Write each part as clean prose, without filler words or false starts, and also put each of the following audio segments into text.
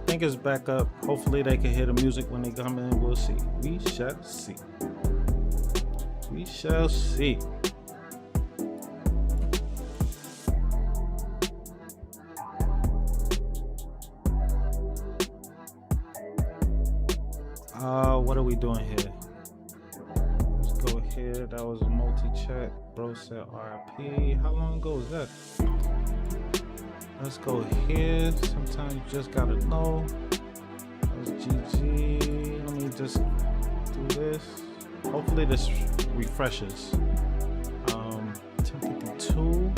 think it's back up. Hopefully they can hear the music when they come in. We'll see. We shall see. We shall see. What are we doing here? Let's go here. That was a multi-chat. Bro said RIP. How long ago was that? Let's go here. Sometimes you just gotta know. That was GG. Let me just do this. Hopefully this refreshes. 1052.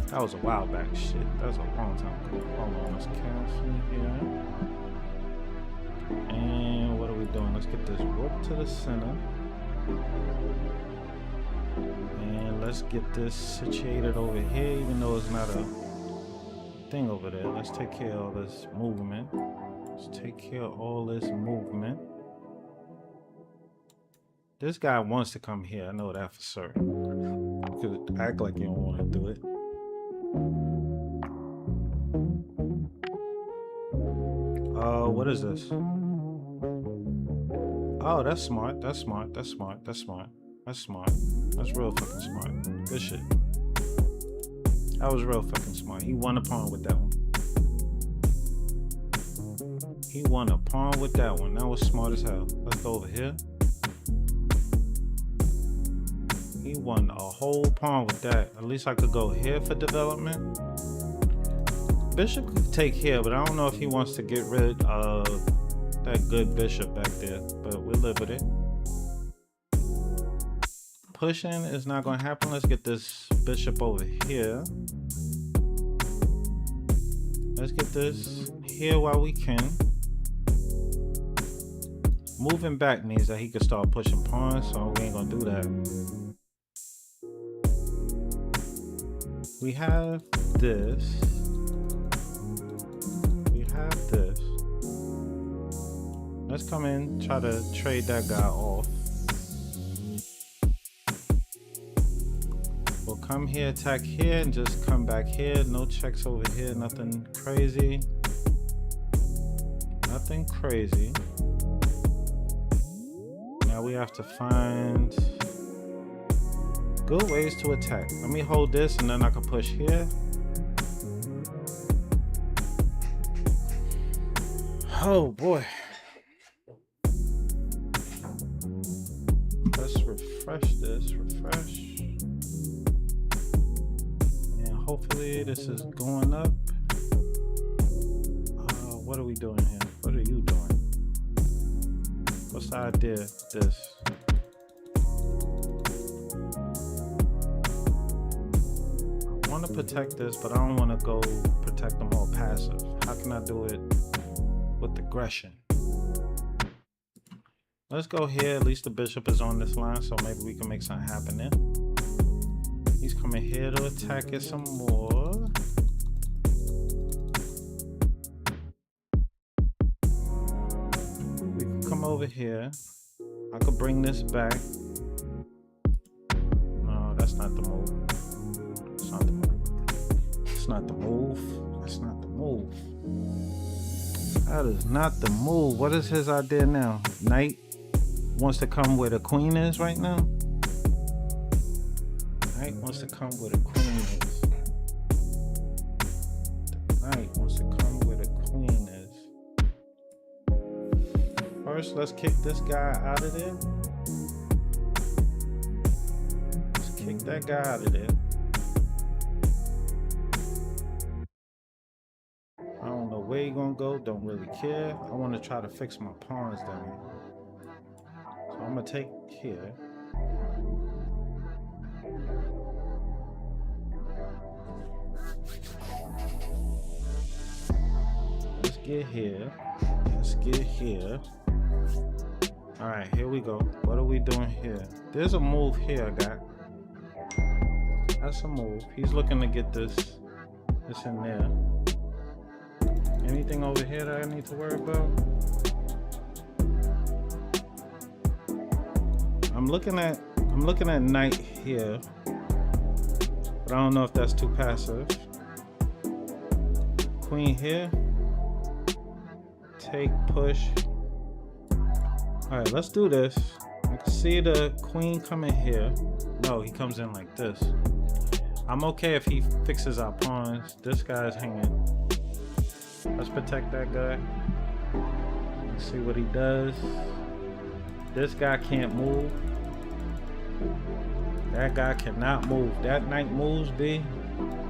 That was a while back. Shit, that was a long time ago. Hold on, let's cancel here. And what are we doing? Let's get this warp to the center. And let's get this situated over here, even though it's not a thing over there. Let's take care of all this movement. Let's take care of all this movement. This guy wants to come here. I know that for certain. You could act like you don't want to do it. What is this? Oh, that's smart. That's smart. That's smart. That's smart. That's smart. That's real fucking smart. Good shit. That was real fucking smart. He won a pawn with that one. He won a pawn with that one. That was smart as hell. Let's go over here. He won a whole pawn with that. At least I could go here for development. Bishop could take here, but I don't know if he wants to get rid of that good bishop back there. But we'll live with it. Pushing is not going to happen. Let's get this bishop over here. Let's get this here while we can. Moving back means that he can start pushing pawns, so we ain't going to do that. We have this. We have this. Let's come in, try to trade that guy off. We'll come here, attack here, and just come back here. No checks over here, nothing crazy. Nothing crazy. Now we have to find good ways to attack. Let me hold this and then I can push here. Oh boy. Let's refresh this, refresh. And hopefully this is going up. What are we doing here? What are you doing? What's the idea of this? I want to protect this, but I don't want to go protect them all passive. How can I do it with aggression? Let's go here. At least the bishop is on this line, so maybe we can make something happen there. He's coming here to attack it some more. We can come over here. I could bring this back. No, that's not the move. It's not the move. It's not the move. That's not the move. That is not the move. What is his idea now? Knight wants to come where the queen is right now. Knight wants to come where the queen is. The knight wants to come where the queen is. First, let's kick this guy out of there. Let's kick that guy out of there. I don't know where you're gonna go, don't really care. I want to try to fix my pawns down here. So I'm gonna take here. Let's get here. Let's get here. All right, here we go. What are we doing here? There's a move here I got. That's a move. He's looking to get this in there. Anything over here that I need to worry about? I'm looking at knight here, but I don't know if that's too passive. Queen here. take, push. All right, let's do this. I can see the queen coming here. No, he comes in like this. I'm okay if he fixes our pawns. This guy's hanging. Let's protect that guy. Let's see what he does. This guy can't move. That guy cannot move. That knight moves, B.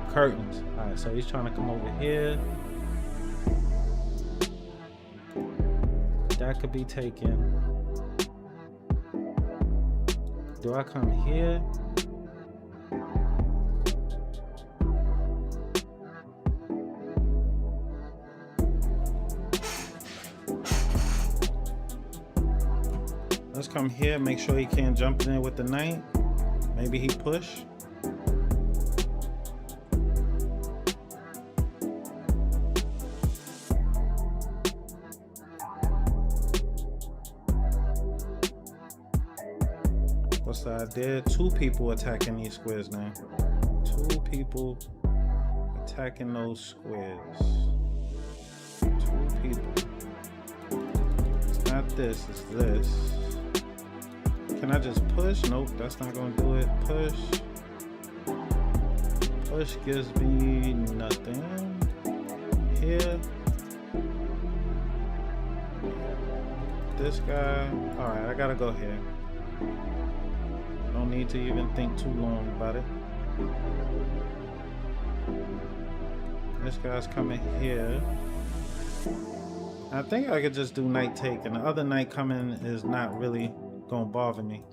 Curtains. Alright, so he's trying to come over here. That could be taken. Do I come here? Let's come here, make sure he can't jump in with the knight. Maybe he push. What's the idea? 2 people attacking these squares now. 2 people attacking those squares. 2 people. It's not this, it's this. Can I just push? Nope, that's not gonna do it. Push. Push gives me nothing. Here. This guy. Alright, I gotta go here. No need to even think too long about it. This guy's coming here. I think I could just do knight take, and the other knight coming is not really gonna bother me.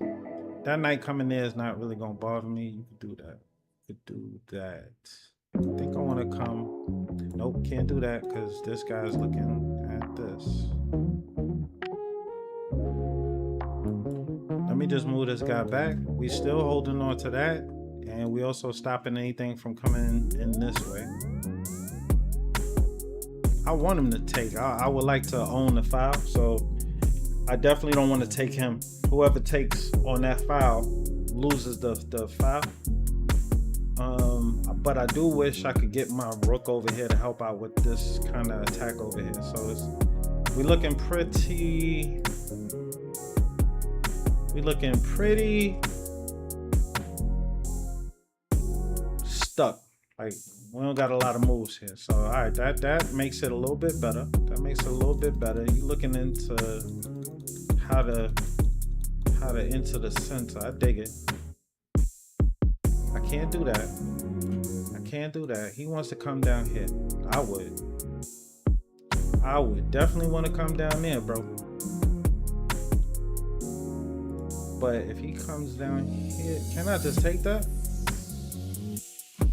That knight coming there is not really gonna bother me. You could do that. You could do that. I think I want to come. Nope, can't do that because this guy's looking at this. Let me just move this guy back. We still holding on to that, and we also stopping anything from coming in this way. I want him to take. I would like to own the file, so I definitely don't want to take him. Whoever takes on that file loses the file. But I do wish I could get my rook over here to help out with this kind of attack over here. So we're looking pretty stuck. Like, we don't got a lot of moves here. So all right, that makes it a little bit better. That makes it a little bit better. You're looking into how to enter the center. I dig it. I can't do that. I can't do that. He wants to come down here. I would definitely want to come down there, bro. But if he comes down here, can I just take that?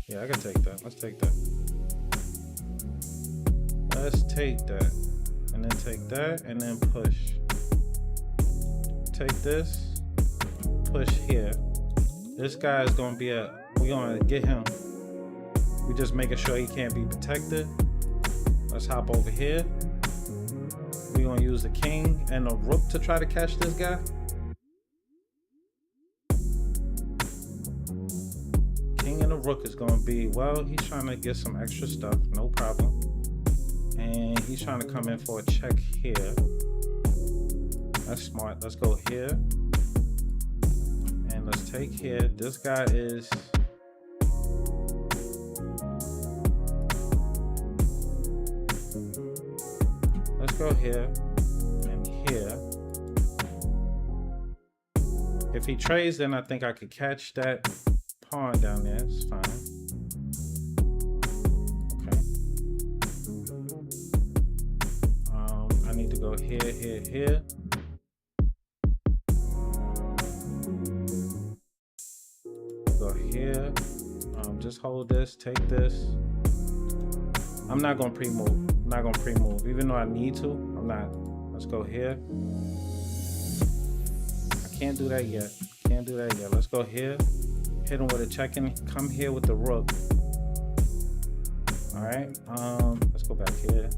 Yeah, I can take that. Let's take that. Let's take that. And then take that and then push. Take this, push here. This guy is gonna be we're gonna get him. We just making sure he can't be protected. Let's hop over here. We're gonna use the king and the rook to try to catch this guy. King and the rook is gonna be, well, he's trying to get some extra stuff, no problem. And he's trying to come in for a check here. That's smart. Let's go here. And let's take here. This guy is... Let's go here and here. If he trades, then I think I could catch that pawn down there. It's fine. Okay. I need to go here, here, here. Go here. Just hold this, take this. I'm not gonna pre-move. I'm not gonna pre-move. Even though I need to, I'm not. Let's go here. I can't do that yet. Can't do that yet. Let's go here. Hit him with a check-in. Come here with the rook. All right. Let's go back here.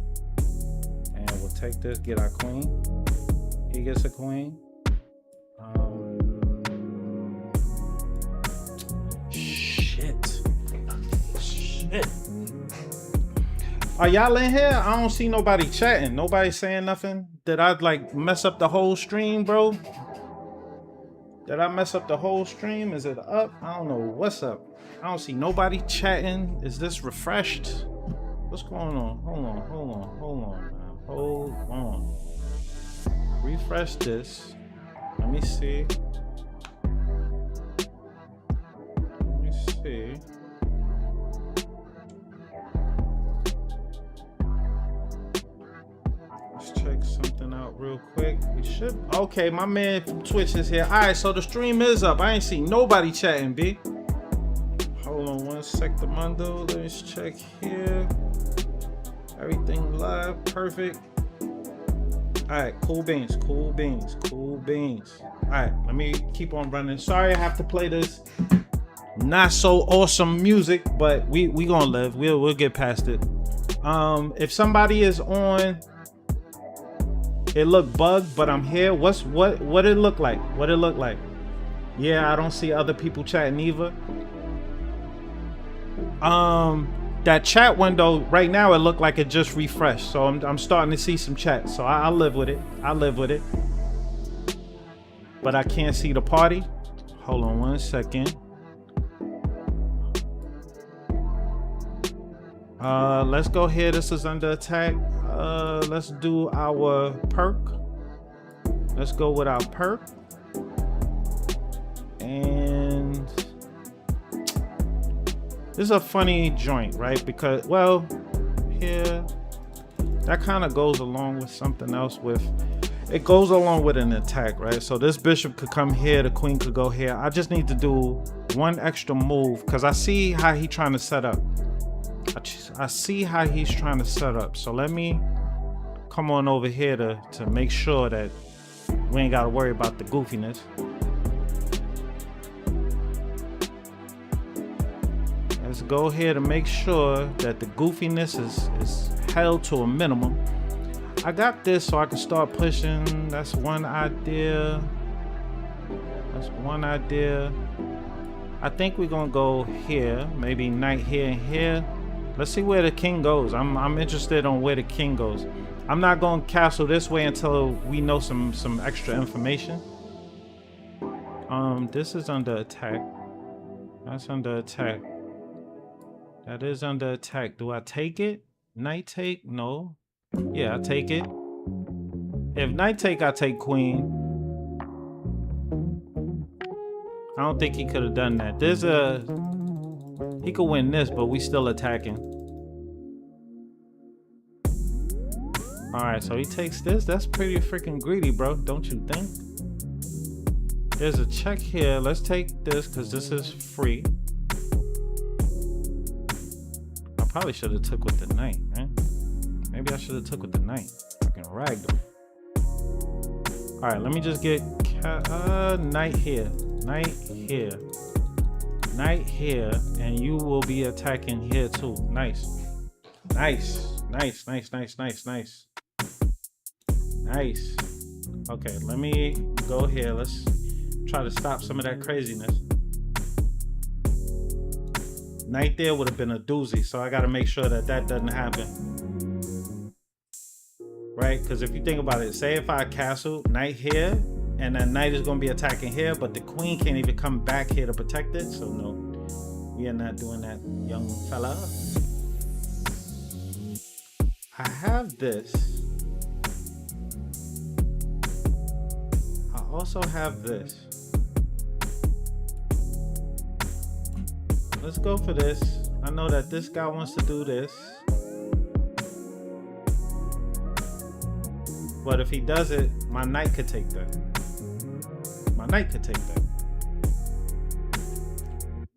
And we'll take this, get our queen. He gets a queen. Shit. Are y'all in here? I don't see nobody chatting. Nobody saying nothing. Did I like mess up the whole stream, bro? Did I mess up the whole stream? Is it up? I don't know what's up. I don't see nobody chatting. Is this refreshed? What's going on? Hold on, man. Hold on. Refresh this. Let me see. Let's check something out real quick. We should. Okay, my man from Twitch is here. All right, so the stream is up. I ain't see nobody chatting, B. Hold on one sec, the Mundo. Let's check here. Everything live, perfect. All right, cool beans. All right, let me keep on running. Sorry, I have to play this not so awesome music, but we gonna live. We'll get past it. If somebody is on, it look bugged, but I'm here. What it look like? What it look like? Yeah, I don't see other people chatting either. That chat window right now, it looked like it just refreshed, so I'm starting to see some chat, so I live with it. But I can't see the party. Hold on one second. Let's go here. This is under attack. Let's do our perk. Let's go with our perk. And this is a funny joint, right? Because, well, here, that kind of goes along with something else it goes along with an attack, right? So this bishop could come here, the queen could go here. I just need to do one extra move because I see how he's trying to set up. I see how he's trying to set up. So let me come on over here to make sure that we ain't got to worry about the goofiness. Let's go here to make sure that the goofiness is held to a minimum. I got this so I can start pushing. That's one idea. I think we're gonna go here, maybe knight here and here. Let's see where the king goes. I'm interested on where the king goes. I'm not going to castle this way until we know some extra information. This is under attack. That's under attack. That is under attack. Do I take it? Knight take? No. Yeah, I take it. If knight take, I take queen. I don't think he could have done that. He could win this, but we still attacking. All right, so he takes this. That's pretty freaking greedy, bro. Don't you think? There's a check here. Let's take this because this is free. I probably should have took with the knight, right? Maybe I should have took with the knight. Fucking ragged him. All right, let me just get knight here. Knight here. Knight here, and you will be attacking here too. Nice. Okay, let me go here. Let's try to stop some of that craziness. Knight there would have been a doozy, so I got to make sure that doesn't happen. Right? Because if you think about it, say if I castle knight here, and then knight is going to be attacking here, but the queen can't even come back here to protect it. So no, we are not doing that, young fella. I have this. I also have this. Let's go for this. I know that this guy wants to do this. But if he does it, my knight could take that.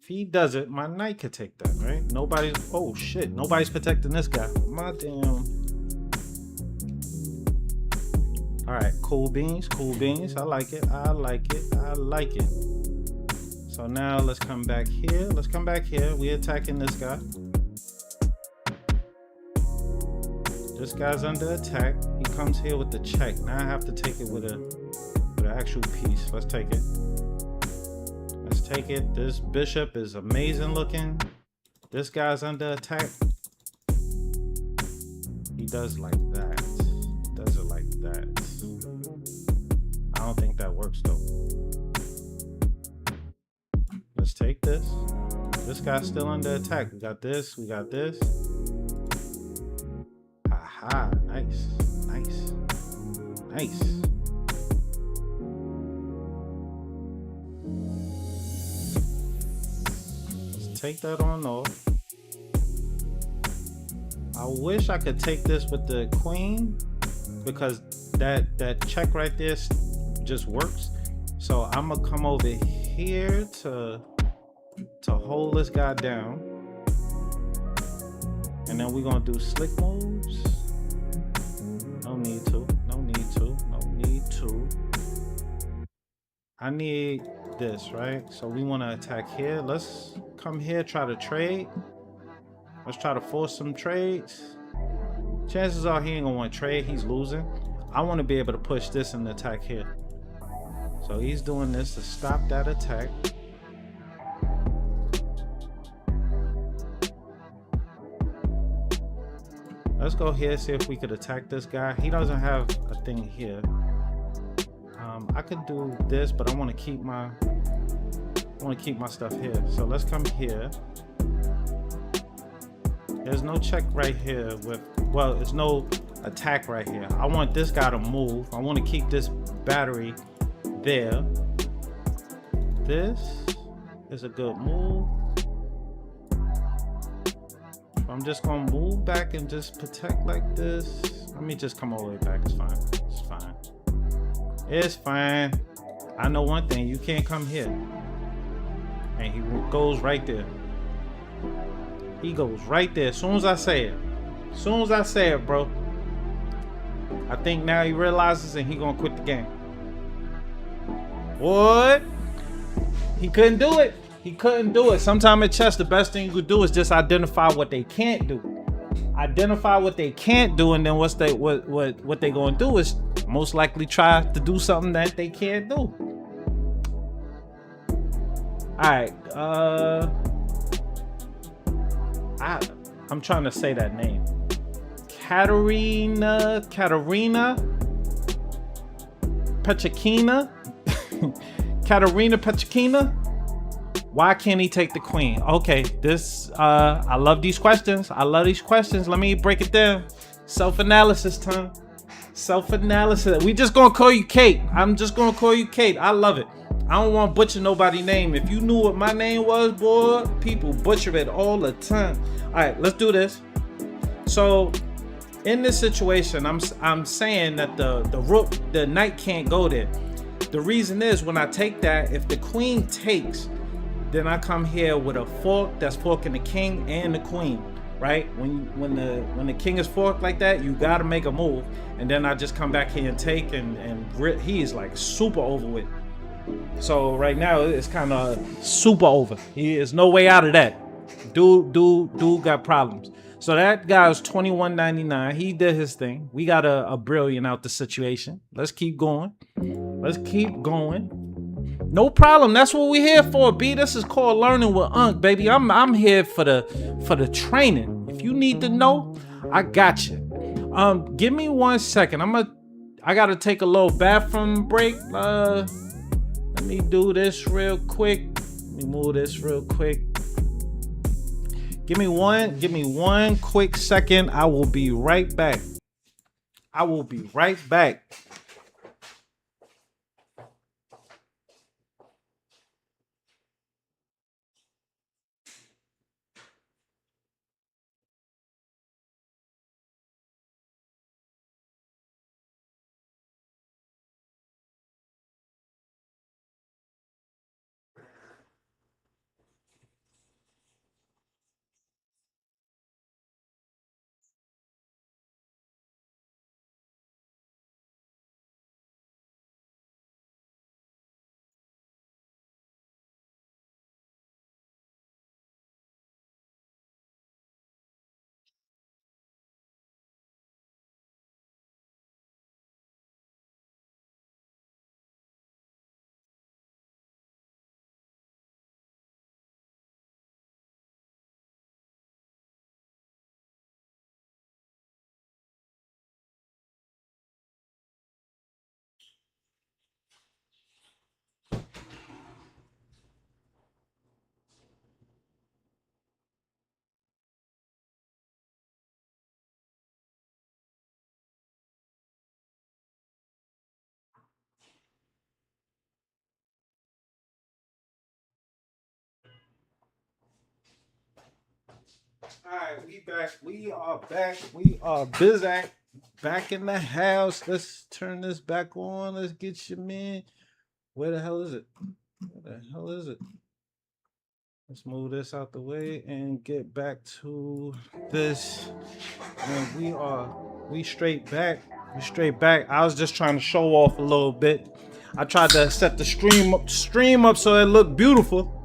If he does it, my knight could take that, right? Oh shit, nobody's protecting this guy. My damn. All right, cool beans. I like it. So now let's come back here. We're attacking this guy. This guy's under attack. He comes here with the check. Now I have to take it with an actual piece. Let's take it. This bishop is amazing looking. This guy's under attack. does like that. Does it like that. I don't think that works though. Let's take this. This guy's still under attack. We got this. We got this. Aha. Nice. Nice. Nice. Let's take that on off. I wish I could take this with the queen because that check right there just works. So I'm gonna come over here to hold this guy down, and then we're gonna do slick moves. No need to. No need to. No need to. I need this, right? So we want to attack here. Let's come here, try to trade. Let's try to force some trades. Chances are he ain't gonna want to trade. He's losing. I want to be able to push this and attack here. So he's doing this to stop that attack. Let's go here, see if we could attack this guy. He doesn't have a thing here. I could do this, but I want to keep my stuff here. So let's come here. There's no check right here with, well, there's no attack right here. I want this guy to move. I want to keep this battery there. This is a good move. I'm just gonna move back and just protect like this. Let me just come all the way back. It's fine. It's fine. It's fine. I know one thing. You can't come here. And he goes right there. He goes right there. As soon as I say it. As soon as I say it, bro. I think now he realizes and he gonna quit the game. What? He couldn't do it. He couldn't do it. Sometimes at chess, the best thing you could do is just identify what they can't do. Identify what they can't do, and then what they gonna do is most likely try to do something that they can't do. Alright, I'm trying to say that name. Katerina Pechakina. Katerina Pechakina. Why can't he take the queen? Okay, this I love these questions. I love these questions. Let me break it down. Self-analysis time. Self-analysis. We just gonna call you Kate. I'm just gonna call you Kate. I love it. I don't want to butcher nobody's name. If you knew what my name was, boy, people butcher it all the time. All right, let's do this. So in this situation, I'm saying that the knight can't go there. The reason is when I take that, if the queen takes, then I come here with a fork that's forking the king and the queen, right? When the king is forked like that, you gotta make a move, and then I just come back here and take and he is like super over with. So right now it's kind of super over. He is no way out of that. Dude got problems. So that guy was 21.99. He did his thing. We got a brilliant out the situation. Let's keep going. Let's keep going. No problem. That's what we're here for, B. This is called learning with Unc, baby. I'm here for the training. If you need to know, I got you. Give me 1 second. I gotta take a little bathroom break. Let me do this real quick. Let me move this real quick. Give me one quick second. I will be right back. I will be right back. Alright, we back. We are back. We are Bizak. Back in the house. Let's turn this back on. Let's get your man. Where the hell is it? Where the hell is it? Let's move this out the way and get back to this. And we straight back. We straight back. I was just trying to show off a little bit. I tried to set the stream up so it looked beautiful.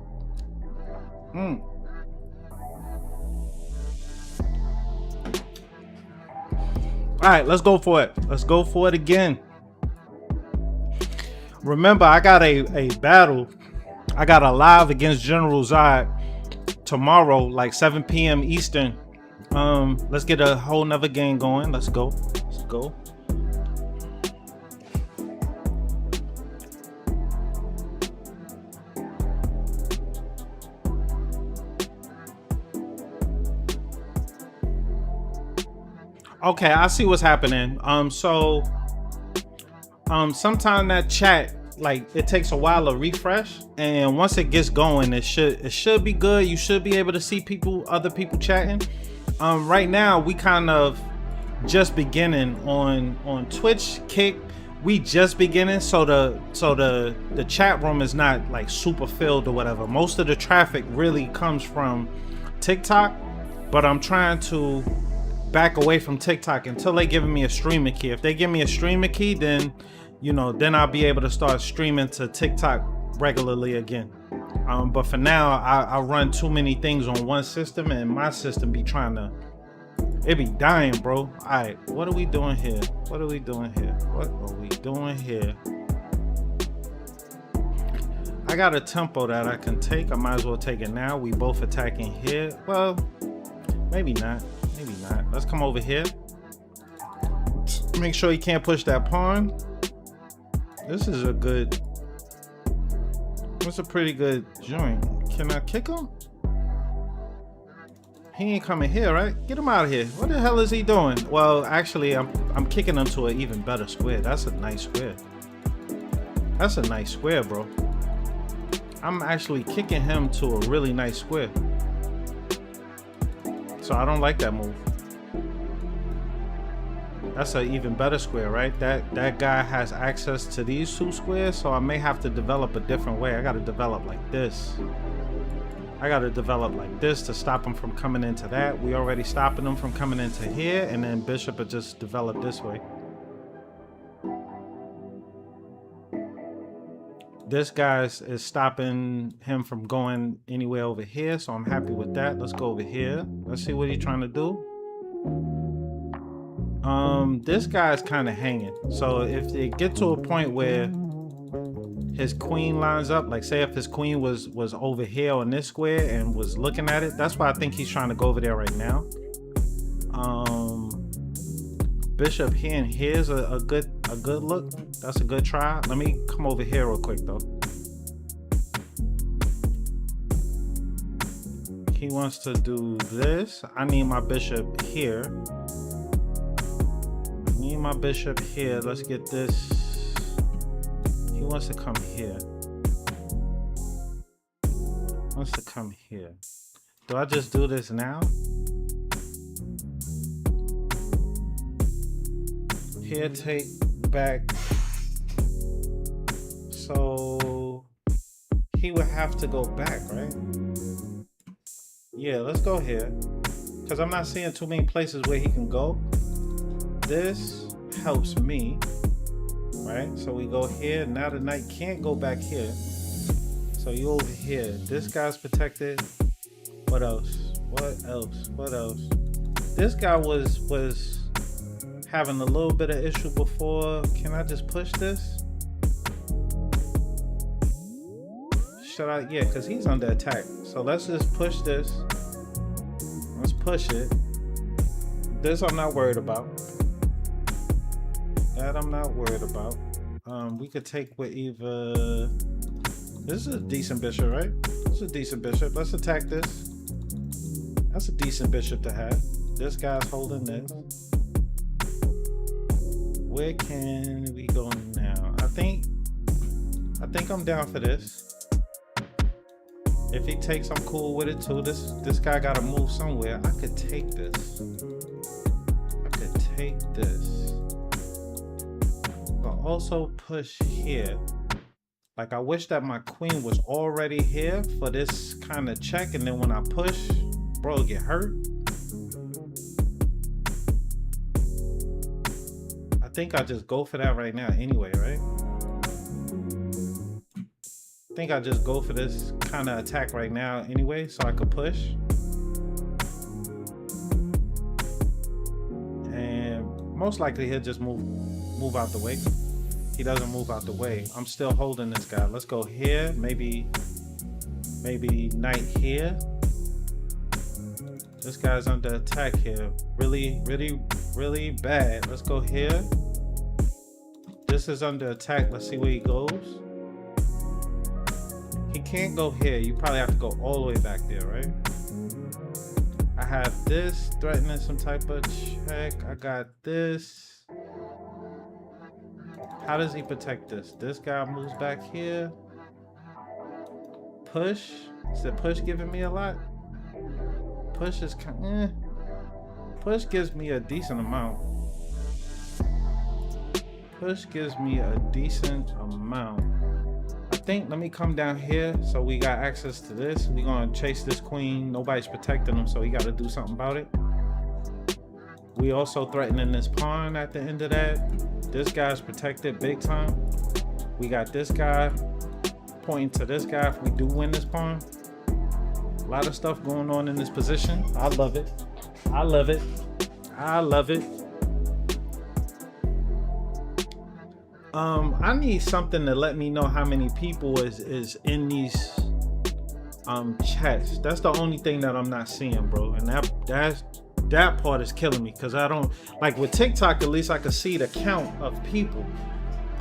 All right, let's go for it. Let's go for it again. Remember, I got a battle. I got a live against General Zod tomorrow, like 7 p.m. Eastern. Let's get a whole nother game going. Let's go. Let's go. Okay, I see what's happening. So sometime that chat, like, it takes a while to refresh, and once it gets going, it should be good. You should be able to see other people chatting. Right now we kind of just beginning on Twitch, Kick. We just beginning, so the chat room is not like super filled or whatever. Most of the traffic really comes from TikTok, but I'm trying to back away from TikTok until they give me a streaming key. If they give me a streaming key, then then I'll be able to start streaming to TikTok regularly again. But for now, I run too many things on one system, and my system be trying to, it be dying, bro. All right, what are we doing here? What are we doing here? What are we doing here? I got a tempo that I can take. I might as well take it now. We both attacking here. Well, maybe not. Maybe not. Let's come over here. Make sure he can't push that pawn. This is it's a pretty good joint. Can I kick him? He ain't coming here, right? Get him out of here. What the hell is he doing? Well, actually, I'm kicking him to an even better square. That's a nice square. That's a nice square, bro. I'm actually kicking him to a really nice square. So I don't like that move. That's an even better square, right? That guy has access to these two squares, so I may have to develop a different way. I gotta develop like this. I gotta develop like this to stop him from coming into that. We already stopping him from coming into here, and then Bishop would just develop this way. This guy is stopping him from going anywhere over here, so I'm happy with that. Let's go over here. Let's see what he's trying to do. This guy's kind of hanging. So if they get to a point where his queen lines up, like say if his queen was over here on this square and was looking at it, that's why I think he's trying to go over there right now. Bishop here and here's a good look. That's a good try. Let me come over here real quick though. He wants to do this. I need my bishop here. Need my bishop here. Let's get this. He wants to come here. Wants to come here. Do I just do this now? Here, take back. So he would have to go back, right? Yeah, let's go here. Because I'm not seeing too many places where he can go. This helps me, right? So we go here. Now the knight can't go back here. So you over here. This guy's protected. What else? What else? What else? This guy was having a little bit of issue before. Can I just push this? Should I? Yeah, because he's under attack. So let's just push this. Let's push it. This I'm not worried about. That I'm not worried about. We could take with either. This is a decent bishop, right? This is a decent bishop. Let's attack this. That's a decent bishop to have. This guy's holding this. Where can we go now? I think I'm down for this. If he takes, I'm cool with it too. This guy gotta move somewhere. I could take this. I could take this. But also push here. Like, I wish that my queen was already here for this kind of check, and then when I push, bro, get hurt. I think I just go for that right now anyway, right? I think I just go for this kind of attack right now anyway, so I could push. And most likely he'll just move out the way. He doesn't move out the way. I'm still holding this guy. Let's go here. Maybe knight here. This guy's under attack here. Really bad. Let's go here. This is under attack. Let's see where he goes. He can't go here. You probably have to go all the way back there, right? I have this threatening some type of check. I got this. How does he protect this? This guy moves back here. Push. Is the push giving me a lot? Push is kind of, push gives me a decent amount. Push gives me a decent amount. I think, let me come down here so we got access to this. We're gonna chase this queen. Nobody's protecting him, so he gotta do something about it. We also threatening this pawn at the end of that. This guy's protected big time. We got this guy pointing to this guy if we do win this pawn. A lot of stuff going on in this position. I love it. I love it. I love it. I need something to let me know how many people is in these chats. That's the only thing that I'm not seeing, bro. And that part is killing me, because I don't, like with TikTok, at least I can see the count of people.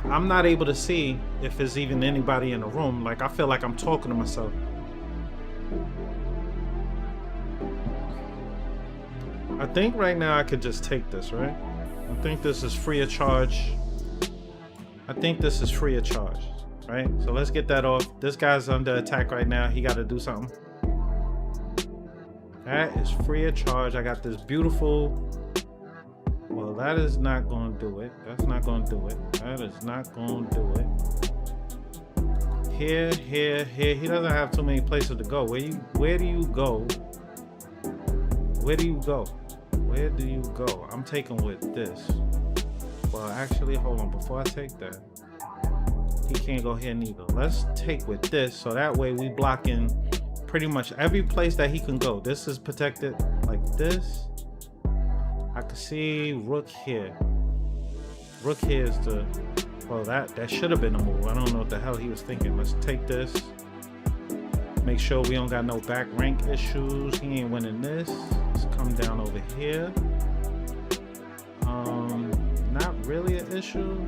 I'm not able to see if there's even anybody in the room. Like, I feel like I'm talking to myself. I think right now I could just take this, right? I think this is free of charge. I think this is free of charge, right? So let's get that off. This guy's under attack right now. He got to do something. That is free of charge. I got this beautiful. Well, that is not going to do it. That's not going to do it. That is not going to do it. Here, here, here. He doesn't have too many places to go. Where do you go? Where do you go? Where do you go? I'm taking with this. Well, actually, hold on. Before I take that, he can't go here neither. Let's take with this, so that way we block in pretty much every place that he can go. This is protected like this. I can see rook here. Rook here is the, well, that should have been a move. I don't know what the hell he was thinking. Let's take this. Make sure we don't got no back rank issues. He ain't winning this. Let's come down over here. Not really an issue.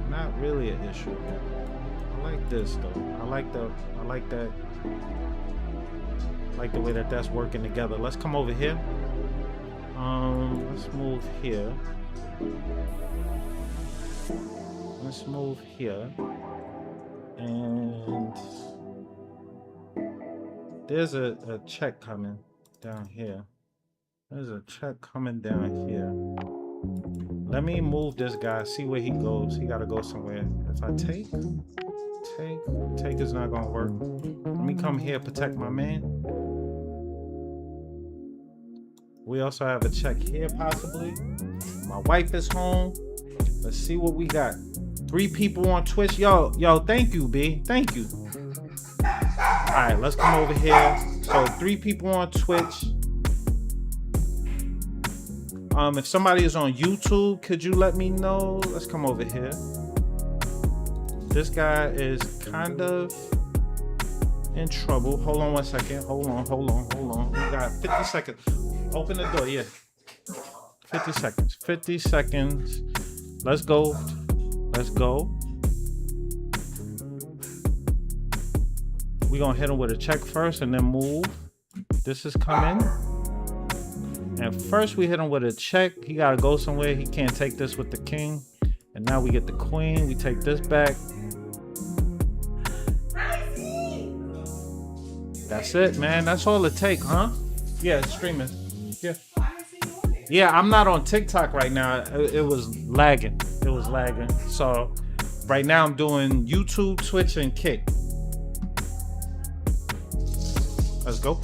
Not really an issue. I like this though. I like that. I like the way that that's working together. Let's come over here. Let's move here. Let's move here. And there's a check coming down here. There's a check coming down here. Let me move this guy, see where he goes. He gotta go somewhere. If I take is not gonna work. Let me come here, protect my man. We also have a check here possibly. My wife is home. Let's see what we got. 3 people on Twitch. Yo, thank you, B. Thank you. All right, let's come over here. So 3 people on Twitch. If somebody is on YouTube, could you let me know? Let's come over here. This guy is kind of in trouble. Hold on 1 second. Hold on. We got 50 seconds. Open the door, yeah. 50 seconds. 50 seconds. Let's go. Let's go. We're gonna hit him with a check first and then move. This is coming. And first we hit him with a check. He gotta go somewhere. He can't take this with the king. And now we get the queen. We take this back. That's it, man. That's all it take, huh? Yeah, it's streaming. Yeah. Yeah, I'm not on TikTok right now. It was lagging. It was lagging. So right now I'm doing YouTube, Twitch, and Kick. Let's go.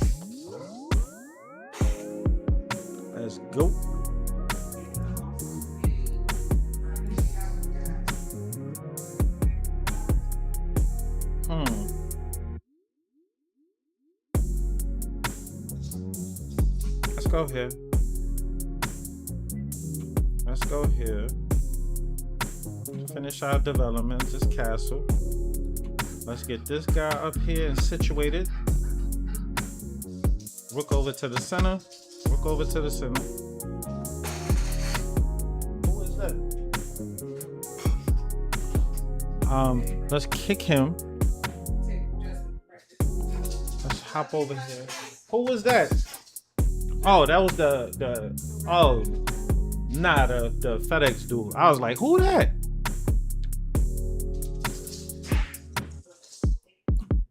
Let's go. Let's go here. Let's go here. Finish our development. This castle. Let's get this guy up here and situated. Rook over to the center. Rook over to the center. Who is that? Let's kick him. Let's hop over here. Who was that? Oh, that was the FedEx dude. I was like, who that?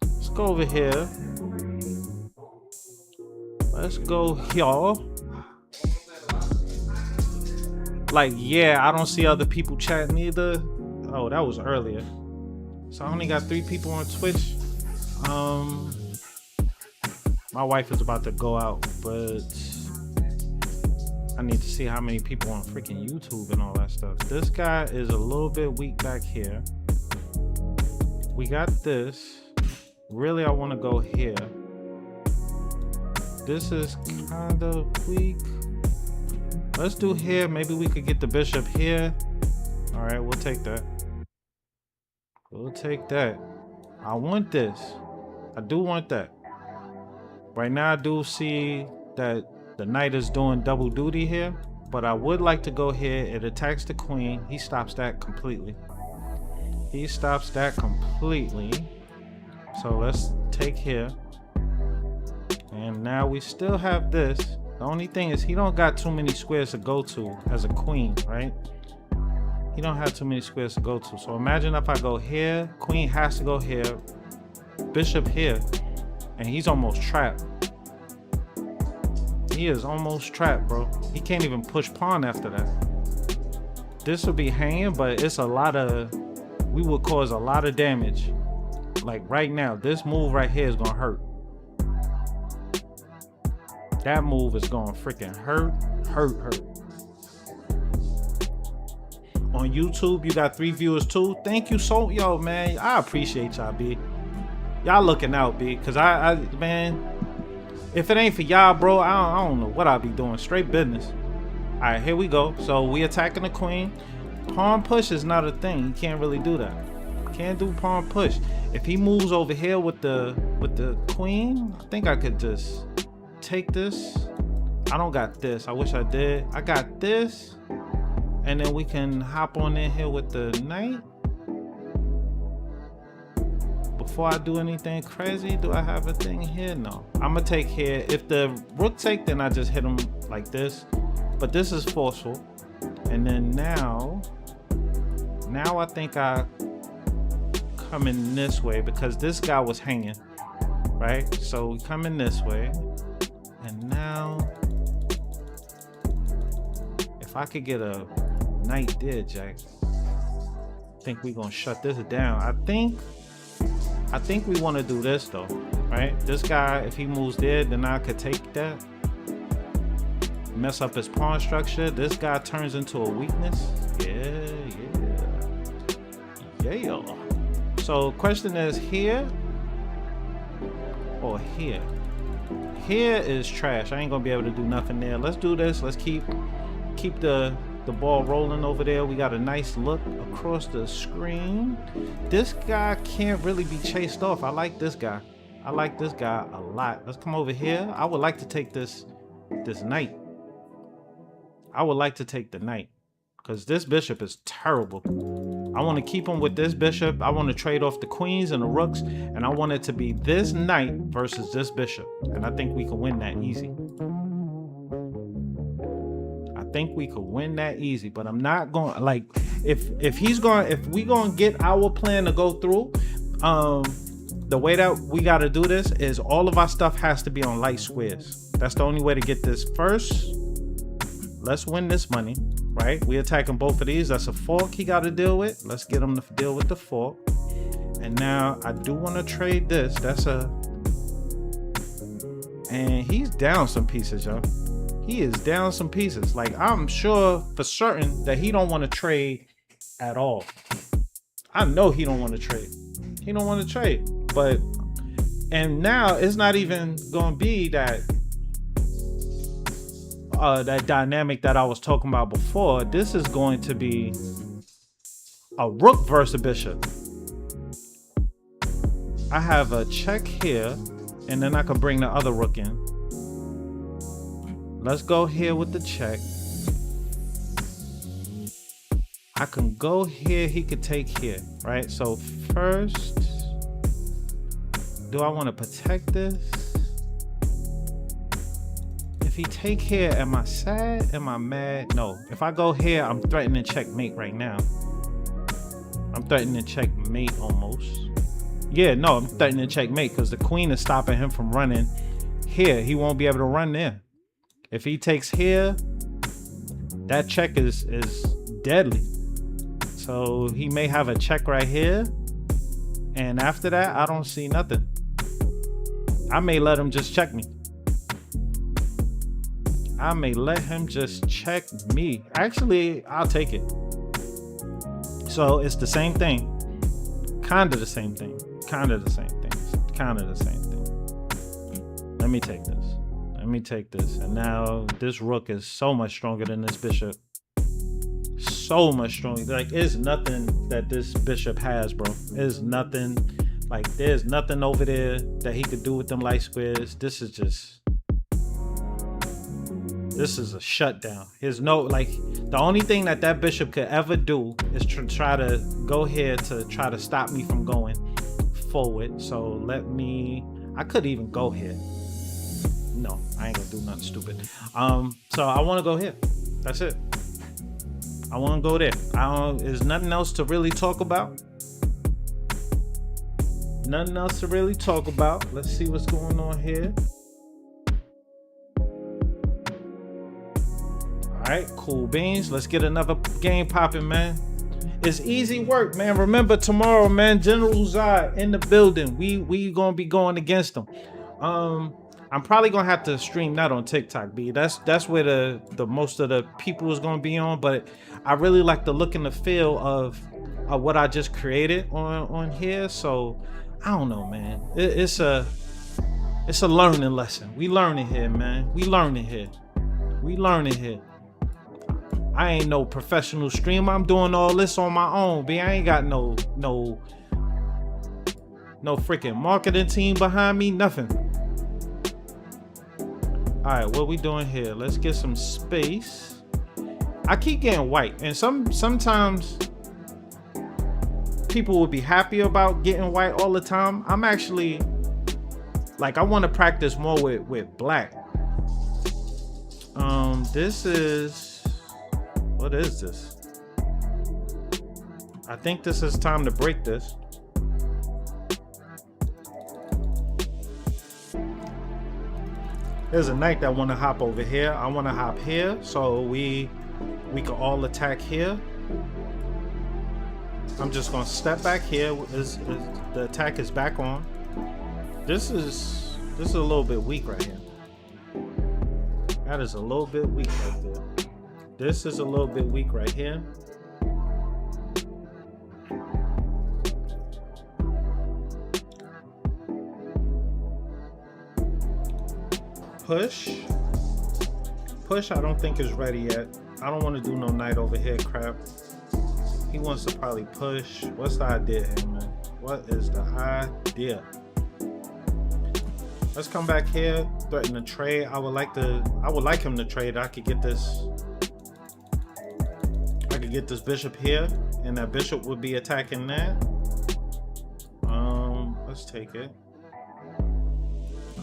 Let's go over here. Let's go here. Like, yeah, I don't see other people chatting either. Oh, that was earlier. So I only got 3 people on Twitch. My wife is about to go out, but I need to see how many people on freaking YouTube and all that stuff. This guy is a little bit weak back here. We got this. Really, I want to go here. This is kind of weak. Let's do here. Maybe we could get the bishop here. All right, we'll take that. We'll take that. I want this. I do want that. Right now, I do see that the knight is doing double duty here, but I would like to go here. It attacks the queen. He stops that completely. He stops that completely. So let's take here. And now we still have this. The only thing is he don't got too many squares to go to as a queen, right? He don't have too many squares to go to. So imagine if I go here, queen has to go here, bishop here, and he's almost trapped. He is almost trapped, bro. He can't even push pawn after that. This will be hanging, but it's a lot of, we would cause a lot of damage. Like right now, this move right here is gonna hurt. That move is gonna freaking hurt. On YouTube, you got 3 viewers too. Thank you so, yo, man. I appreciate y'all, B. Y'all looking out, B. Cause I, man, if it ain't for y'all, bro, I don't know what I'll be doing. Straight business. All right, here we go. So we attacking the queen. Pawn push is not a thing. You can't really do that. Can't do pawn push. If he moves over here with the queen, I think I could just take this. I don't got this. I wish I did. I got this. And then we can hop on in here with the knight. Before I do anything crazy, do I have a thing here? No. I'm gonna take here. If the rook take, then I just hit him like this. But this is forceful. And then now I think I come in this way because this guy was hanging, right? So we come in this way. And now, if I could get a knight there, Jack, I think we're gonna shut this down. I think we want to do this though, right? This guy, if he moves there, then I could take that, mess up his pawn structure. This guy turns into a weakness. Yeah. So question is here or here? Here is trash. I ain't gonna be able to do nothing there. Let's do this. Let's keep the ball rolling over there. We got a nice look across the screen. This guy can't really be chased off. I like this guy. I like this guy a lot. Let's come over here. I would like to take this knight. I would like to take the knight because this bishop is terrible. I want to keep him with this bishop. I want to trade off the queens and the rooks, and I want it to be this knight versus this bishop. And I think we can win that easy. I think we could win that easy, but I'm not going, like, if we gonna get our plan to go through, the way that we got to do this is all of our stuff has to be on light squares. That's the only way to get this. First, let's win this money, right? We attacking both of these. That's a fork he got to deal with. Let's get him to deal with the fork. And now I do want to trade this. That's a, and he's down some pieces, y'all. He is down some pieces. Like, I'm sure for certain that he don't want to trade at all. I know he don't want to trade. He don't want to trade. But, and now it's not even going to be that that dynamic that I was talking about before. This is going to be a rook versus a bishop. I have a check here, and then I can bring the other rook in. Let's go here with the check. I can go here, he could take here, right? So first, do I want to protect this? If he take here, am I sad? Am I mad? No. If I go here, I'm threatening checkmate right now. I'm threatening checkmate almost. Yeah, no, I'm threatening checkmate because the queen is stopping him from running here. He won't be able to run there. If he takes here, that check is deadly. So he may have a check right here. And after that, I don't see nothing. I may let him just check me. I may let him just check me. Actually, I'll take it. So it's the same thing. Kind of the same thing. Kind of the same thing. Kind of the same thing. Let me take this. Let me take this. And now this rook is so much stronger than this bishop. So much stronger. Like, there's nothing that this bishop has, bro. There's nothing. Like, there's nothing over there that he could do with them light squares. This is just... This is a shutdown. There's no, like, the only thing that that bishop could ever do is try to go here to try to stop me from going forward. So let me, I could even go here. No, I ain't gonna do nothing stupid. So I want to go here. That's it. I want to go there. There's nothing else to really talk about. Nothing else to really talk about. Let's see what's going on here. All right, cool beans. Let's get another game popping, man. It's easy work, man. Remember tomorrow, man, General Zod in the building. We gonna be going against them. I'm probably gonna have to stream that on TikTok, B. That's where the most of the people is gonna be on. But I really like the look and the feel of what I just created on here. So I don't know, man. It's a learning lesson. We learning here, man. We learning here. We learning here. I ain't no professional streamer. I'm doing all this on my own, B. I ain't got no freaking marketing team behind me, nothing. All right, what we doing here? Let's get some space. I keep getting white, and sometimes people would be happy about getting white all the time. I'm actually, like, I want to practice more with black. This is, what is this? I think this is time to break this. There's a knight that want to hop over here. I want to hop here, so we can all attack here. I'm just gonna step back here. The attack is back on. This is a little bit weak right here. That is a little bit weak right there. This is a little bit weak right here. Push. I don't think is ready yet. I don't want to do no knight over here crap. He wants to probably push. What's the idea here, man? What is the idea? Let's come back here, threaten to trade. I would like him to trade. I could get this bishop here, and that bishop would be attacking that. Let's take it.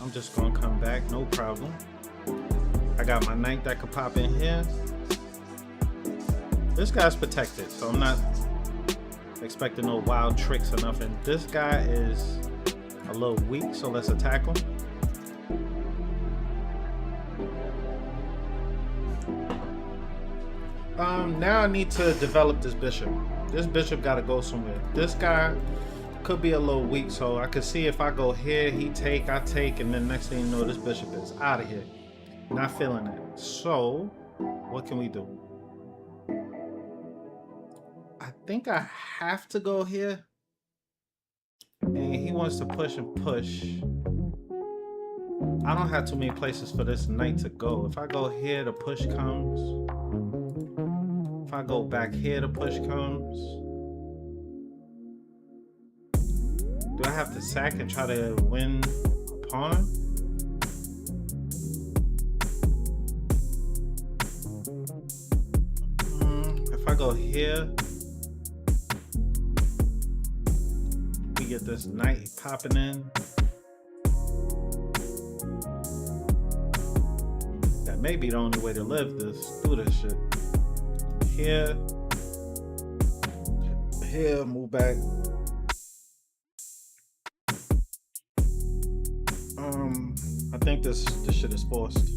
I'm just gonna come back, no problem. I got my knight that could pop in here. This guy's protected, so I'm not expecting no wild tricks or nothing. This guy is a little weak, so let's attack him. Now I need to develop this bishop. This bishop got to go somewhere. This guy could be a little weak, so I could see if I go here, he take, I take, and then next thing you know, this bishop is out of here. Not feeling it. So, what can we do? I think I have to go here. And he wants to push and push. I don't have too many places for this knight to go. If I go here, the push comes. If I go back here, the push comes. Do I have to sack and try to win a pawn? If I go here, we get this knight popping in. That may be the only way to live this, do this shit. Here, move back. I think this shit is forced.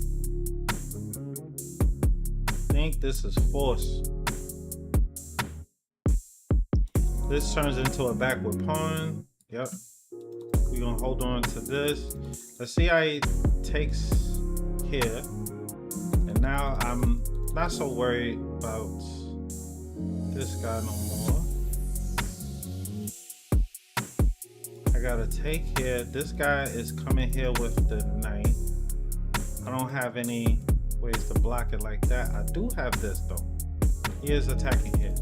I think this is forced. This turns into a backward pawn. Yep. We're gonna hold on to this. Let's see how he takes here. And now I'm not so worried about this guy no more. I gotta take here. This guy is coming here with the knight. I don't have any ways to block it like that. I do have this though. He is attacking here.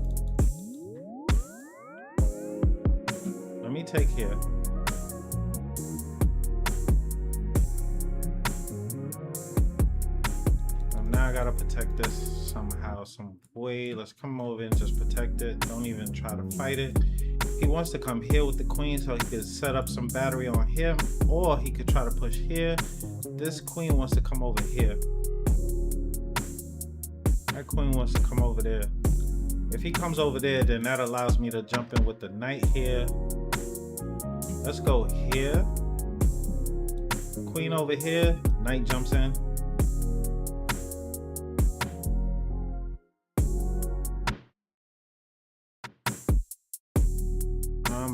Let me take here. Now I gotta protect this somehow, some way. Let's come over and just protect it. Don't even try to fight it. He wants to come here with the queen so he could set up some battery on him, or he could try to push here. This queen wants to come over here. That queen wants to come over there. If he comes over there, then that allows me to jump in with the knight here. Let's go here. Queen over here, knight jumps in.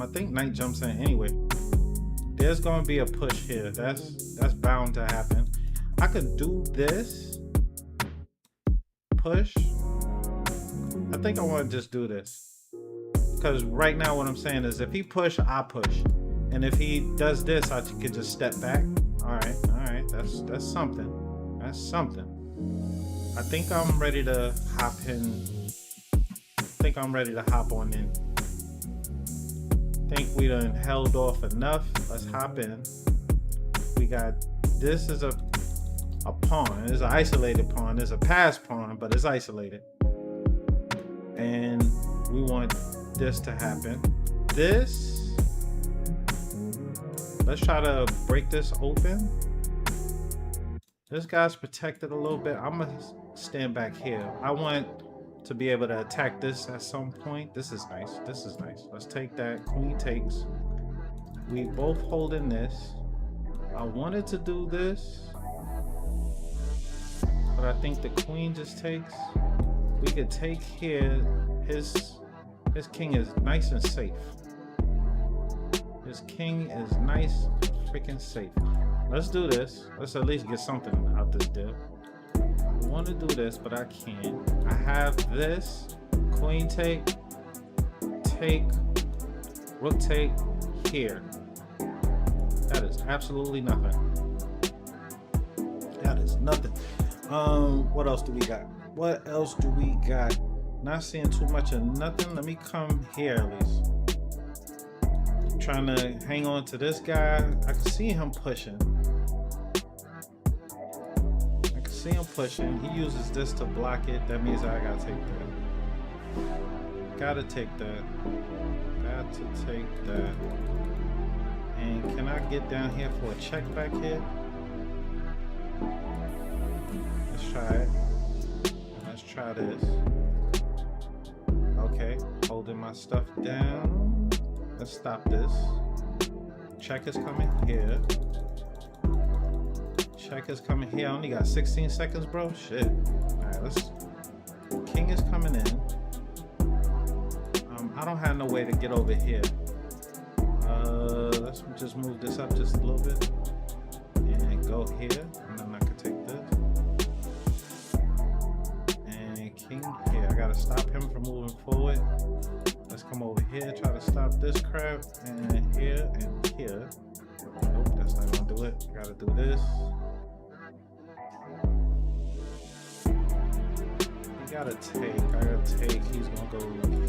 I think knight jumps in anyway. There's gonna be a push here. That's bound to happen. I could do this. Push. I think I want to just do this. Because right now what I'm saying is if he push, I push. And if he does this, I could just step back. Alright. That's something. That's something. I think I'm ready to hop in. I think I'm ready to hop on in. Think we done held off enough. Let's hop in. We got, this is a pawn. It's an isolated pawn. It's a passed pawn, but it's isolated. And we want this to happen. This, let's try to break this open. This guy's protected a little bit. I'm gonna stand back here. I want to be able to attack this at some point. This is nice. This is nice. Let's take that. Queen takes. We both holding this. I wanted to do this, but I think the queen just takes. We could take here. His king is nice and safe. His king is nice and freaking safe. Let's do this. Let's at least get something out this deal. I want to do this, but I can't. I have this. Queen take, rook take here. That is absolutely nothing. That is nothing. What else do we got? What else do we got? Not seeing too much of nothing. Let me come here at least. Trying to hang on to this guy. I can see him pushing. See him pushing. He uses this to block it. That means I gotta take that. Gotta take that. Got to take that. And can I get down here for a check back here? Let's try it. Let's try this. Okay, holding my stuff down. Let's stop this. Check is coming here. Check is coming here. I only got 16 seconds, bro. Shit. Alright, let's. King is coming in. I don't have no way to get over here. Let's just move this up just a little bit. And go here. And then I can take this. And king here. I gotta stop him from moving forward. Let's come over here. Try to stop this crap. And here and here. Nope, that's not gonna do it. Gotta do this. I gotta take. He's gonna go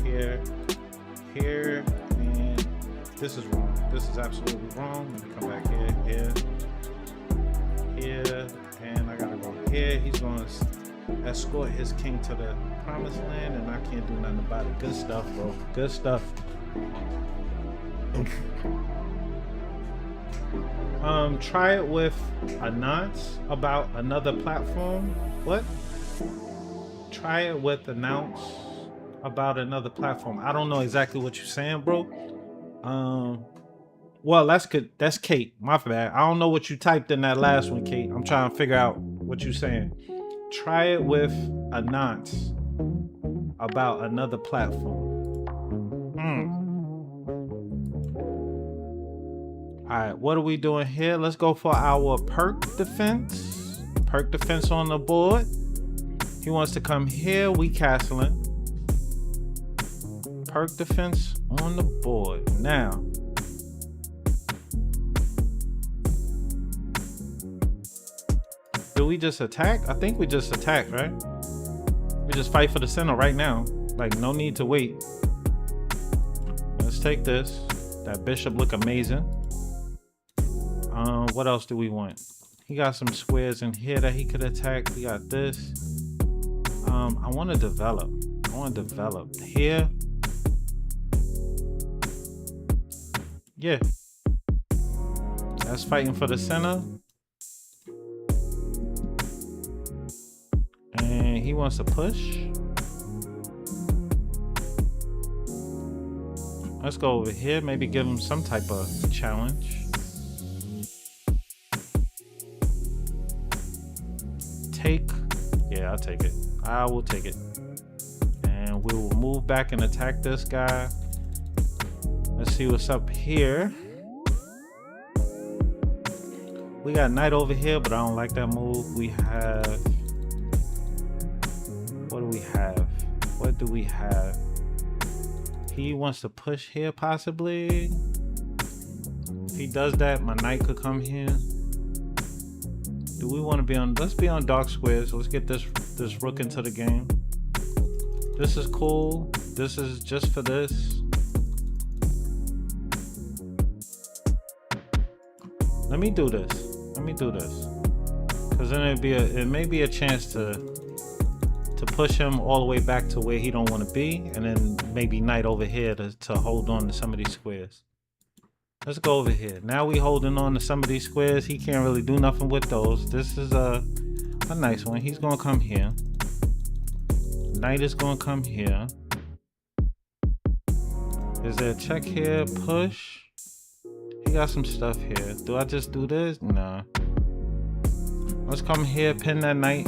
here, here, and this is wrong. This is absolutely wrong. Let me come back here, here, and I gotta go here. He's gonna escort his king to the promised land, and I can't do nothing about it. Good stuff, bro. Good stuff. Try it with announce about another platform. What? Try it with announce about another platform. I don't know exactly what you're saying, bro. Well, that's good. That's Kate. My bad. I don't know what you typed in that last one, Kate. I'm trying to figure out what you're saying. Try it with announce about another platform. All right, what are we doing here? Let's go for our perk defense. Perk defense on the board. He wants to come here. We castling. Perk defense on the board. Now, do we just attack? I think we just attack, right? We just fight for the center right now. Like, no need to wait. Let's take this. That bishop look amazing. What else do we want? He got some squares in here that he could attack. We got this. I want to develop. Here. Yeah. That's fighting for the center. And he wants to push. Let's go over here. Maybe give him some type of challenge. Take. Yeah, I'll take it. I will take it. And we will move back and attack this guy. Let's see what's up here. We got knight over here, but I don't like that move. We have... What do we have? What do we have? He wants to push here, possibly. If he does that, my knight could come here. Do we want to be on... Let's be on dark squares. Let's get this rook into the game. This is cool. This is just for this. Let me do this. Because then it may be a chance to push him all the way back to where he don't want to be, and then maybe knight over here to hold on to some of these squares. Let's go over here. Now we holding on to some of these squares. He can't really do nothing with those. This is a nice one. He's gonna come here. Knight is gonna come here. Is there a check here? Push. He got some stuff here. Do I just do this? Nah. Let's come here, pin that knight.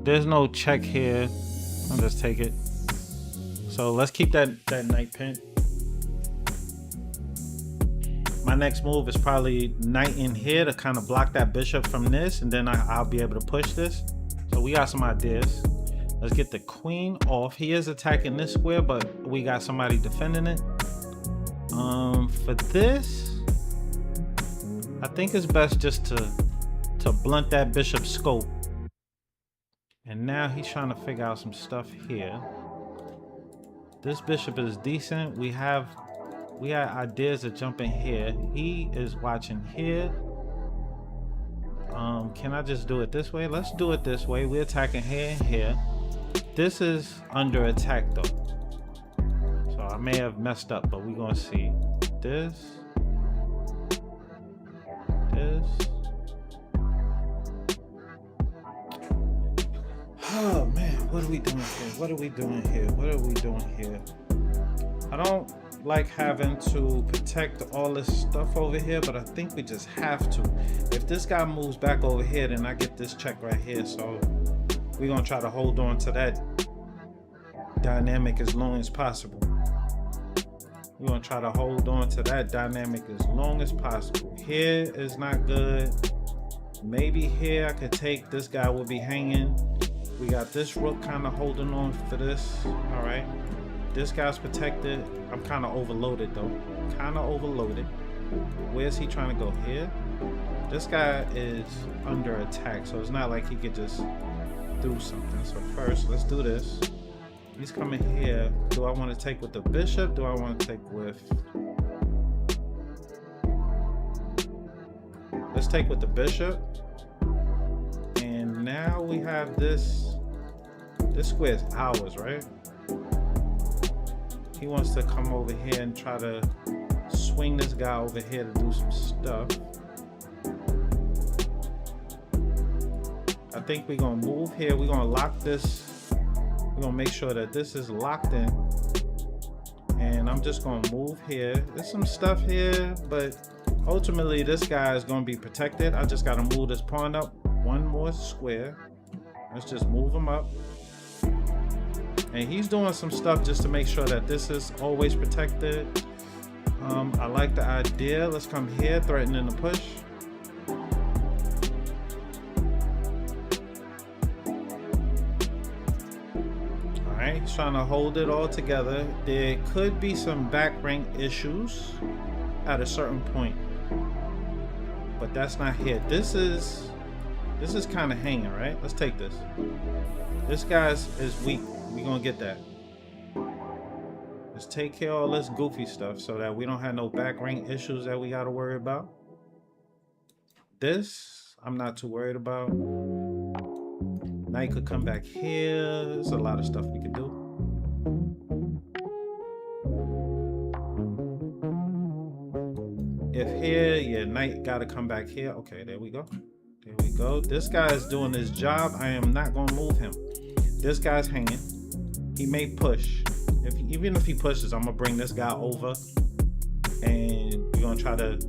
There's no check here. I'll just take it. So let's keep that knight pinned. My next move is probably knight in here to kind of block that bishop from this, and then I'll be able to push this. So we got some ideas. Let's get the queen off. He is attacking this square, but we got somebody defending it. For this, I think it's best just to blunt that bishop's scope. And now he's trying to figure out some stuff here. This bishop is decent. We have ideas of jumping here. He is watching here. Can I just do it this way? Let's do it this way. We're attacking here and here. This is under attack though. So I may have messed up, but we're gonna see. This. Oh man, what are we doing here? I like having to protect all this stuff over here, but I think we just have to. If this guy moves back over here, then I get this check right here. So we're gonna try to hold on to that dynamic as long as possible. We're gonna try to hold on to that dynamic as long as possible. Here is not good. Maybe here I could take, this guy will be hanging. We got this rook kind of holding on for this. All right, this guy's protected. I'm kind of overloaded though, kind of overloaded. Where's he trying to go? Here. This guy is under attack, so it's not like he could just do something. So first, let's do this. He's coming here. Do I want to take with the bishop? Do I want to take with... Let's take with the bishop. And now we have this. This square is ours, right? He wants to come over here and try to swing this guy over here to do some stuff. I think we're going to move here. We're going to lock this. We're gonna make sure that this is locked in, and I'm just gonna move here. There's some stuff here, but ultimately this guy is gonna be protected. I just gotta move this pawn up one more square. Let's just move him up, and he's doing some stuff just to make sure that this is always protected. I like the idea. Let's come here, threatening to push. He's trying to hold it all together. There could be some back rank issues at a certain point, but that's not here. This is kind of hanging, right? Let's take this. This guy is weak. We're gonna get that. Let's take care of all this goofy stuff so that we don't have no back rank issues that we gotta worry about. This I'm not too worried about. Now you could come back here. There's a lot of stuff we could do. If here, your knight got to come back here. Okay, there we go. There we go. This guy is doing his job. I am not going to move him. This guy's hanging. He may push. Even if he pushes, I'm going to bring this guy over. And we're going to try to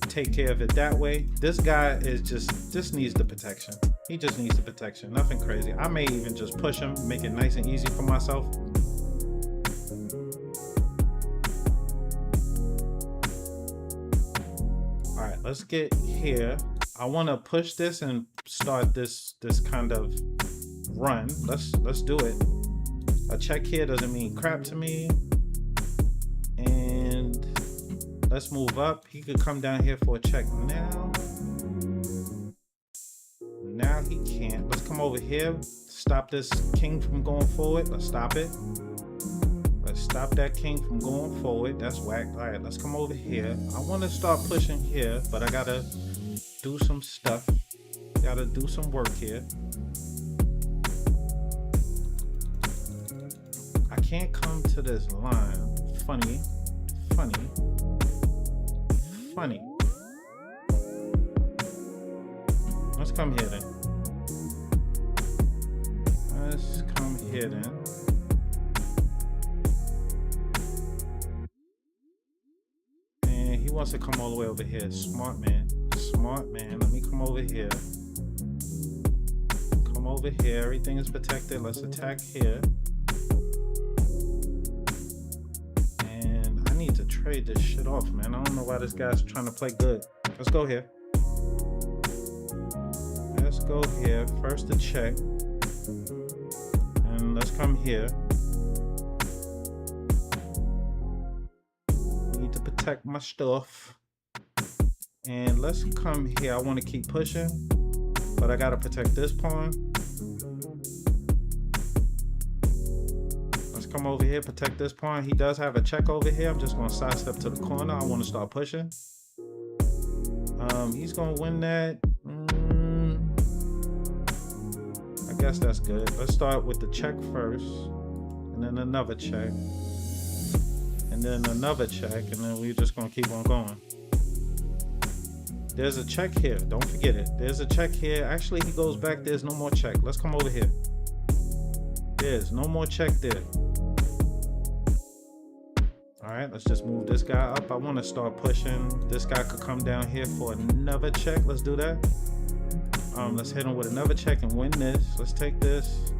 take care of it that way. This guy is just needs the protection. He just needs the protection. Nothing crazy. I may even just push him, make it nice and easy for myself. All right, let's get here. I want to push this and start this kind of run. Let's do it. A check here doesn't mean crap to me. And let's move up. He could come down here for a check now. Now he can't. Let's come over here. Stop this king from going forward. Let's stop it. Let's stop that king from going forward. That's whack. All right, let's come over here. I want to start pushing here, but I gotta do some stuff. Gotta do some work here. I can't come to this line. Funny. Let's come here then. And he wants to come all the way over here. Smart man. Let me come over here. Come over here. Everything is protected. Let's attack here. And I need to trade this shit off, man. I don't know why this guy's trying to play good. Let's go here. Let's go here. First the check. And let's come here. Need to protect my stuff. And let's come here. I want to keep pushing, but I gotta protect this pawn. Let's come over here, protect this pawn. He does have a check over here. I'm just gonna sidestep to the corner. I want to start pushing. He's gonna win that. I guess that's good. Let's start with the check first, and then another check, and then another check, and then we're just gonna keep on going. There's a check here. Don't forget it. There's a check here. Actually, he goes back. There's no more check. Let's come over here. There's no more check there. right, let's just move this guy up. I want to start pushing. This guy could come down here for another check. Let's do that. Let's hit him with another check and win this. Let's take this.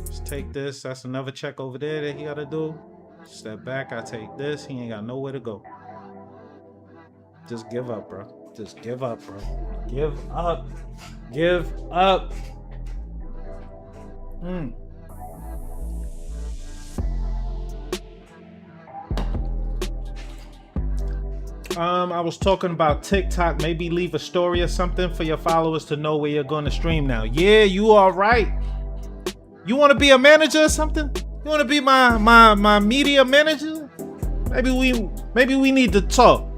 Let's take this. That's another check over there that he got to do. Step back. I take this. He ain't got nowhere to go. Just give up, bro. Just give up, bro. Give up. Give up. I was talking about TikTok. Maybe leave a story or something for your followers to know where you're going to stream now. Yeah, you are right. You want to be a manager or something? You want to be my media manager? Maybe we need to talk.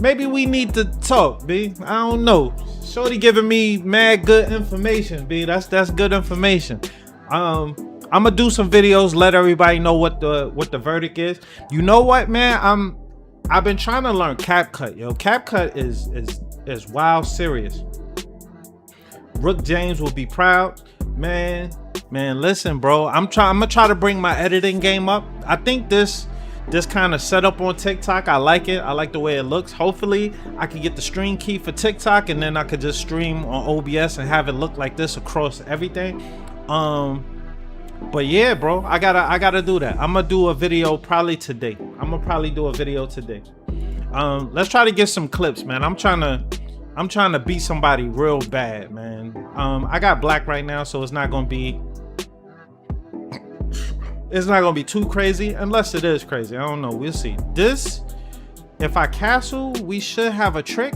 Maybe we need to talk, B. I don't know. Shorty giving me mad good information, B. That's good information. I'm gonna do some videos, let everybody know what the verdict is. You know what, man? I've been trying to learn CapCut, yo. CapCut is wild serious. Rook James will be proud, man. Listen, bro. I'm gonna try to bring my editing game up. I think this kind of setup on TikTok, I like it. I like the way it looks. Hopefully I can get the stream key for TikTok, and then I could just stream on OBS and have it look like this across everything. But yeah, bro, I gotta do that. I'm gonna do a video probably today. Let's try to get some clips, man. I'm trying to beat somebody real bad, man. I got black right now, so it's not gonna be too crazy, unless it is crazy. I don't know. We'll see. This, if I castle, we should have a trick.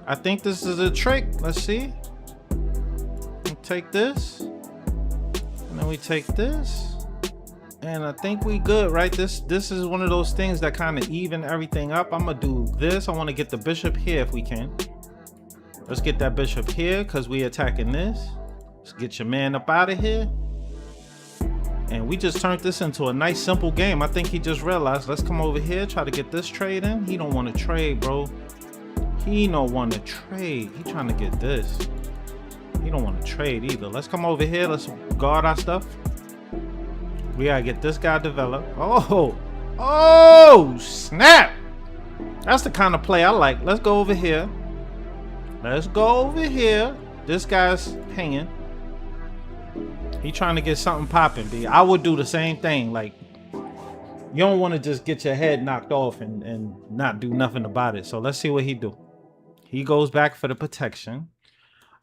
I think this is a trick. Let's see. Take this, and then we take this, and I think we good, right? This is one of those things that kind of even everything up. I'm gonna do this. I want to get the bishop here if we can. Let's get that bishop here because we attacking this. Let's get your man up out of here. And we just turned this into a nice simple game. I think he just realized. Let's come over here, try to get this trade in. He don't want to trade, bro. He don't want to trade. He trying to get this. He don't want to trade either. Let's come over here. Let's guard our stuff. We gotta get this guy developed. Oh, snap. That's the kind of play I like. Let's go over here. This guy's hanging. He trying to get something popping, B. I would do the same thing. Like, you don't want to just get your head knocked off and not do nothing about it. So let's see what he do. He goes back for the protection.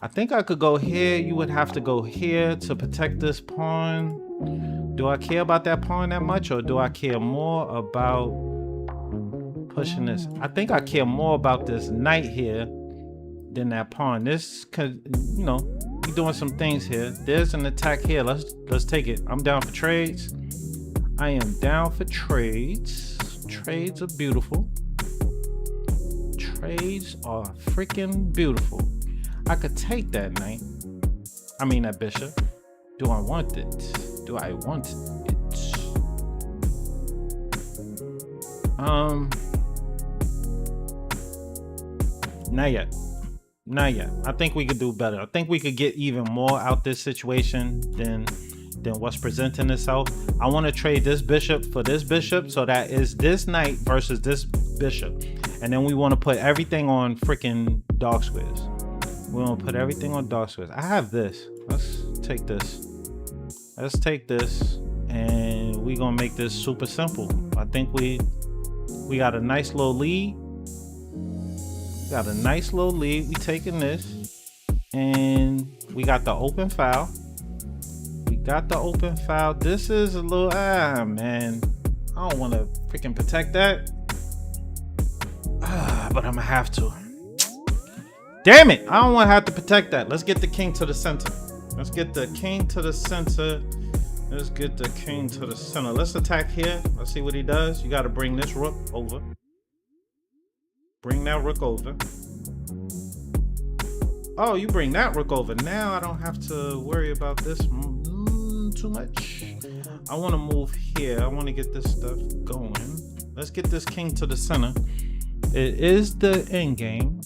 I think I could go here. You would have to go here to protect this pawn. Do I care about that pawn that much, or do I care more about pushing this? I think I care more about this knight here than that pawn. This could, you know, be doing some things here. There's an attack here. Let's take it. I'm down for trades. I am down for trades. Trades are beautiful. Trades are freaking beautiful. I could take that knight. I mean that bishop. Do I want it? Do I want it? Not yet. Not yet. I think we could do better. I think we could get even more out this situation than what's presenting itself. I want to trade this bishop for this bishop, so that is this knight versus this bishop. And then we want to put everything on freaking dark squares. We're gonna put everything on dark squares. I have this. Let's take this. Let's take this, and we're gonna make this super simple. I think we got a nice little lead. We taking this, and we got the open file. This is a little, man. I don't want to freaking protect that. But I'm gonna have to. Damn it! I don't want to have to protect that. Let's get the king to the center. Let's get the king to the center. Let's attack here. Let's see what he does. You got to bring this rook over. Bring that rook over. Oh, you bring that rook over. Now I don't have to worry about this too much. I want to move here. I want to get this stuff going. Let's get this king to the center. It is the end game.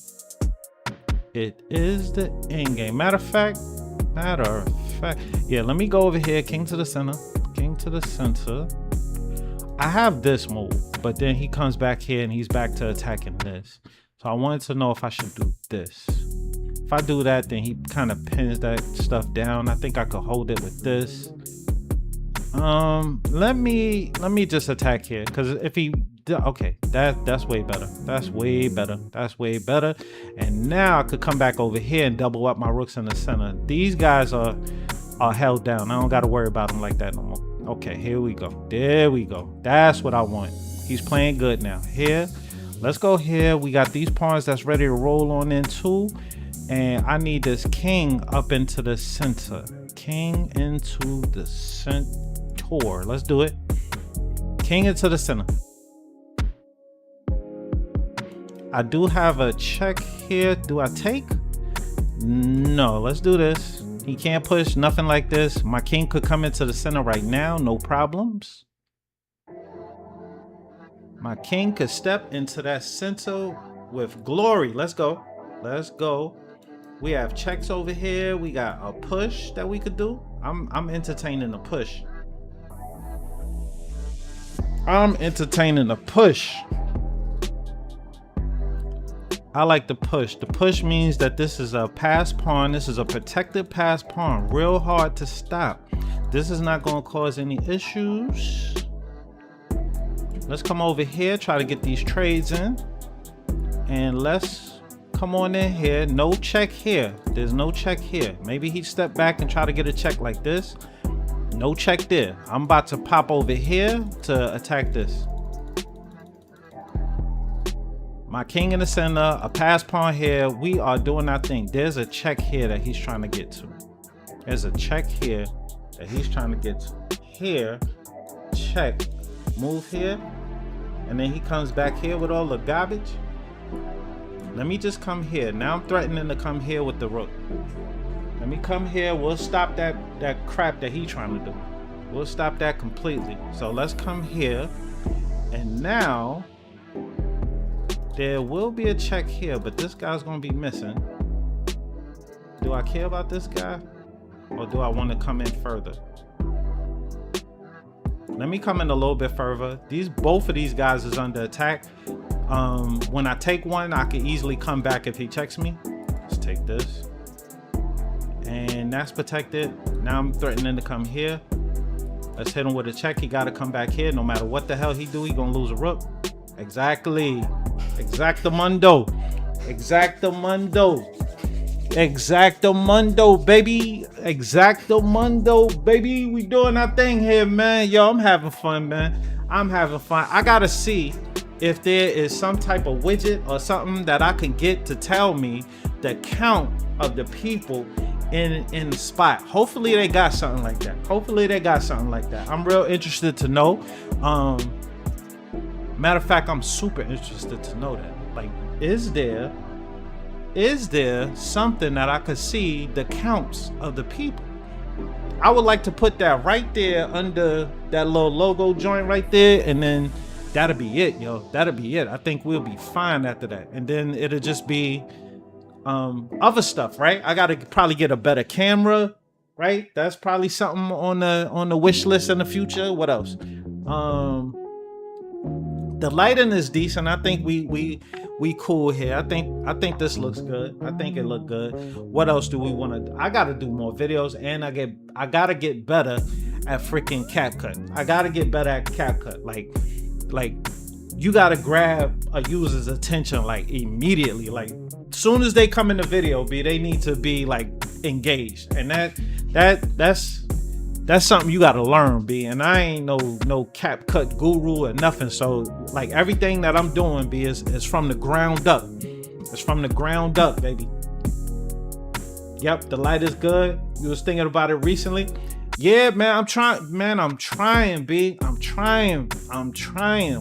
Matter of fact, yeah, let me go over here, king to the center. King to the center. I have this move, but then he comes back here and he's back to attacking this. So I wanted to know if I should do this. If I do that, then he kind of pins that stuff down. I think I could hold it with this. Let me just attack here, because if he, okay, that's way better. That's way better. That's way better. And now I could come back over here and double up my rooks in the center. These guys are held down. I don't got to worry about them like that no more. Okay, here we go. There we go. That's what I want. He's playing good now. Here, let's go here. We got these pawns that's ready to roll on into, and I need this king up into the center. King into the center. Let's do it. King into the center. I do have a check here. Do I take? No, let's do this. He can't push nothing like this. My king could come into the center right now, no problems. My king could step into that center with glory. Let's go. Let's go. We have checks over here. We got a push that we could do. I'm entertaining the push. I'm entertaining the push. I like the push. The push means that this is a pass pawn. This is a protected pass pawn. Real hard to stop. This is not going to cause any issues. Let's come over here, try to get these trades in. And let's come on in here. No check here. There's no check here. Maybe he stepped back and try to get a check like this. No check there. I'm about to pop over here to attack this. My king in the center, a pass pawn here. We are doing our thing. There's a check here that he's trying to get to. There's a check here that he's trying to get to. Here, check, move here. And then he comes back here with all the garbage. Let me just come here. Now I'm threatening to come here with the rook. Let me come here. We'll stop that crap that he's trying to do. We'll stop that completely. So let's come here. And now there will be a check here, but this guy's gonna be missing. Do I care about this guy? Or do I want to come in further? Let me come in a little bit further. Both of these guys is under attack. When I take one, I can easily come back if he checks me. Let's take this. And that's protected. Now I'm threatening to come here. Let's hit him with a check. He got to come back here. No matter what the hell he do, he gonna lose a rook. Exactly. Exactamundo. Exactamundo. Exactamundo, baby. Exactamundo, baby. We doing our thing here, man. Yo, I'm having fun, man. I'm having fun. I gotta see if there is some type of widget or something that I can get to tell me the count of the people in the spot. Hopefully they got something like that. Hopefully they got something like that. I'm real interested to know. Matter of fact, I'm super interested to know that. Like, is there something that I could see the counts of the people? I would like to put that right there under that little logo joint right there, and then that'll be it, yo. That'll be it. I think we'll be fine after that. And then it'll just be other stuff, right? I gotta probably get a better camera, right? That's probably something on the wish list in the future. What else? The lighting is decent. I think we cool here. I think this looks good. I think it looked good. What else do we want to do? I gotta do more videos, and I gotta get better at freaking CapCut. I gotta get better at CapCut. Like you gotta grab a user's attention like immediately. Like soon as they come in the video, they need to be like engaged, and that's something you gotta learn, and I ain't no CapCut guru or nothing. So like everything that I'm doing, is from the ground up. It's from the ground up, baby. Yep, the light is good. You was thinking about it recently. Yeah, man, I'm trying, B. I'm trying.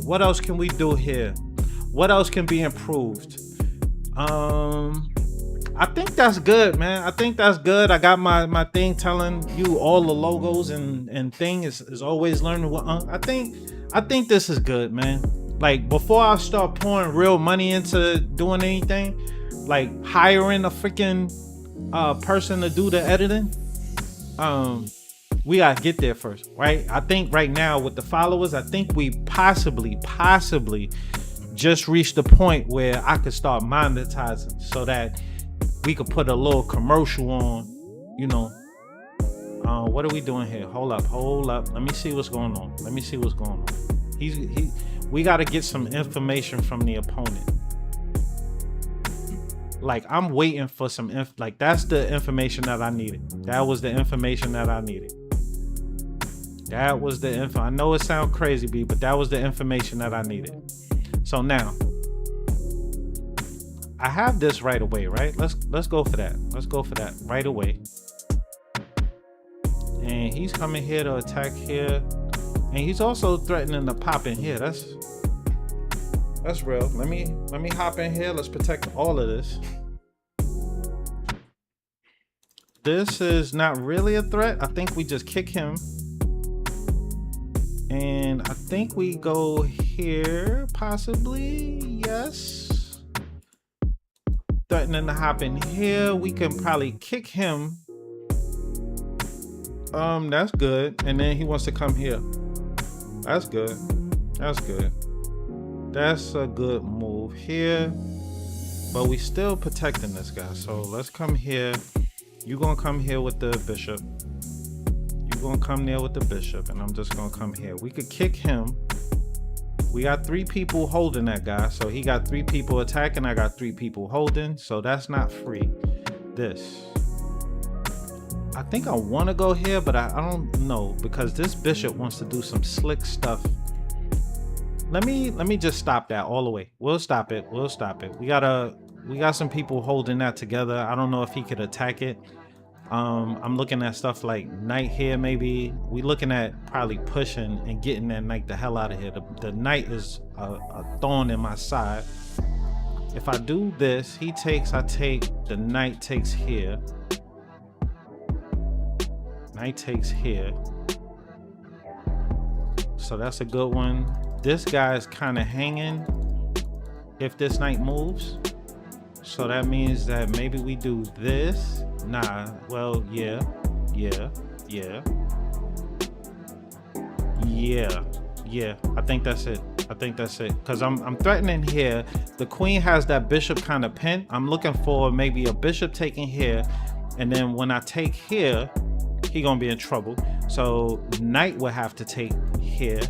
What else can we do here? What else can be improved? I think that's good, man. I think that's good. I got my thing telling you all the logos and thing is always learning what I think this is good, man. Like before I start pouring real money into doing anything, like hiring a freaking person to do the editing, we gotta get there first, right? I think right now with the followers, I think we possibly just reached the point where I could start monetizing so that we could put a little commercial on, you know. What are we doing here? Hold up. Let me see what's going on. We gotta get some information from the opponent. Like, I'm waiting for some like, that's the information that I needed. That was the information that I needed. That was the info. I know it sounds crazy, B, but that was the information that I needed. So now I have this right away, right? Let's go for that. Let's go for that right away. And he's coming here to attack here. And he's also threatening to pop in here. That's real. Let me hop in here. Let's protect all of this. This is not really a threat. I think we just kick him. And I think we go here, possibly. Yes. Threatening to hop in here. We can probably kick him. That's good. And then he wants to come here. That's good. That's good. That's a good move here. But we still protecting this guy. So let's come here. You gonna come here with the bishop. You gonna come there with the bishop. And I'm just gonna come here. We could kick him. We got 3 people holding that guy. So he got 3 people attacking. I got 3 people holding. So that's not free. This. I think I want to go here, but I don't know, because this bishop wants to do some slick stuff. Let me just stop that all the way. We'll stop it. We'll stop it. We got some people holding that together. I don't know if he could attack it. I'm looking at stuff like knight here, maybe. We looking at probably pushing and getting that knight the hell out of here. The knight is a thorn in my side. If I do this, he takes, I take, the knight takes here. Knight takes here. So that's a good one. This guy is kind of hanging if this knight moves. So that means that maybe we do this. Nah, well, yeah. I think that's it. Because I'm threatening here. The queen has that bishop kind of pinned. I'm looking for maybe a bishop taking here. And then when I take here, he gonna be in trouble. So knight will have to take here,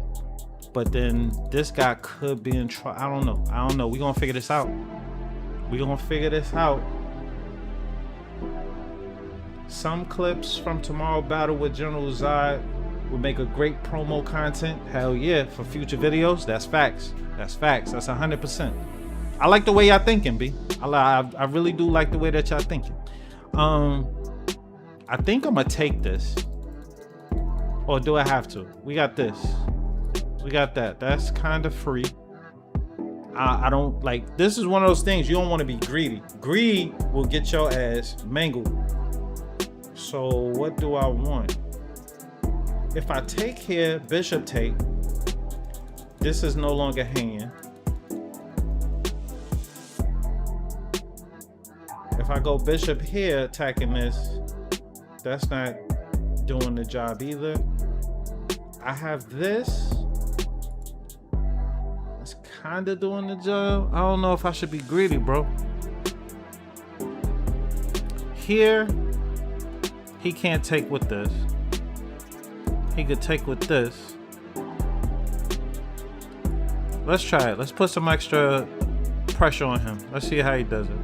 but then this guy could be in trouble. I don't know. We're gonna figure this out. Some clips from tomorrow battle with General Zod will make a great promo content. Hell yeah, for future videos. That's facts. That's 100%. I like the way y'all thinking, B. I really do like the way that y'all thinking. I think I'm gonna take this. Or do I have to? We got this. We got that. That's kind of free. I don't like, this is one of those things you don't want to be greedy. Greed will get your ass mangled. So what do I want? If I take here, bishop take, this is no longer hanging. If I go bishop here attacking this, that's not doing the job either. I have this. It's kind of doing the job. I don't know if I should be greedy, bro. Here, he can't take with this. He could take with this. Let's try it. Let's put some extra pressure on him. Let's see how he does it.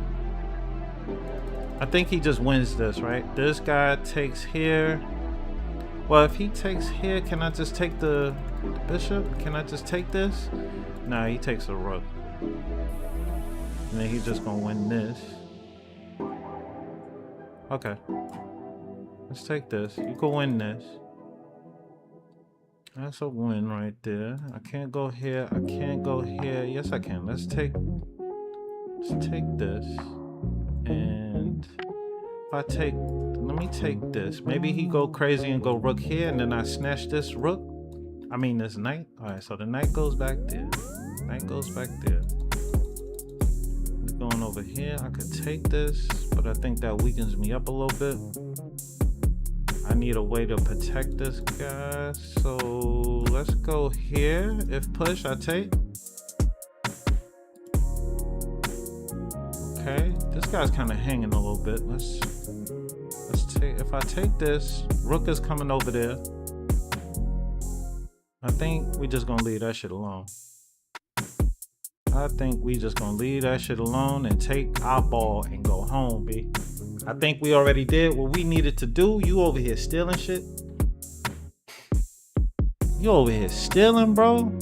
I think he just wins this, right? This guy takes here. Well, if he takes here, can I just take the bishop? Can I just take this? Nah, he takes a rook. And then he's just gonna win this. Okay. Let's take this. You can win this. That's a win right there. I can't go here. I can't go here. Yes, I can. Let's take this. And if I take, let me take this. Maybe he go crazy and go rook here, and then I snatch this rook. I mean this knight. All right, so the knight goes back there. Knight goes back there. Going over here, I could take this, but I think that weakens me up a little bit. I need a way to protect this guy. So let's go here. If push, I take. Okay, this guy's kind of hanging a little bit. Let's take. If I take this, rook is coming over there. I think we just gonna leave that shit alone. I think we just gonna leave that shit alone and take our ball and go home, B. I think we already did what we needed to do. You over here stealing shit. You over here stealing, bro.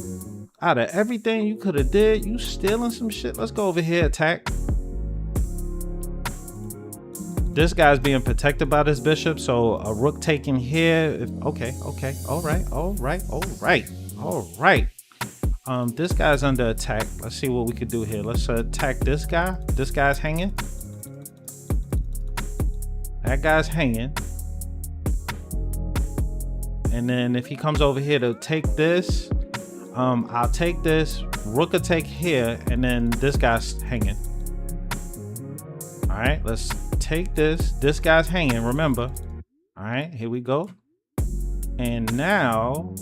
Out of everything you could have did, you stealing some shit. Let's go over here, attack. This guy's being protected by this bishop, so a rook taking here. Okay, all right. This guy's under attack. Let's see what we could do here. Let's attack this guy. This guy's hanging. That guy's hanging. And then if he comes over here to take this, I'll take this. Rook will take here, and then this guy's hanging. All right, let's take this. This guy's hanging, remember. All right, here we go. And now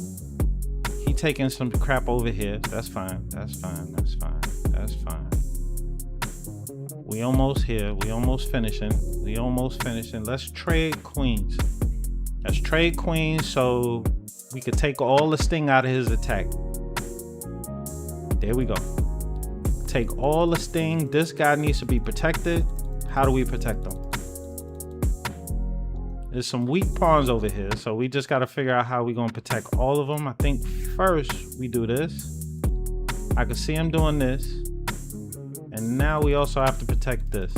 he taking some crap over here. That's fine. We almost here. We almost finishing. Let's trade queens. Let's trade queens so we could take all the sting out of his attack. There we go. Take all the sting. This guy needs to be protected. How do we protect them? There's some weak pawns over here, so we just got to figure out how we're going to protect all of them. I think first we do this. I can see him doing this. And now we also have to protect this.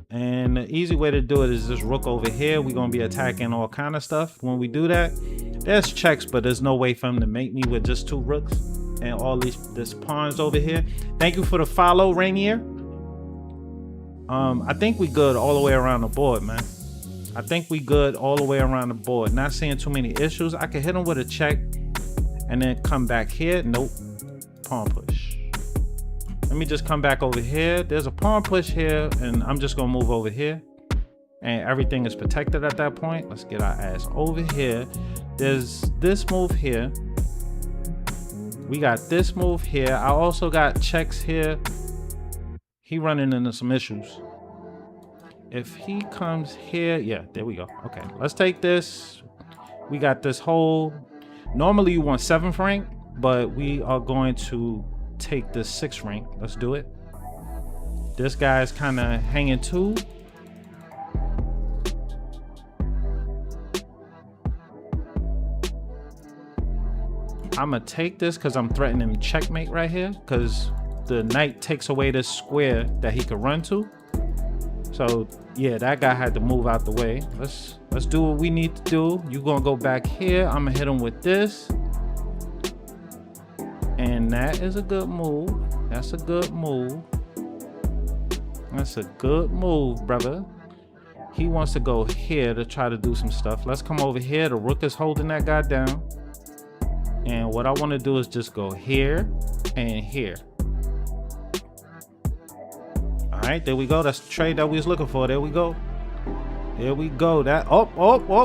And the easy way to do it is this rook over here. We're going to be attacking all kind of stuff. When we do that, there's checks, but there's no way for him to make me with just 2 rooks and all this pawns over here. Thank you for the follow, Rainier. I think we good all the way around the board, man. I think we good all the way around the board. Not seeing too many issues. I can hit him with a check and then come back here. Nope. Pawn push. Let me just come back over here. There's a pawn push here, and I'm just gonna move over here. And everything is protected at that point. Let's get our ass over here. There's this move here. We got this move here. I also got checks here. He running into some issues. If he comes here, yeah, there we go. Okay, let's take this. We got this whole, normally you want 7th rank, but we are going to take this 6th rank. Let's do it. This guy's kind of hanging too. I'm gonna take this because I'm threatening checkmate right here, because the knight takes away this square that he could run to. So yeah, that guy had to move out the way. Let's do what we need to do. You're gonna go back here. I'm gonna hit him with this. And that is a good move. That's a good move. That's a good move, brother. He wants to go here to try to do some stuff. Let's come over here. The rook is holding that guy down. And what I want to do is just go here and here. All right, there we go. That's the trade that we was looking for. There we go. There we go. That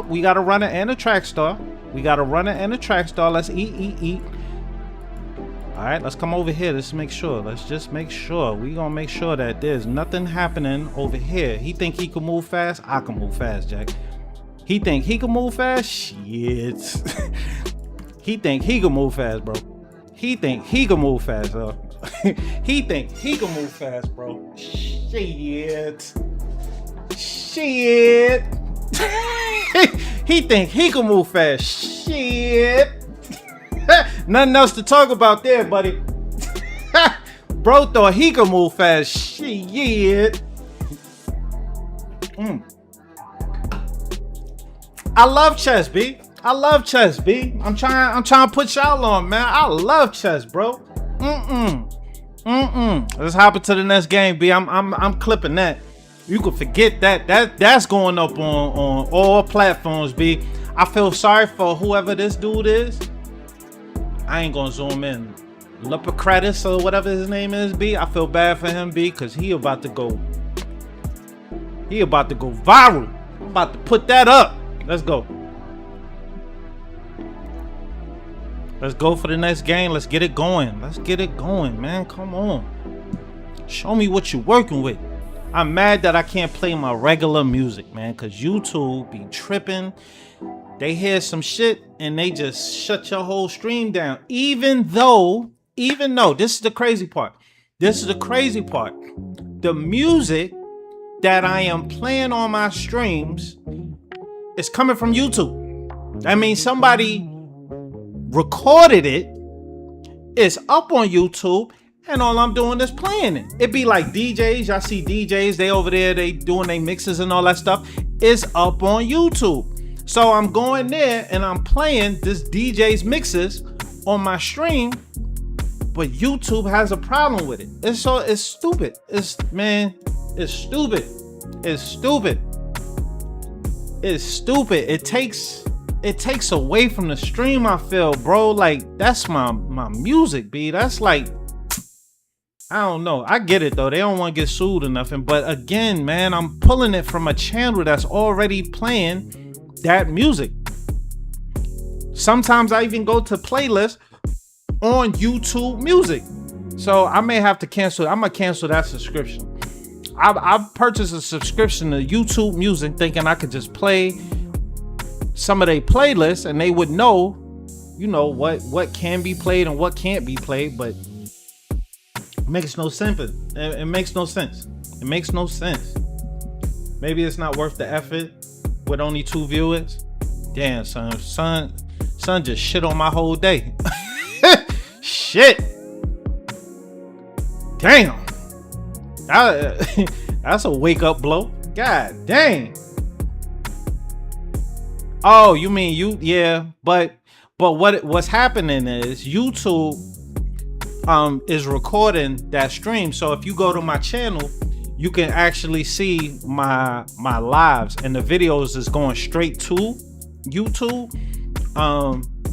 we got a runner and a track star. Let's eat. All right, let's come over here. Let's make sure. Let's just make sure. We gonna make sure that there's nothing happening over here. He think he can move fast. I can move fast, Jack. He think he can move fast. Shit. He think he can move fast, bro. He think he can move fast, bro. He think he can move fast, bro. Shit. He think he can move fast. Shit. Nothing else to talk about there, buddy. Bro thought he could move fast. Shit. I love chess, B. I'm trying to put y'all on, man. I love chess, bro. Let's hop into the next game, B. I'm clipping that. You can forget that. That's going up on all platforms, B. I feel sorry for whoever this dude is. I ain't gonna zoom in. Lupacratus or whatever his name is, B. I feel bad for him, B, because he about to go viral. I'm about to put that up. Let's go. Let's go for the next game. Let's get it going. Let's get it going, man. Come on. Show me what you're working with. I'm mad that I can't play my regular music, man, because YouTube be tripping. They hear some shit and they just shut your whole stream down. Even though, this is the crazy part. This is the crazy part. The music that I am playing on my streams is coming from YouTube. That means somebody recorded it, it's up on YouTube, and all I'm doing is playing it. It be like DJs, y'all see DJs, they over there, they doing their mixes and all that stuff. It's up on YouTube. So I'm going there and I'm playing this DJ's mixes on my stream, but YouTube has a problem with it. It's stupid. It's stupid. It's stupid. It's stupid. It takes away from the stream, I feel, bro. Like, that's my music, B. That's like, I don't know. I get it though. They don't want to get sued or nothing. But again, man, I'm pulling it from a channel that's already playing that music. Sometimes I even go to playlists on YouTube Music. So I may have to cancel. I'm gonna cancel that subscription. I've purchased a subscription to YouTube Music thinking I could just play some of their playlists and they would know, you know, what can be played and what can't be played, but it makes no sense. It makes no sense. It makes no sense. Maybe it's not worth the effort with only 2 viewers. Damn, son just shit on my whole day. Shit. Damn. That's a wake up blow. God dang. Oh, you mean you? Yeah, but what's happening is YouTube is recording that stream. So if you go to my channel, you can actually see my lives, and the videos is going straight to YouTube.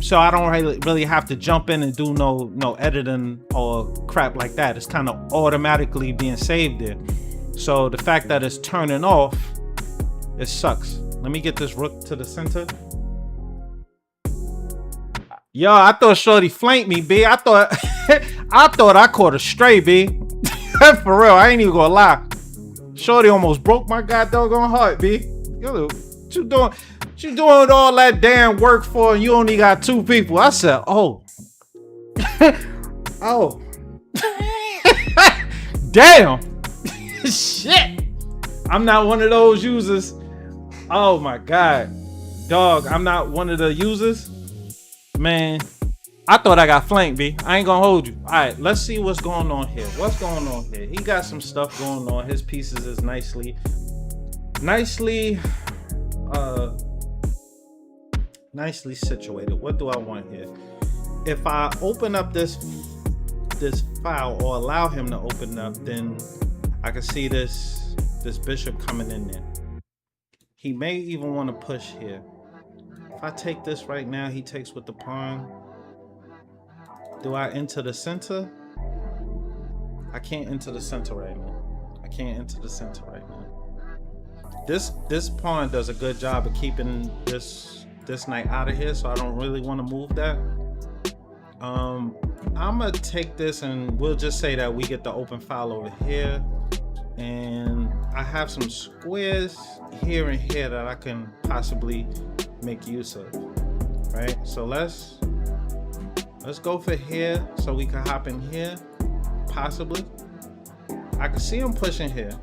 So I don't really have to jump in and do no editing or crap like that. It's kind of automatically being saved there. So the fact that it's turning off, it sucks. Let me get this rook to the center. Yo, I thought Shorty flanked me, B. I thought I caught a stray, B. For real, I ain't even gonna lie. Shorty almost broke my goddamn heart, B. Yo, what you doing? What you doing all that damn work for and you only got 2 people? I said, oh. Oh. Damn. Shit. I'm not one of those users. Oh my God. Dog, I'm not one of the users. Man, I thought I got flanked, B. I ain't gonna hold you. All right, let's see what's going on here. What's going on here? He got some stuff going on. His pieces is nicely situated. What do I want here? If I open up this file or allow him to open up, then I can see this bishop coming in there. He may even want to push here. If I take this right now, he takes with the pawn. Do I enter the center? I can't enter the center right now. I can't enter the center right now. This pawn does a good job of keeping this knight out of here, so I don't really want to move that. I'm gonna take this and we'll just say that we get the open file over here, and I have some squares here and here that I can possibly make use of, right? So let's go for here so we can hop in here, possibly. I can see him pushing here.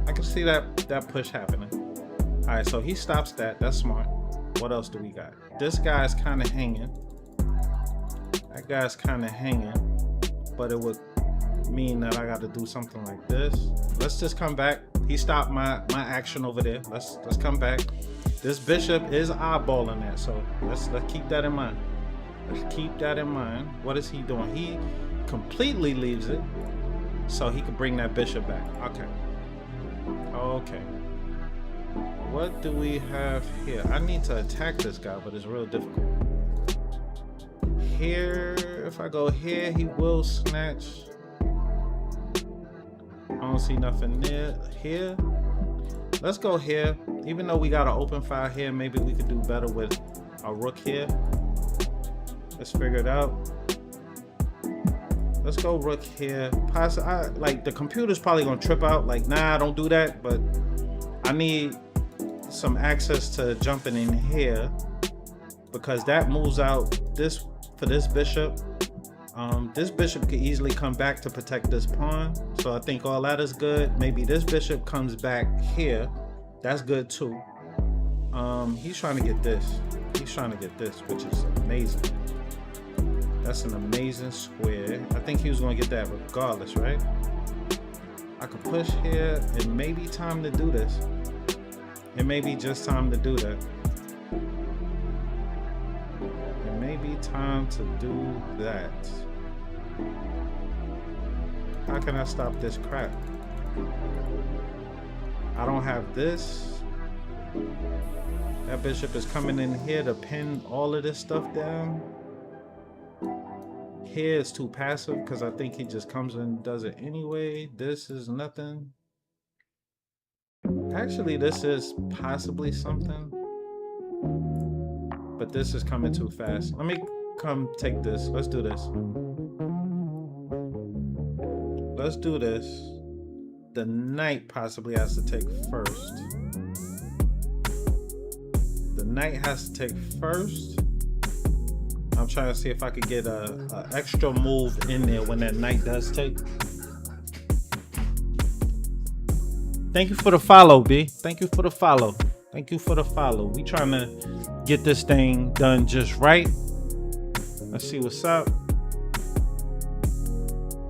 I can see that push happening. All right, so he stops that. That's smart. What else do we got? This guy's kind of hanging. That guy's kind of hanging, but it would mean that I got to do something like this. Let's just come back. He stopped my action over there. Let's come back. This bishop is eyeballing that, so let's keep that in mind. Let's keep that in mind. What is he doing? He completely leaves it so he can bring that bishop back. Okay. What do we have here? I need to attack this guy, but it's real difficult. Here, if I go here, he will snatch. I don't see nothing there. Here, let's go here. Even though we got an open file here, maybe we could do better with a rook here. Let's figure it out. Let's go rook here. Like the computer's probably gonna trip out. Like, nah, don't do that. But I need some access to jumping in here because that moves out this for this bishop. This bishop could easily come back to protect this pawn. So I think all that is good. Maybe this bishop comes back here. That's good too. He's trying to get this. He's trying to get this, which is amazing. That's an amazing square. I think he was going to get that regardless, right? I could push here. It may be time to do this. It may be just time to do that. It may be time to do that. How can I stop this crap? I don't have this. That bishop is coming in here to pin all of this stuff down. Here is too passive because I think he just comes and does it anyway. This is nothing. Actually, this is possibly something. But this is coming too fast. Let me come take this. Let's do this. Let's do this. The knight possibly has to take first. The knight has to take first. I'm trying to see if I could get a extra move in there when that knight does take. Thank you for the follow, B. Thank you for the follow. Thank you for the follow. We trying to get this thing done just right. Let's see what's up.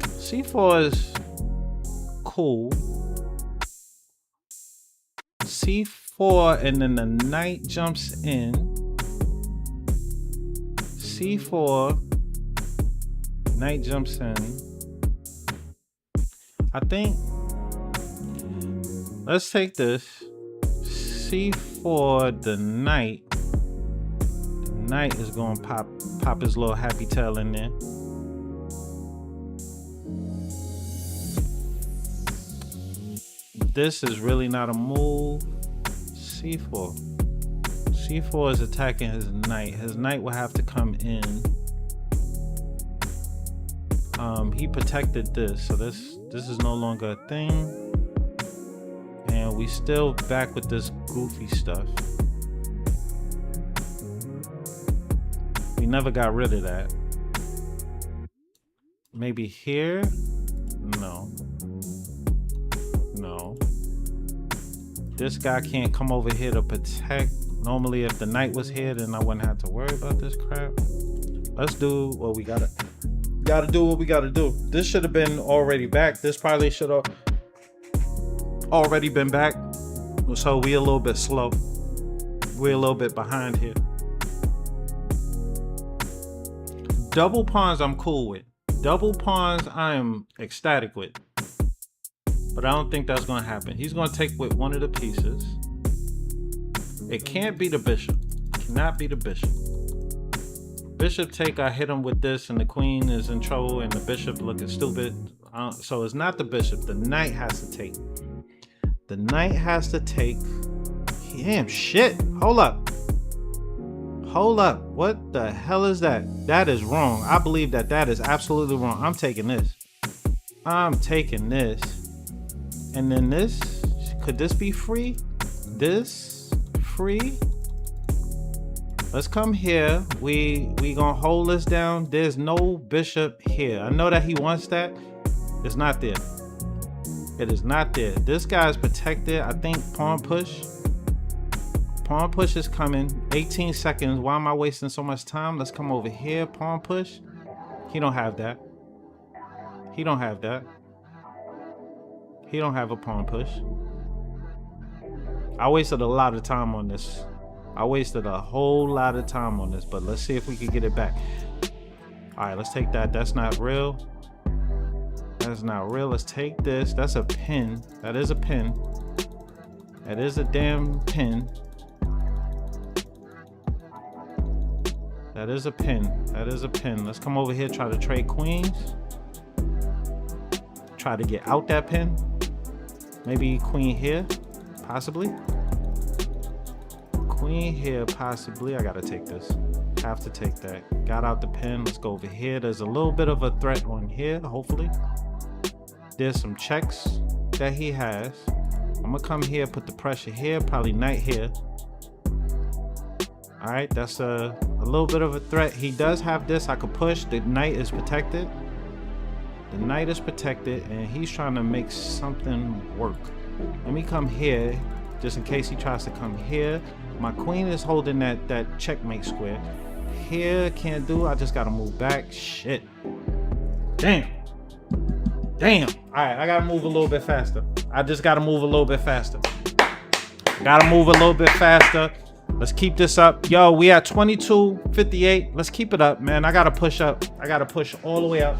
C4 is cool. C4 and then the knight jumps in. C4, knight jumps in. I think, let's take this. C4, the knight. The knight is going to pop his little happy tail in there. This is really not a move. C4. C4 is attacking his knight. His knight will have to come in. He protected this, so this is no longer a thing. And we still back with this goofy stuff. We never got rid of that. Maybe here? No. No. This guy can't come over here to protect. Normally, if the knight was here, then I wouldn't have to worry about this crap. Let's do what we gotta do what we gotta do. This should have been already back. This probably should have already been back. So we a little bit slow. We're a little bit behind here. Double pawns I'm cool with. Double pawns I am ecstatic with. But I don't think that's gonna happen. He's gonna take with one of the pieces. It can't be the bishop. Cannot be the bishop. Bishop take, I hit him with this and the queen is in trouble and the bishop looking stupid. So it's not the bishop. The knight has to take. The knight has to take. Damn, shit. Hold up. Hold up. What the hell is that? That is wrong. I believe that is absolutely wrong. I'm taking this. I'm taking this. And then this. Could this be free? This free. Let's come here. We gonna hold this down. There's no bishop here. I know that he wants that. It's not there. It is not there. This guy's protected. I think pawn push. Pawn push is coming. 18 seconds. Why am I wasting so much time? Let's come over here. Pawn push. He don't have that. He don't have that. He don't have a pawn push. I wasted a lot of time on this. I wasted a whole lot of time on this, but let's see if we can get it back. All right, let's take that. That's not real. That's not real. Let's take this. That's a pin. That is a pin. That is a damn pin. That is a pin. That is a pin. Let's come over here, try to trade queens. Try to get out that pin. Maybe queen here. possibly. Queen here, possibly. I gotta take this. Have to take that. Got out the pen. Let's go over here. There's a little bit of a threat on here, hopefully. There's some checks that he has. I'm gonna come here, put the pressure here, probably knight here. All right, that's a little bit of a threat. He does have this. I could push. The knight is protected. The knight is protected, and he's trying to make something work. Let me come here, just in case he tries to come here. My queen is holding that checkmate square. Here, can't do. I just gotta move back. Shit. Damn. Damn. All right, I gotta move a little bit faster. I just gotta move a little bit faster. Gotta move a little bit faster. Let's keep this up. Yo, we at 22:58. Let's keep it up, man. I gotta push up. I gotta push all the way up.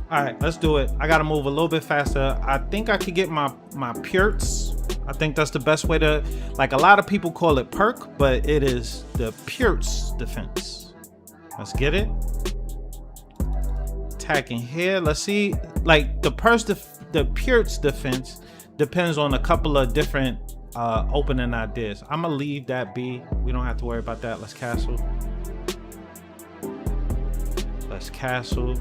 All right, let's do it. I gotta move a little bit faster. I think I could get my Purts. I think that's the best way to, like, a lot of people call it perk, but it is the Purts defense. Let's get it. Attacking here. Let's see. Like the Purts defense depends on a couple of different opening ideas. I'm gonna leave that be. We don't have to worry about that. Let's castle. Let's castle.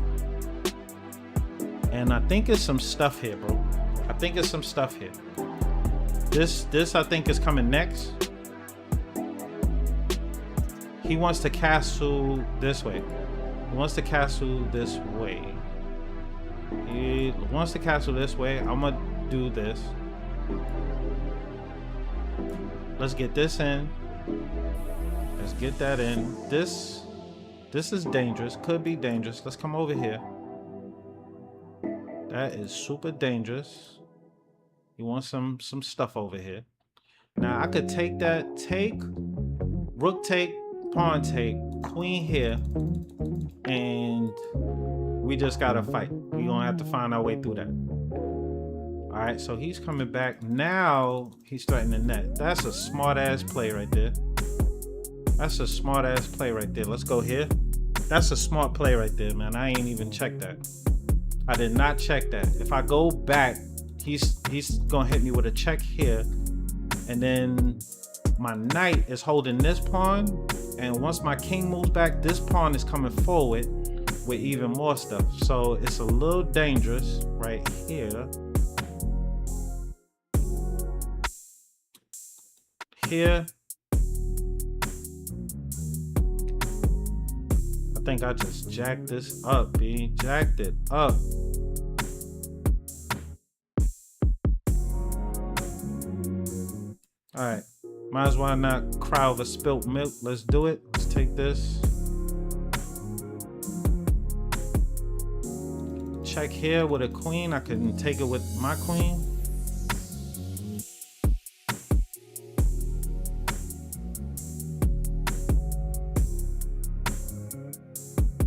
And I think it's some stuff here, bro. I think it's some stuff here. This I think is coming next. He wants to castle this way. He wants to castle this way. He wants to castle this way. I'm gonna do this. Let's get this in. Let's get that in. This is dangerous. Could be dangerous. Let's come over here. That is super dangerous. You want some stuff over here. Now I could take that. Take rook, take pawn, take queen here, and we just gotta fight. We're gonna have to find our way through that. All right, so he's coming back now. He's threatening that. That's a smart ass play right there. That's a smart ass play right there. Let's go here. That's a smart play right there, man. I ain't even checked that. I did not check that. If I go back, he's gonna hit me with a check here, and then my knight is holding this pawn, and once my king moves back, this pawn is coming forward with even more stuff. So it's a little dangerous right here. Here. I think I just jacked this up, B. Jacked it up. All right. Might as well not cry over spilt milk. Let's do it. Let's take this. Check here with a queen. I can take it with my queen.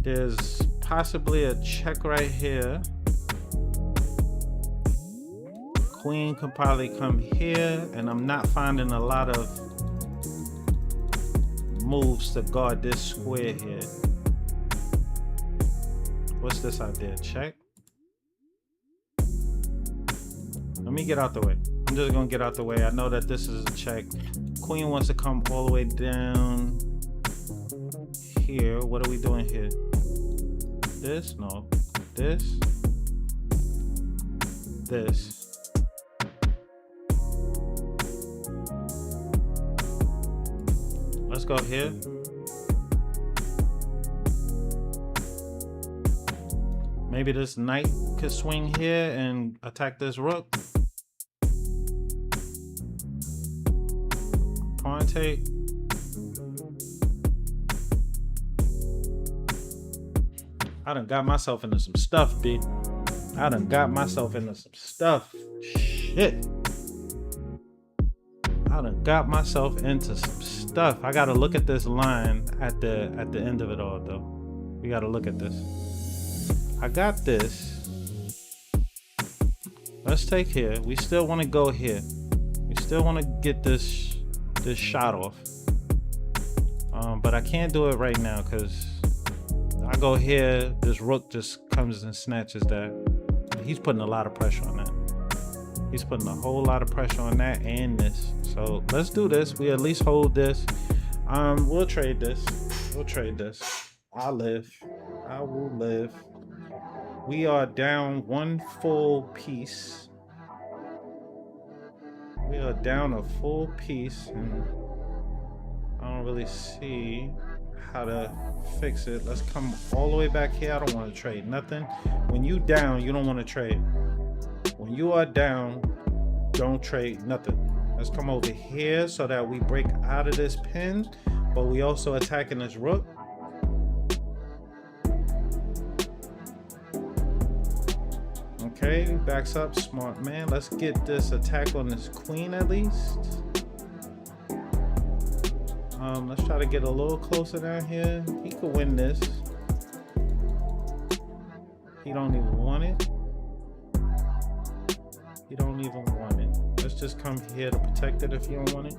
There's possibly a check right here. Queen could probably come here, and I'm not finding a lot of moves to guard this square here. What's this idea? Check. Let me get out the way. I'm just gonna get out the way. I know that this is a check. Queen wants to come all the way down here. What are we doing here? This? No. This. This. Let's go here. Maybe this knight could swing here and attack this rook. Pawn take. I done got myself into some stuff, B. I done got myself into some stuff. Shit. I done got myself into some stuff. I gotta look at this line at the end of it all, though. We gotta look at this. I got this. Let's take here. We still want to go here. We still want to get this shot off. But I can't do it right now because I go here. This rook just comes and snatches that. He's putting a lot of pressure on that. He's putting a whole lot of pressure on that and this. So let's do this. We at least hold this. We'll trade this. We'll trade this. I'll live. I will live. We are down one full piece. We are down a full piece, and I don't really see how to fix it. Let's come all the way back here. I don't want to trade nothing. When you down, you don't want to trade. When you are down, don't trade nothing. Let's come over here so that we break out of this pin, but we also attacking this rook. Okay, backs up, smart man. Let's get this attack on this queen at least. Let's try to get a little closer down here. He could win this. He don't even want it. You don't even want it. Let's just come here to protect it if you don't want it.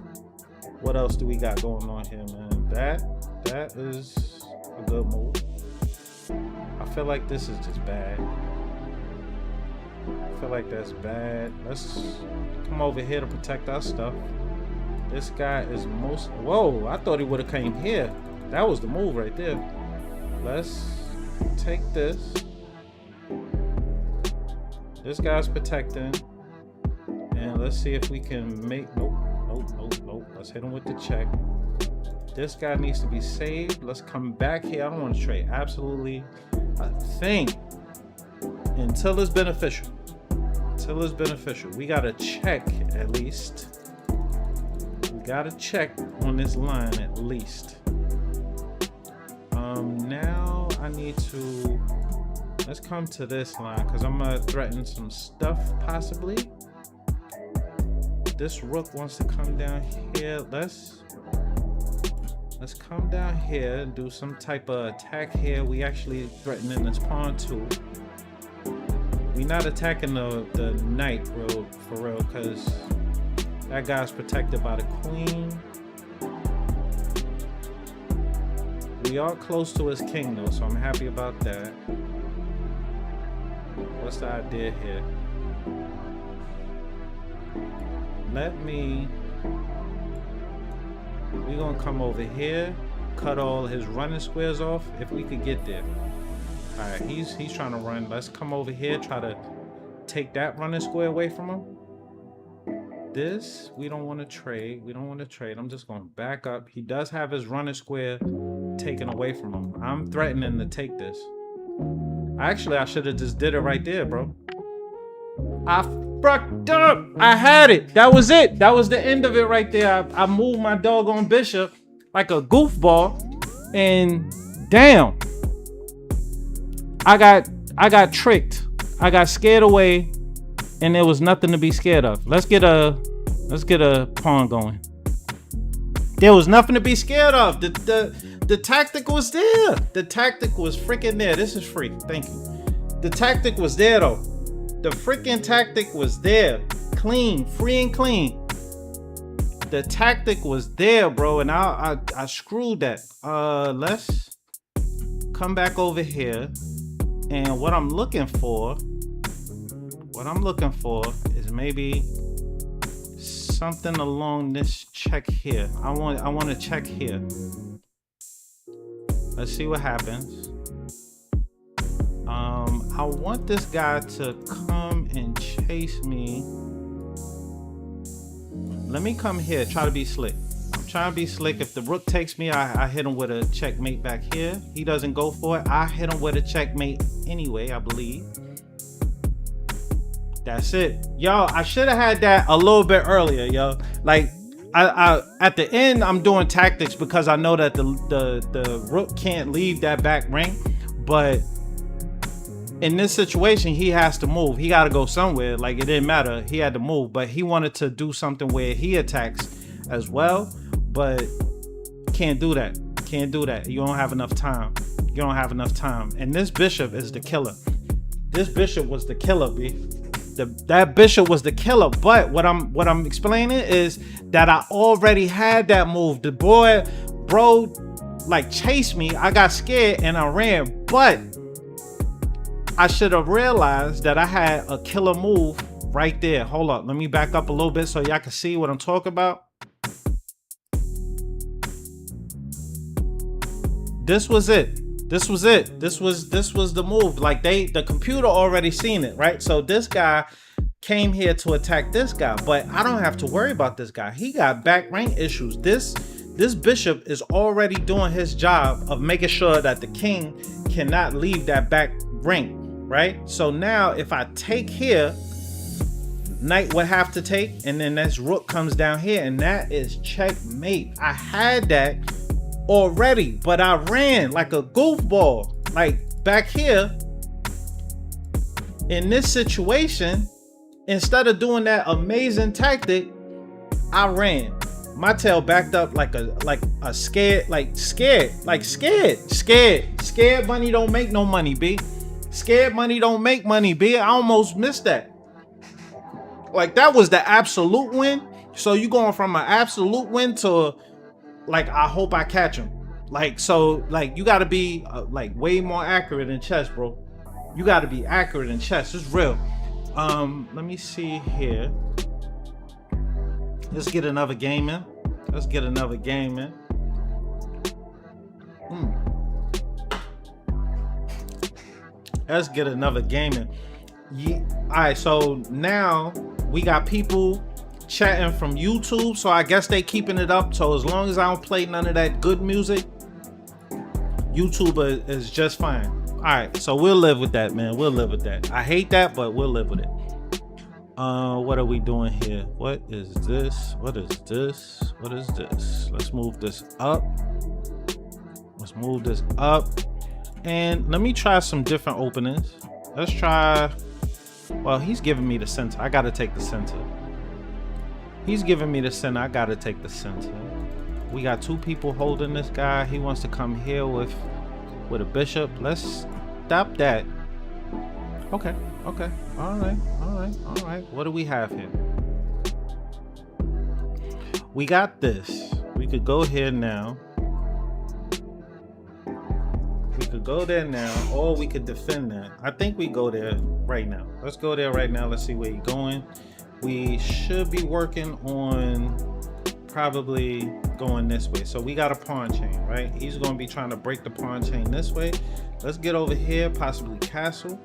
What else do we got going on here, man? That is a good move. I feel like this is just bad. I feel like that's bad. Let's come over here to protect our stuff. This guy is most... Whoa, I thought he would have came here. That was the move right there. Let's take this. This guy's protecting. And let's see if we can make... Nope. Let's hit him with the check. This guy needs to be saved. Let's come back here. I don't want to trade absolutely a thing until it's beneficial. Until it's beneficial. We got to check at least. We got to check on this line at least. Now I need to... Let's come to this line because I'm going to threaten some stuff possibly. This rook wants to come down here. Let's come down here and do some type of attack here. We actually threatening this pawn too. We not attacking the knight for real because that guy's protected by the queen. We are close to his king though, so I'm happy about that. What's the idea here? We're gonna come over here, cut all his running squares off if we could get there. All right, he's trying to run. Let's come over here, try to take that running square away from him. This we don't want to trade. I'm just gonna back up. He does have his running square taken away from him. I'm threatening to take this. Actually, I should have just did it right there, bro. I fucked up. I had it. That was it. That was the end of it right there. I moved my doggone bishop like a goofball, and damn, I got tricked. I got scared away, and there was nothing to be scared of. Let's get a pawn going. There was nothing to be scared of. The tactic was there. The tactic was freaking there. This is free. Thank you. The tactic was there though. The freaking tactic was there. Clean, free and clean. The tactic was there, bro, and I screwed that. Let's come back over here. And what I'm looking for is maybe something along this check here. I want to check here. Let's see what happens. I want this guy to come and chase me. Let me come here, try to be slick. I'm trying to be slick. If the rook takes me, I hit him with a checkmate back here. He doesn't go for it. I hit him with a checkmate anyway, I believe. That's it. Yo, I should have had that a little bit earlier, yo. Like, I at the end, I'm doing tactics because I know that the rook can't leave that back ring. But in this situation, he has to move. He got to go somewhere. Like, it didn't matter. He had to move. But he wanted to do something where he attacks as well. But can't do that. Can't do that. You don't have enough time. You don't have enough time. And this bishop is the killer. This bishop was the killer, B. That bishop was the killer. But what I'm explaining is that I already had that move. The bro, like, chased me. I got scared and I ran. But I should have realized that I had a killer move right there. Hold up. Let me back up a little bit so y'all can see what I'm talking about. This was it. This was it. This was the move. Like the computer already seen it, right? So this guy came here to attack this guy, but I don't have to worry about this guy. He got back rank issues. This bishop is already doing his job of making sure that the king cannot leave that back rank, right? So now if I take here, knight would have to take, and then this rook comes down here, and that is checkmate. I had that already, but I ran like a goofball. Like back here in this situation, instead of doing that amazing tactic, I ran. My tail backed up like a scared money don't make no money, B. Scared money don't make money, B. I almost missed that. Like that was the absolute win. So you going from an absolute win to like, I hope I catch him. Like, so like you got to be like way more accurate in chess, bro. You got to be accurate in chess. It's real. Let me see here. Let's get another game in. Let's get another game in. Let's get another game in. Yeah. All right, so now we got people chatting from YouTube, so I guess they keeping it up. So as long as I don't play none of that good music, YouTube is just fine. All right, so we'll live with that, man. We'll live with that. I hate that, but we'll live with it. What are we doing here? What is this? What is this? What is this? Let's move this up. Let's move this up. And let me try some different openings. Let's try, well, he's giving me the center. I gotta take the center. He's giving me the center. I gotta take the center. We got two people holding this guy. He wants to come here with a bishop. Let's stop that. Okay. Okay. All right. All right. All right. What do we have here? We got this. We could go here now. We could go there now, or we could defend that. I think we go there right now. Let's go there right now. Let's see where you're going. We should be working on probably going this way. So we got a pawn chain, right? He's going to be trying to break the pawn chain this way. Let's get over here, possibly castle.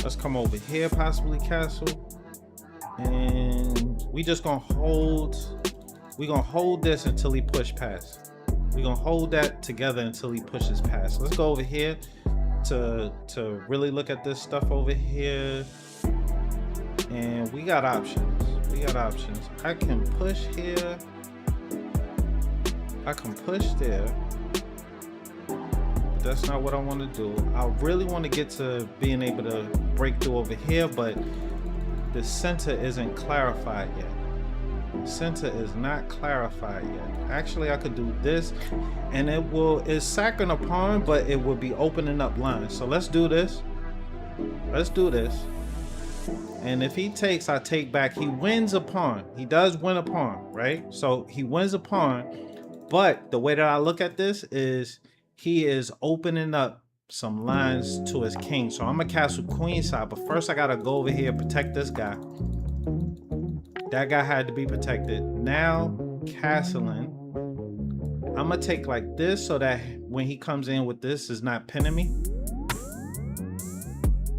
Let's come over here, possibly castle. And we just gonna hold. We're gonna hold this until he push past. We're gonna hold that together until he pushes past. Let's go over here to really look at this stuff over here. And we got options. We got options. I can push here. I can push there. But that's not what I want to do. I really want to get to being able to break through over here, but the center isn't clarified yet. Center is not clarified yet. Actually, I could do this, and it's sacking a pawn, but it will be opening up lines. So let's do this. Let's do this. And if he takes, I take back. He wins a pawn. He does win a pawn, right? So he wins a pawn, but the way that I look at this is he is opening up some lines to his king. So I'm gonna castle queen side, but first I gotta go over here and protect this guy. That guy had to be protected. Now castling, I'm gonna take like this so that when he comes in with this, is not pinning me.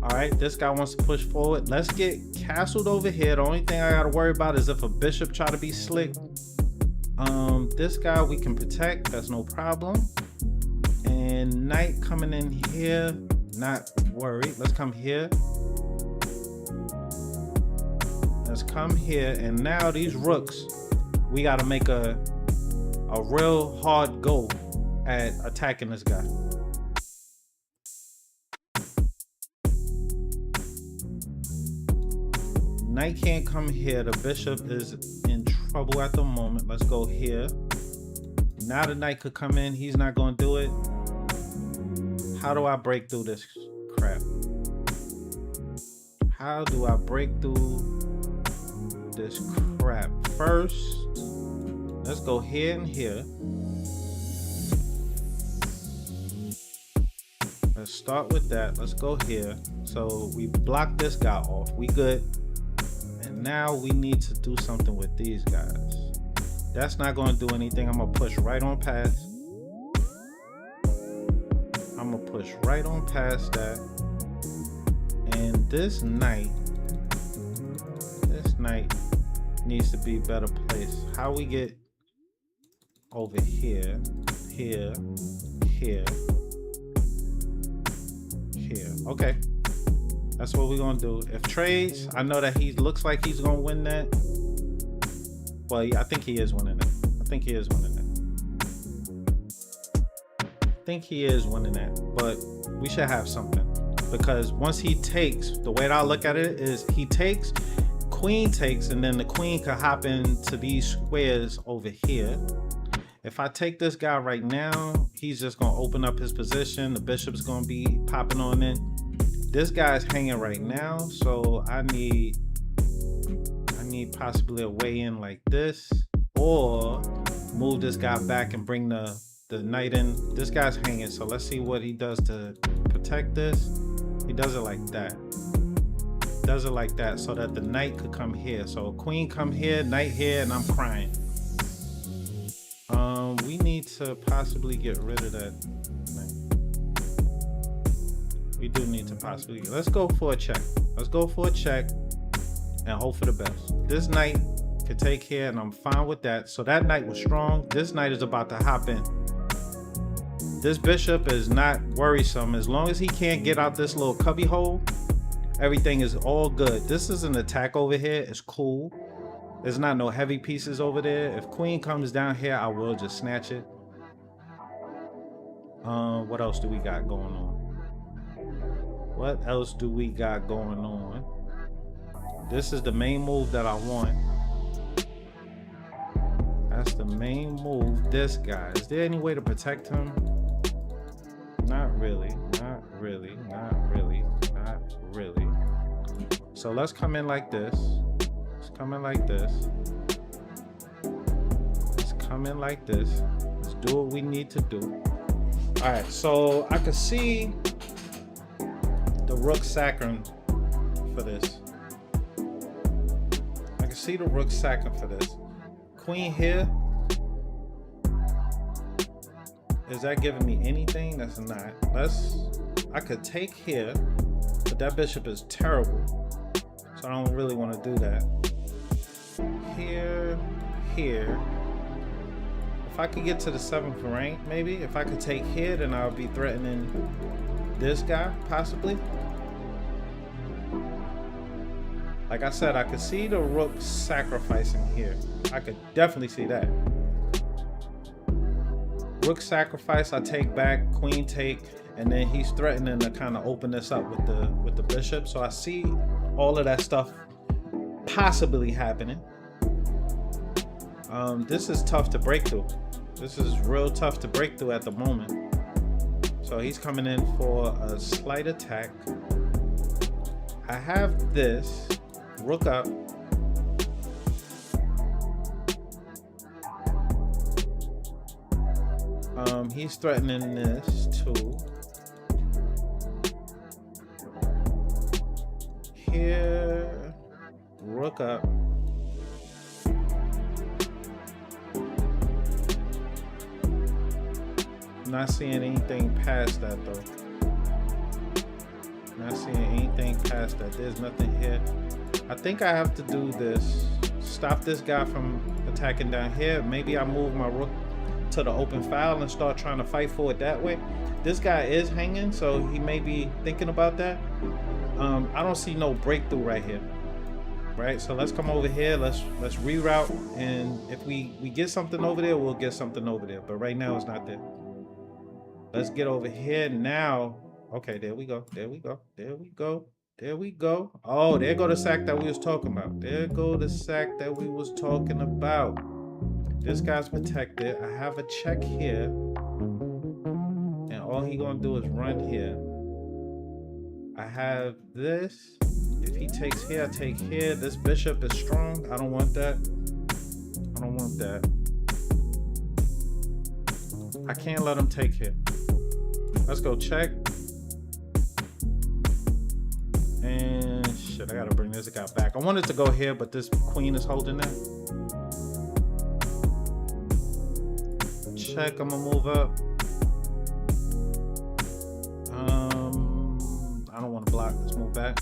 All right, this guy wants to push forward. Let's get castled over here. The only thing I gotta worry about is if a bishop try to be slick. This guy we can protect, that's no problem. And knight coming in here, not worried. Let's come here. Let's come here, and now these rooks, we gotta make a real hard go at attacking this guy. Knight can't come here. The bishop is in trouble at the moment. Let's go here. Now the knight could come in. He's not gonna do it. How do I break through this crap? How do I break through this crap? First, let's go here and here. Let's start with that. Let's go here. So we block this guy off. We good. now we need to do something with these guys. That's not going to do anything. I'm going to push right on past. I'm going to push right on past that. And this knight needs to be better placed. How we get over here, here, here, here. Okay. That's what we're going to do. If trades, I know that he looks like he's going to win that. Well, yeah, I think he is winning it. I think he is winning that. But we should have something. Because once he takes, the way that I look at it is he takes, queen takes, and then the queen could hop into these squares over here. If I take this guy right now, he's just going to open up his position. The bishop's going to be popping on in. This guy's hanging right now, so I need possibly a way in like this, or move this guy back and bring the knight in. This guy's hanging, so let's see what he does to protect this. He does it like that. So that the knight could come here. So queen come here, knight here, and I'm crying. We need to possibly get rid of that knight. We do need to possibly. Let's go for a check. And hope for the best. This knight could take here, and I'm fine with that. So that knight was strong. This knight is about to hop in. This bishop is not worrisome. As long as he can't get out this little cubby hole, everything is all good. This is an attack over here. It's cool. There's not no heavy pieces over there. If queen comes down here, I will just snatch it. What else do we got going on? This is the main move that I want. That's the main move. This guy. Is there any way to protect him? Not really. So let's come in like this. Let's do what we need to do. All right, so I could see the rook sacking for this. Queen here. Is that giving me anything? That's not. I could take here, but that bishop is terrible. So I don't really want to do that. Here. If I could get to the 7th rank, maybe. If I could take here, then I would be threatening this guy, possibly. Like I said, I could see the rook sacrificing here. I could definitely see that. Rook sacrifice, I take back, queen take, and then he's threatening to kind of open this up with the bishop. So I see all of that stuff possibly happening. This is tough to break through. This is real tough to break through at the moment. So he's coming in for a slight attack. I have this. Rook up. He's threatening this too. Here, rook up. Not seeing anything past that though. There's nothing here. I think I have to do this. Stop this guy from attacking down here. Maybe I move my rook to the open file and start trying to fight for it that way. This guy is hanging, so he may be thinking about that. I don't see no breakthrough right here. Right, so let's come over here. Let's reroute, and if we get something over there, we'll get something over there. But right now, it's not there. Let's get over here now. Okay, there we go. Oh, there go the sack that we was talking about. This guy's protected. I have a check here. And all he gonna do is run here. I have this. If he takes here, I take here. This bishop is strong. I don't want that. I can't let him take here. Let's go check. And shit. I gotta bring this guy back. I wanted to go here, but this queen is holding it. Check. I'm gonna move up. I don't want to block. Let's move back.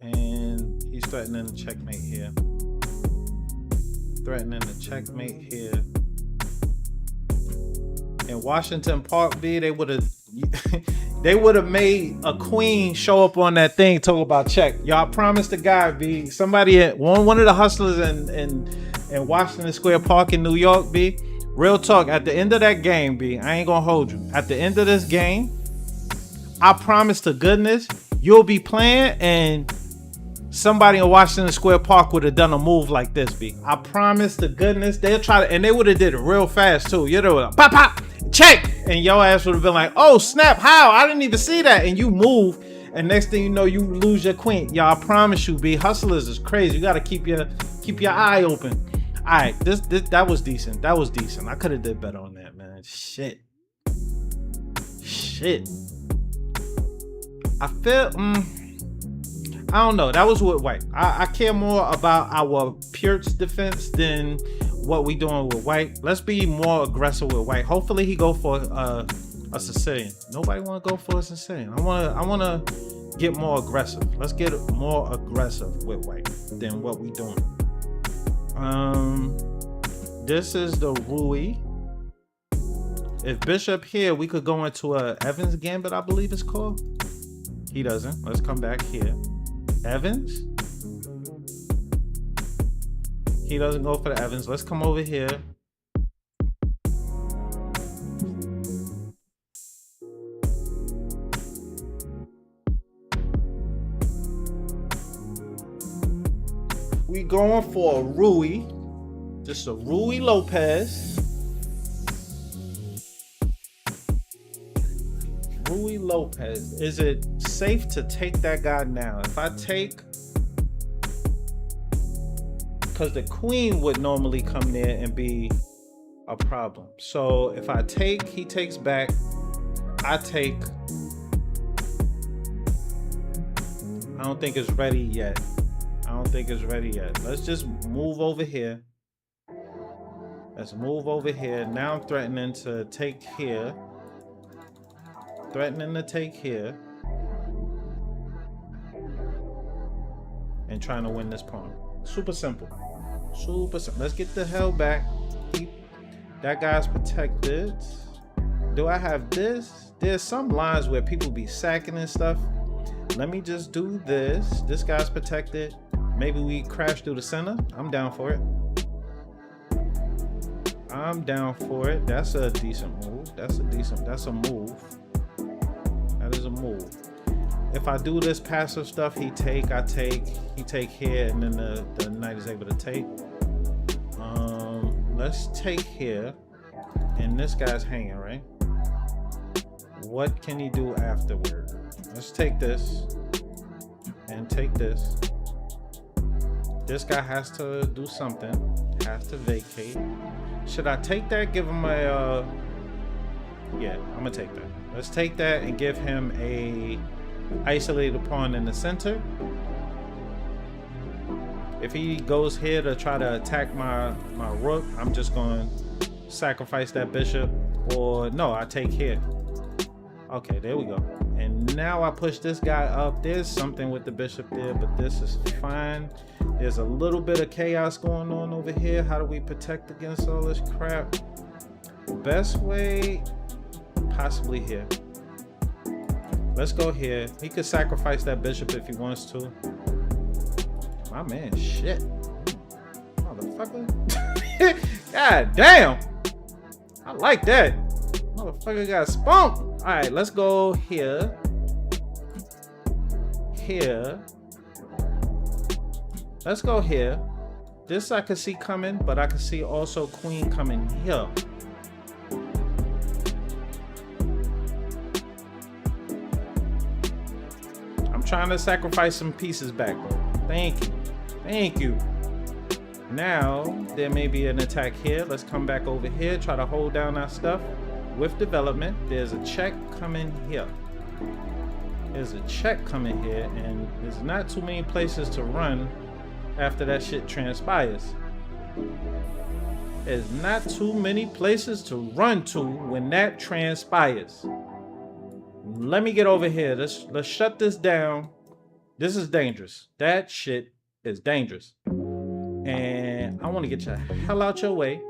And he's threatening to checkmate here. Threatening to checkmate here. In Washington Park, B, they would have made a queen show up on that thing talk about check. Y'all promised the guy, B. Somebody at one of the hustlers in Washington Square Park in New York, B. Real talk, at the end of that game, B, I ain't gonna hold you. At the end of this game, I promise to goodness, you'll be playing and somebody in Washington Square Park would have done a move like this, B. I promise to goodness, they'll try to, and they would have did it real fast too. You know, pop, pop, check, and your ass would have been like, oh snap, how? I didn't even see that, and you move, and next thing you know, you lose your queen. Y'all, I promise you, B. Hustlers is crazy. You gotta keep your eye open. All right, that was decent. That was decent. I could have did better on that, man. Shit. I feel, I don't know. That was with white. I care more about our Pierce defense than what we doing with white. Let's be more aggressive with white. Hopefully he go for a Sicilian. Nobody want to go for a Sicilian. I want to get more aggressive. Let's get more aggressive with white than what we doing. This is the Rui. If Bishop here, we could go into a Evans Gambit, I believe it's called. He doesn't. Let's come back here. Evans. He doesn't go for the Evans. Let's come over here. We going for a Rui. Just a Rui Lopez. Rui Lopez. Is it safe to take that guy now? If I take, because the queen would normally come there and be a problem. So if I take, he takes back. I take. I don't think it's ready yet. Let's just move over here. Now I'm threatening to take here. And trying to win this pawn. Super simple. Let's get the hell back. That guy's protected. Do I have this? There's some lines where people be sacking and stuff. Let me just do this. This guy's protected. Maybe we crash through the center. I'm down for it. That's a decent move. That's a move. That is a move. If I do this passive stuff, he take here, and then the knight is able to take. Let's take here, and this guy's hanging, right? What can he do afterward? Let's take this and take this. This guy has to do something. Has to vacate. Should I take that? Give him a yeah, I'm gonna take that. Let's take that and give him a isolated pawn in the center. If he goes here to try to attack my rook, I'm just going to sacrifice that bishop. Or no, I take here. Okay, there we go. And now I push this guy up. There's something with the bishop there, but this is fine. There's a little bit of chaos going on over here. How do we protect against all this crap? Best way, possibly here. Let's go here. He could sacrifice that bishop if he wants to. My man, shit. Motherfucker. God damn. I like that. Motherfucker got spunked. Alright, let's go here. Here. Let's go here. This I can see coming, but I can see also queen coming here. I'm trying to sacrifice some pieces back, bro. Thank you. Thank you. Now, there may be an attack here. Let's come back over here. Try to hold down our stuff with development. There's a check coming here. There's a check coming here, and there's not too many places to run after that shit transpires. There's not too many places to run to when that transpires. Let me get over here. Let's shut this down. This is dangerous. That shit is dangerous. And I want to get your hell out your way.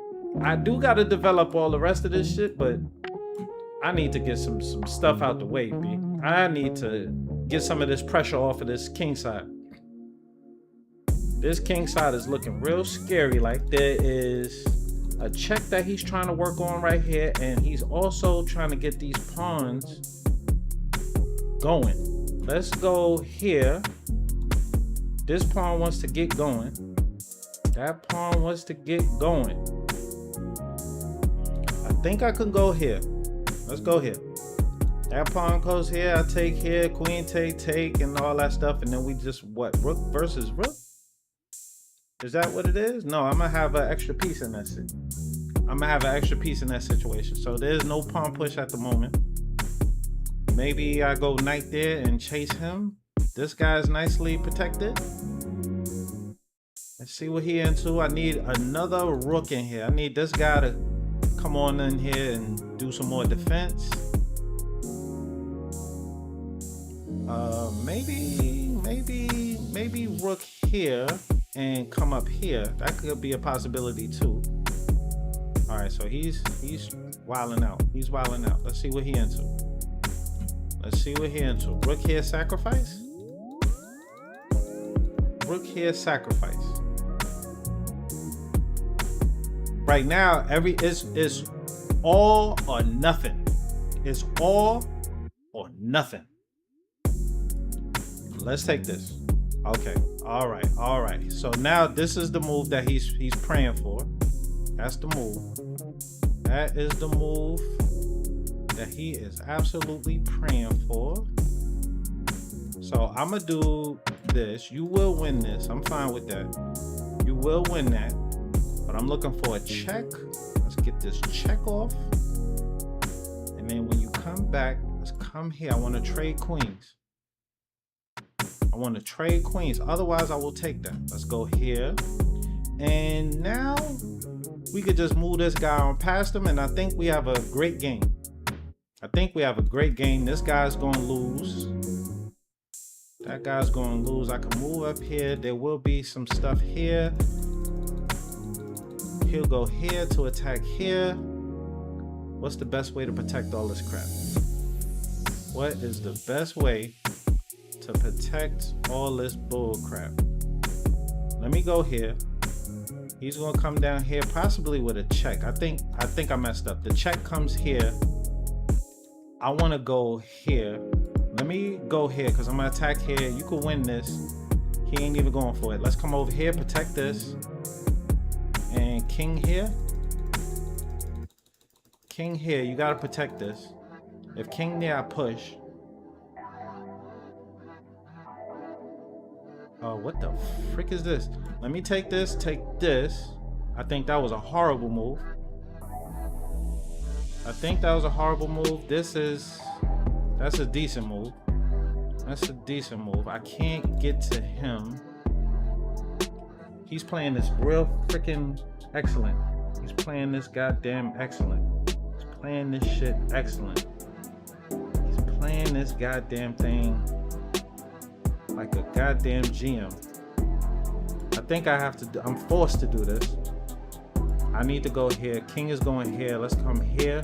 I do got to develop all the rest of this shit, but I need to get some stuff out the way, B. I need to get some of this pressure off of this king side. This king side is looking real scary. Like there is a check that he's trying to work on right here, and he's also trying to get these pawns going. Let's go here. This pawn wants to get going. That pawn wants to get going. I think I can go here. Let's go here. That pawn goes here. I take here. Queen take, and all that stuff. And then we just, what? Rook versus rook? Is that what it is? No, I'm going to have an extra piece in that shit. I'm going to have an extra piece in that situation. So there's no pawn push at the moment. Maybe I go knight there and chase him. This guy's nicely protected. Let's see what he into. I need another rook in here. I need this guy to come on in here and do some more defense. Maybe rook here and come up here. That could be a possibility too. All right, so he's wilding out. He's wilding out. Let's see what he into. Let's see what he into. Rook here sacrifice. Rook here sacrifice. Right now, it's all or nothing. It's all or nothing. Let's take this. Okay. All right. So now this is the move that he's praying for. That's the move. That is the move that he is absolutely praying for. So I'm gonna do this. You will win this. I'm fine with that. You will win that. But I'm looking for a check. Let's get this check off. And then when you come back, let's come here. I want to trade queens. I want to trade queens. Otherwise, I will take that. Let's go here. And now we could just move this guy on past him. And I think we have a great game. This guy's going to lose. That guy's going to lose. I can move up here. There will be some stuff here. He'll go here to attack here. What's the best way to protect all this crap? What is the best way to protect all this bull crap? Let me go here. He's gonna come down here, possibly with a check. I think I messed up. The check comes here. I want to go here. Let me go here because I'm gonna attack here. You could win this. He ain't even going for it. Let's come over here, protect this. And king here. King here, you gotta protect this. If king there, I push. Oh, what the frick is this? Let me take this, take this. I think that was a horrible move. That's a decent move. That's a decent move. I can't get to him. He's playing this real freaking excellent. He's playing this goddamn excellent. He's playing this shit excellent. He's playing this goddamn thing like a goddamn GM. I think I have to, I'm forced to do this. I need to go here. King is going here. Let's come here.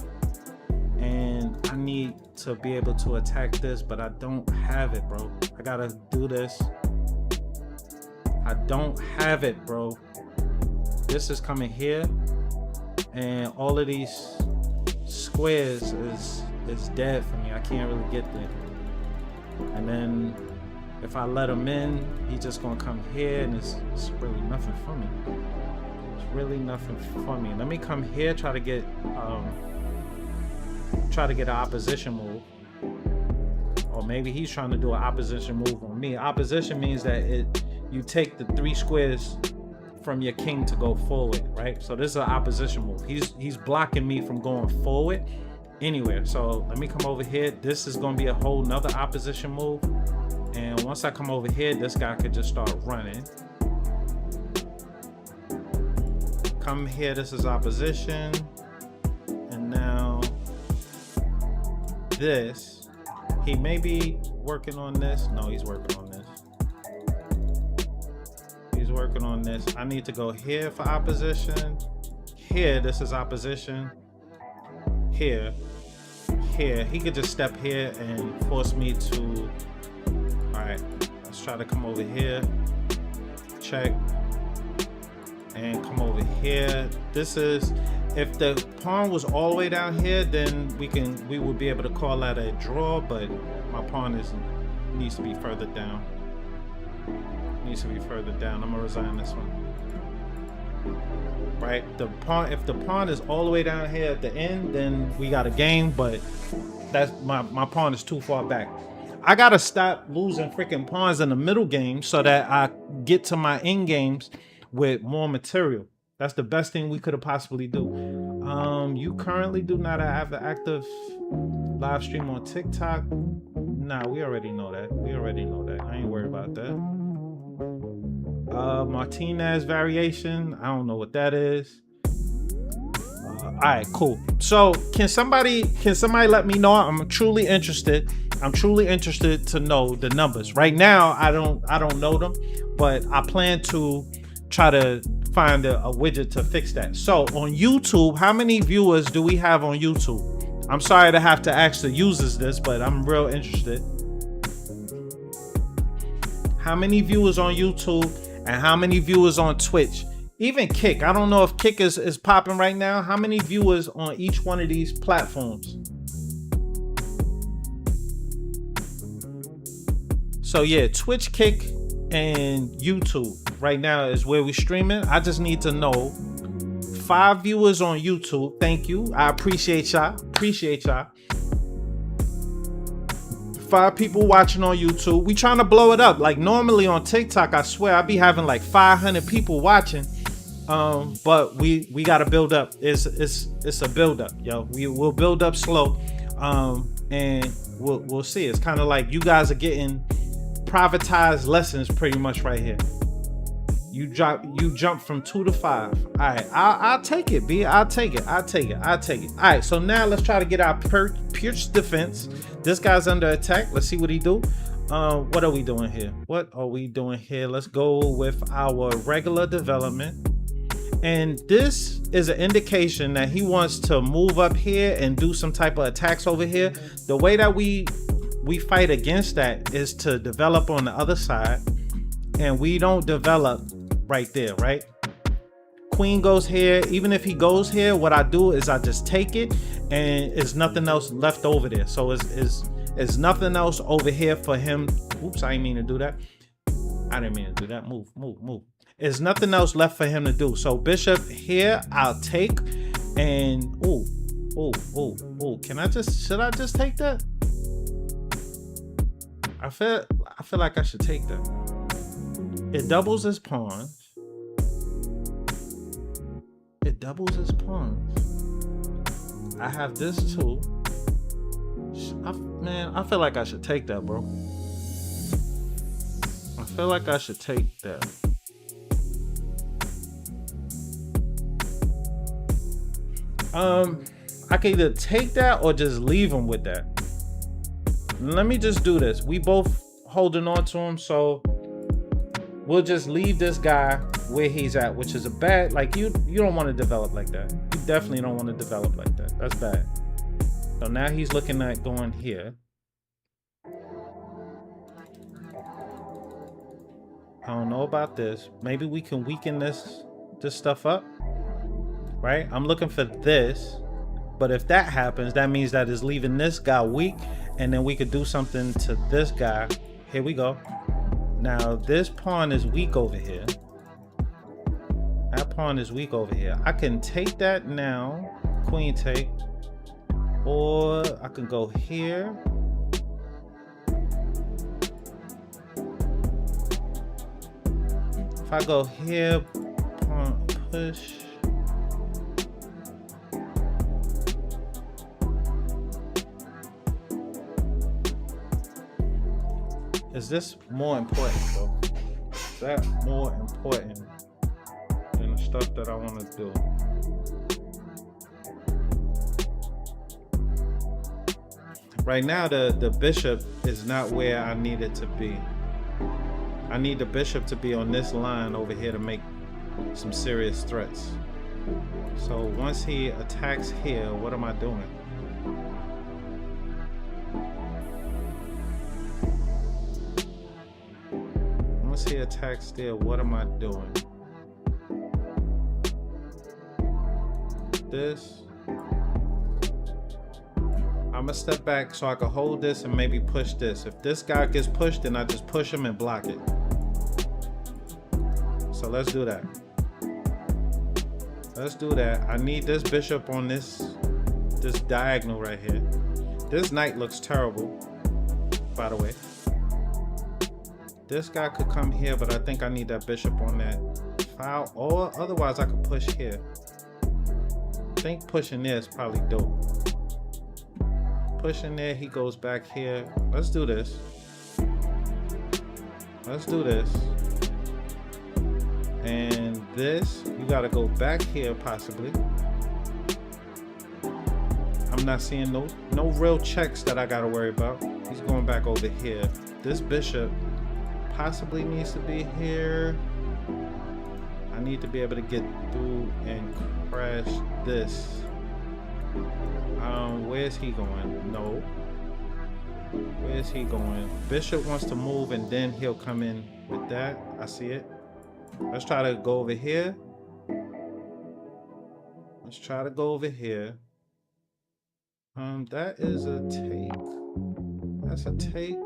And I need to be able to attack this, but I don't have it, bro. I gotta do this. I don't have it, bro. This is coming here. And all of these squares is dead for me. I can't really get there. And then if I let him in, he's just gonna come here, and it's really nothing for me. It's really nothing for me. Let me come here, try to get an opposition move. Or maybe he's trying to do an opposition move on me. Opposition means that you take the 3 squares from your king to go forward, right? So this is an opposition move. He's blocking me from going forward, anywhere. So let me come over here. This is going to be a whole nother opposition move. And once I come over here, this guy could just start running. Come here, this is opposition. And now this, he may be working on this. No, he's working on this. He's working on this. I need to go here for opposition. Here, this is opposition. Here. Here. He could just step here and force me to... Alright, let's try to come over here. Check. And come over here. This is... If the pawn was all the way down here, then we would be able to call that a draw, but my pawn needs to be further down. Needs to be further down. I'm gonna resign this one. Right? The pawn, if the pawn is all the way down here at the end, then we got a game, but that's my pawn is too far back. I gotta stop losing freaking pawns in the middle game so that I get to my end games with more material. That's the best thing we could have possibly do. You currently do not have an active live stream on TikTok. Nah, we already know that. We already know that. I ain't worried about that. Martinez variation. I don't know what that is. All right, cool. So can somebody let me know? I'm truly interested. I'm truly interested to know the numbers. Right now, I don't know them, but I plan to try to find a widget to fix that. So on YouTube, how many viewers do we have on YouTube? I'm sorry to have to ask the users this, but I'm real interested. How many viewers on YouTube and how many viewers on Twitch? Even Kick. I don't know if Kick is popping right now. How many viewers on each one of these platforms? So yeah, Twitch, Kick, and YouTube right now is where we streaming. I just need to know 5 viewers on YouTube. Thank you. I appreciate y'all. 5 people watching on YouTube. We trying to blow it up. Like normally on TikTok, I swear I be having like 500 people watching. But we gotta build up. It's a build up, yo. We'll build up slow. And we'll see. It's kind of like you guys are getting privatized lessons pretty much right here. You jump from 2 to 5. All right, I'll take it, B. I'll take it. All right, so now let's try to get our pierce defense. This guy's under attack. Let's see what he do. What are we doing here? Let's go with our regular development. And this is an indication that he wants to move up here and do some type of attacks over here. The way that we fight against that is to develop on the other side, and we don't develop right there, right? Queen goes here. Even if he goes here, what I do is I just take it, and there's nothing else left over there. So it's nothing else over here for him. Oops, I didn't mean to do that. Move. There's nothing else left for him to do. So bishop here, I'll take, and should I just take that? I feel like I should take that. It doubles his pawns. I have this too. Man, I feel like I should take that, bro. I feel like I should take that. I can either take that or just leave him with that. Let me just do this. We both holding on to him, so we'll just leave this guy where he's at, which is a bad, like you don't want to develop like that. You definitely don't want to develop like that. That's bad. So now he's looking at going here. I don't know about this. Maybe we can weaken this stuff up, right? I'm looking for this, but if that happens, that means that is leaving this guy weak, and then we could do something to this guy. Here we go. Now this pawn is weak over here. That pawn is weak over here. I can take that now, queen take, or I can go here. If I go here, pawn push. Is this more important though? Is that more important than the stuff that I want to do? Right now, the bishop is not where I need it to be. I need the bishop to be on this line over here to make some serious threats. So once he attacks here, what am I doing? Once he attacks there, what am I doing? This. I'm gonna step back so I can hold this and maybe push this. If this guy gets pushed, then I just push him and block it. So let's do that. Let's do that. I need this bishop on this diagonal right here. This knight looks terrible, by the way. This guy could come here, but I think I need that bishop on that file, or otherwise I could push here. I think pushing there is probably dope. Pushing there, he goes back here. Let's do this. Let's do this. And this, you gotta go back here possibly. I'm not seeing no real checks that I gotta worry about. He's going back over here. This bishop possibly needs to be here. I need to be able to get through and crash this. Where's he going? No. Where's he going? Bishop wants to move and then he'll come in with that. I see it. Let's try to go over here. Let's try to go over here. That is a take. That's a take.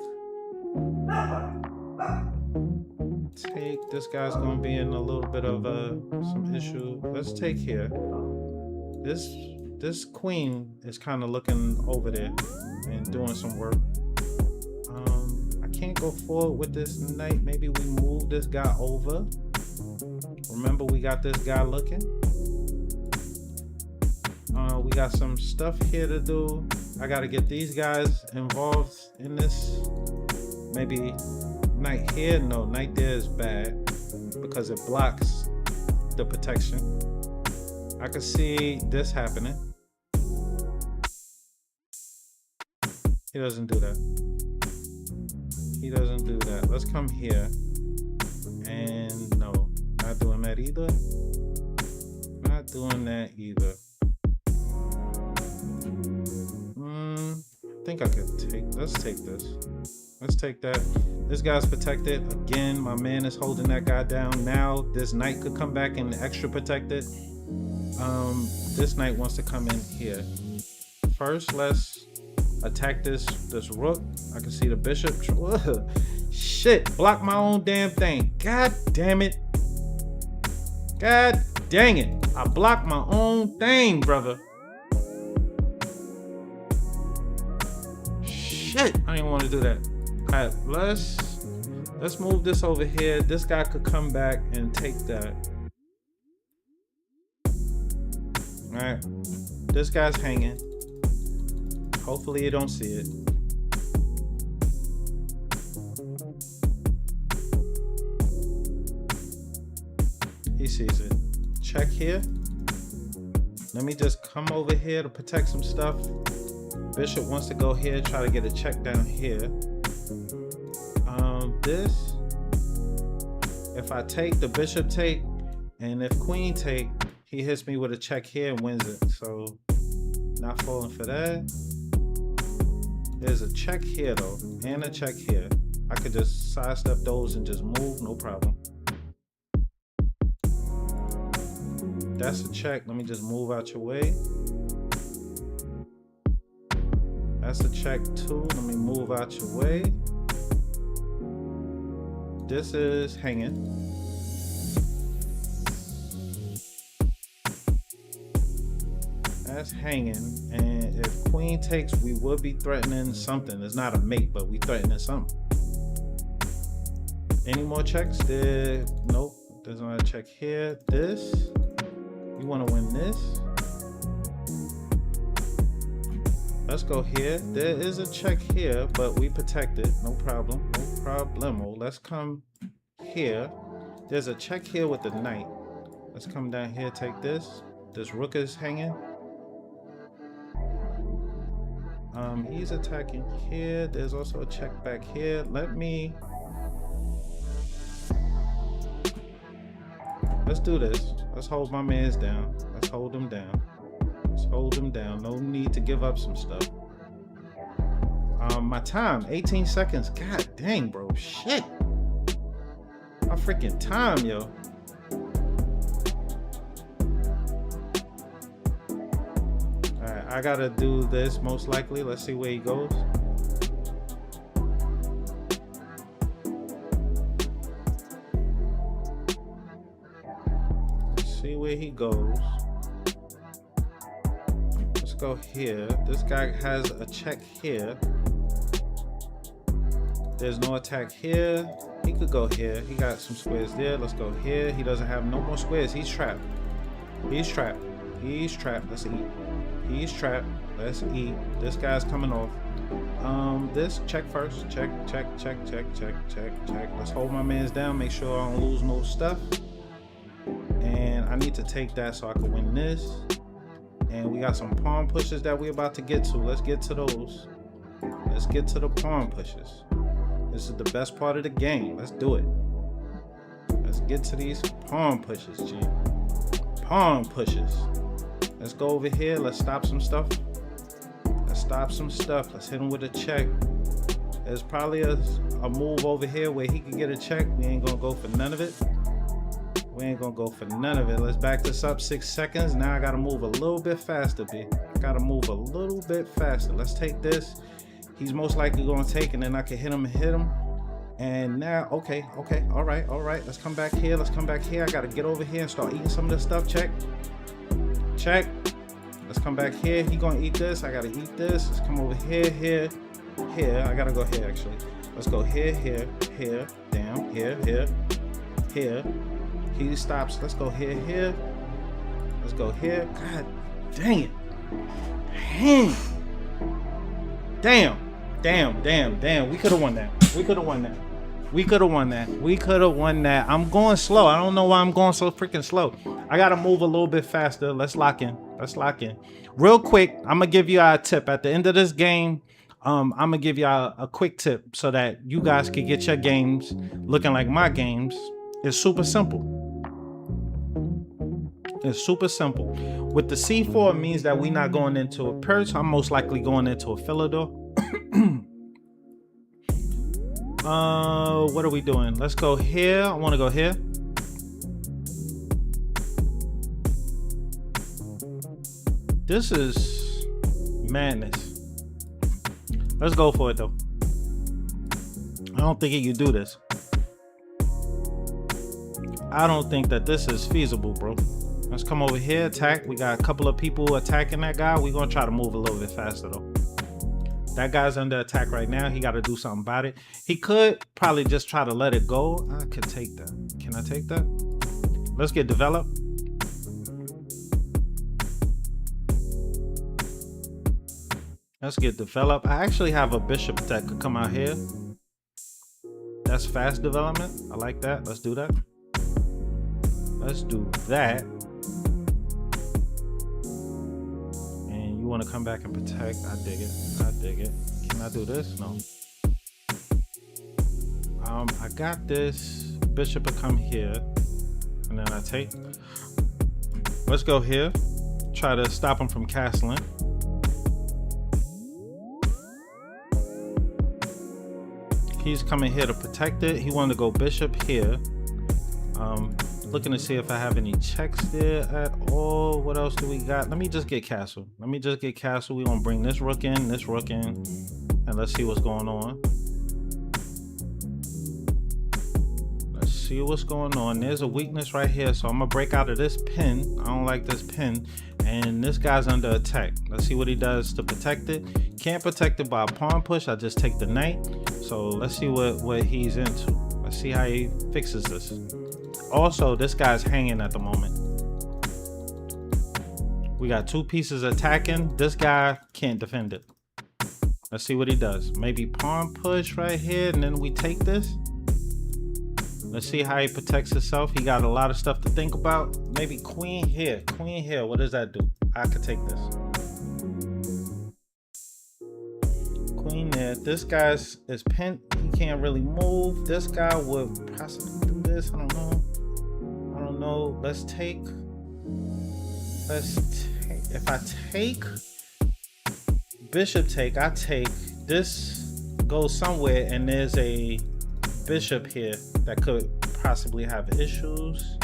Take. This guy's gonna be in a little bit of some issue. Let's take here. This queen is kind of looking over there and doing some work. I can't go forward with this knight. Maybe we move this guy over. Remember, we got this guy looking. We got some stuff here to do. I got to get these guys involved in this. Maybe knight here. No, knight there is bad because it blocks the protection. I can see this happening. He doesn't do that. He doesn't do that. Let's come here. And no, not doing that either. Not doing that either. I think I could take, let's take this. Let's take that. This guy's protected. Again, my man is holding that guy down. Now this knight could come back and extra protected. This knight wants to come in here. First, let's attack this rook. I can see the bishop. Shit, block my own damn thing. God damn it. God dang it. I blocked my own thing, brother. Shit, I didn't want to do that. All right, let's move this over here. This guy could come back and take that. All right, this guy's hanging. Hopefully you don't see it. He sees it. Check here. Let me just come over here to protect some stuff. Bishop wants to go here, try to get a check down here. This, if I take, the bishop take, and if queen take, he hits me with a check here and wins it. So not falling for that. There's a check here though, and a check here. I could just sidestep those and just move, no problem. That's a check. Let me just move out your way. That's a check too. Let me move out your way. This is hanging. That's hanging. And if queen takes, we would be threatening something. It's not a mate, but we threatening something. Any more checks? There. Nope. There's another check here. This. You want to win this? Let's go here. There is a check here, but we protect it. No problem. problemo. Let's come here. There's a check here with the knight. Let's come down here, take this. This rook is hanging. He's attacking here. There's also a check back here. Let's do this. Let's hold my mans down. Let's hold him down. Let's hold him down. No need to give up some stuff. My time, 18 seconds. God dang, bro. Shit. My freaking time, yo. Alright, I gotta do this most likely. Let's see where he goes. Let's see where he goes. Let's go here. This guy has a check here. There's no attack here. He could go here. He got some squares there. Let's go here. He doesn't have no more squares. He's trapped. He's trapped. He's trapped. Let's eat. He's trapped. Let's eat. This guy's coming off. This check first. Check. Let's hold my mans down. Make sure I don't lose no stuff. And I need to take that so I can win this. And we got some pawn pushes that we're about to get to. Let's get to those. Let's get to the pawn pushes. This is the best part of the game. Let's do it. Let's get to these pawn pushes, G. Pawn pushes. Let's go over here. Let's stop some stuff. Let's stop some stuff. Let's hit him with a check. There's probably a move over here where he can get a check. We ain't gonna go for none of it. We ain't gonna go for none of it. Let's back this up 6 seconds. Now I gotta move a little bit faster, B. Gotta move a little bit faster. Let's take this. He's most likely gonna take, and then I can hit him. And now, okay, all right. Let's come back here. I gotta get over here and start eating some of this stuff. Check. Let's come back here. He gonna eat this. I gotta eat this. Let's come over here. I gotta go here actually. Let's go here, down, here. He stops. Let's go here. Let's go here. God dang it. Damn. We could have won that. I'm going slow. I don't know why I'm going so freaking slow. I got to move a little bit faster. Let's lock in. Real quick, I'm going to give you a tip. At the end of this game, I'm going to give you a quick tip so that you guys can get your games looking like my games. It's super simple. With the C4, it means that we're not going into a perch. I'm most likely going into a Philidor. What are we doing? Let's go here. I want to go here. This is madness. Let's go for it though. I don't think he can do this. I don't think that this is feasible, bro. Let's come over here, attack. We got a couple of people attacking that guy. We're gonna try to move a little bit faster though. That guy's under attack right now. He got to do something about it. He could probably just try to let it go. I could take that. Can I take that? Let's get developed. I actually have a bishop that could come out here. That's fast development. I like that. Let's do that. And you want to come back and protect. I dig it. Can I do this? No. I got this. Bishop will come here. And then I take. Let's go here. Try to stop him from castling. He's coming here to protect it. He wanted to go bishop here. Looking to see if I have any checks there at all. What else do we got? Let me just get castle. We gonna bring this rook in, and let's see what's going on. There's a weakness right here, so I'm gonna break out of this pin. I don't like this pin, and this guy's under attack. Let's see what he does to protect it. Can't protect it by a pawn push. I just take the knight. So let's see what he's into. Let's see how he fixes this. Also, this guy's hanging at the moment. We got two pieces attacking. This guy can't defend it. Let's see what he does. Maybe pawn push right here, and then we take this. Let's see how he protects himself. He got a lot of stuff to think about. Maybe queen here. Queen here. What does that do? I could take this. Queen there. This guy's is pinned. He can't really move. This guy would possibly do this. I don't know. I don't know. Let's take. If I take bishop take, I take this, goes somewhere, and there's a bishop here that could possibly have issues.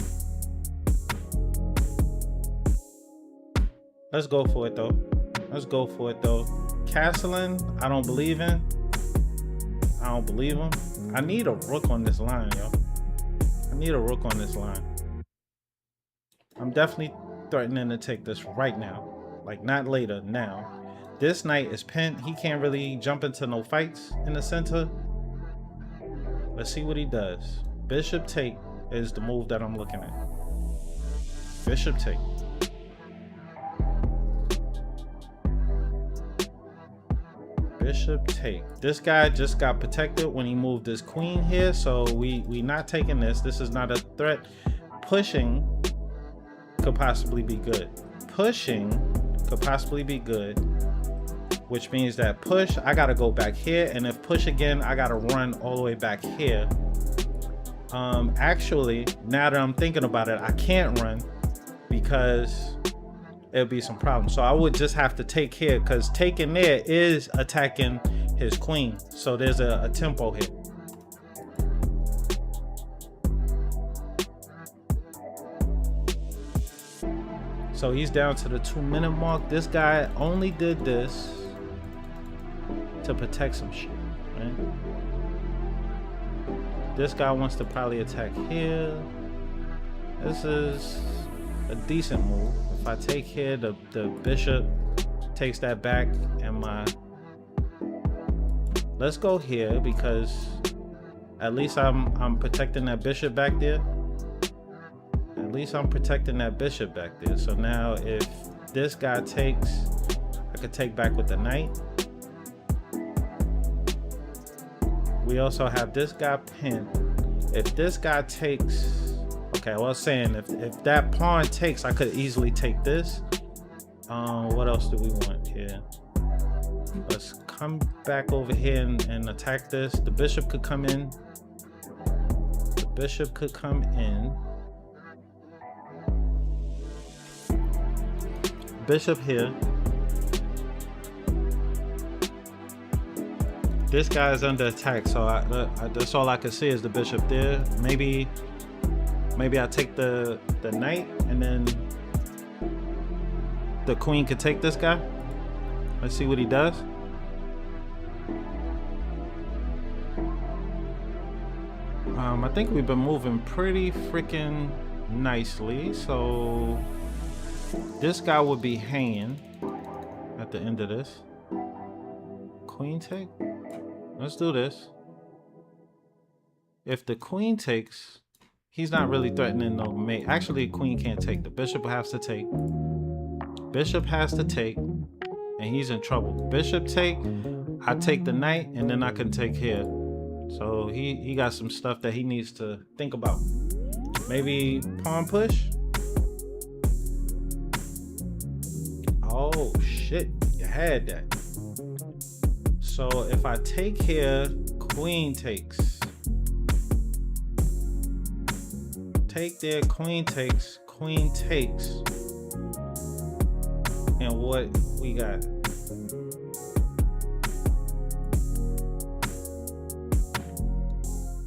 Let's go for it though. Let's go for it though. Castling, I don't believe in. I don't believe him. I need a rook on this line, yo. I need a rook on this line. I'm definitely threatening to take this right now. Like, not later, now. This knight is pinned. He can't really jump into no fights in the center. Let's see what he does. Bishop take is the move that I'm looking at. Bishop take. Bishop take. This guy just got protected when he moved his queen here, so we not taking this. This is not a threat. Pushing could possibly be good. Pushing could possibly be good, which means that push, I gotta go back here, and if push again, I gotta run all the way back here. Actually, now that I'm thinking about it, I can't run because it'll be some problems. So I would just have to take here, because taking there is attacking his queen. So there's a tempo here. So he's down to the 2-minute mark. This guy only did this to protect some shit, right? This guy wants to probably attack here. This is a decent move. If I take here, the bishop takes that back, and my... Let's go here, because at least I'm protecting that bishop back there. At least I'm protecting that bishop back there. So now if this guy takes, I could take back with the knight. We also have this guy pinned. If this guy takes, okay, well, I was saying if that pawn takes, I could easily take this. What else do we want here? Let's come back over here and attack this. The bishop could come in. The bishop could come in. Bishop here. This guy is under attack, so that's all I can see is the bishop there. Maybe I take the knight, and then the queen could take this guy. Let's see what he does. I think we've been moving pretty freaking nicely, so this guy would be hanging at the end of this. Queen take? Let's do this. If the queen takes, he's not really threatening no mate. Actually, queen can't take. The bishop has to take. Bishop has to take, and he's in trouble. Bishop take, I take the knight, and then I can take here. So he got some stuff that he needs to think about. Maybe pawn push? Oh shit, you had that. So if I take here, queen takes. Take there, queen takes, queen takes. And what we got?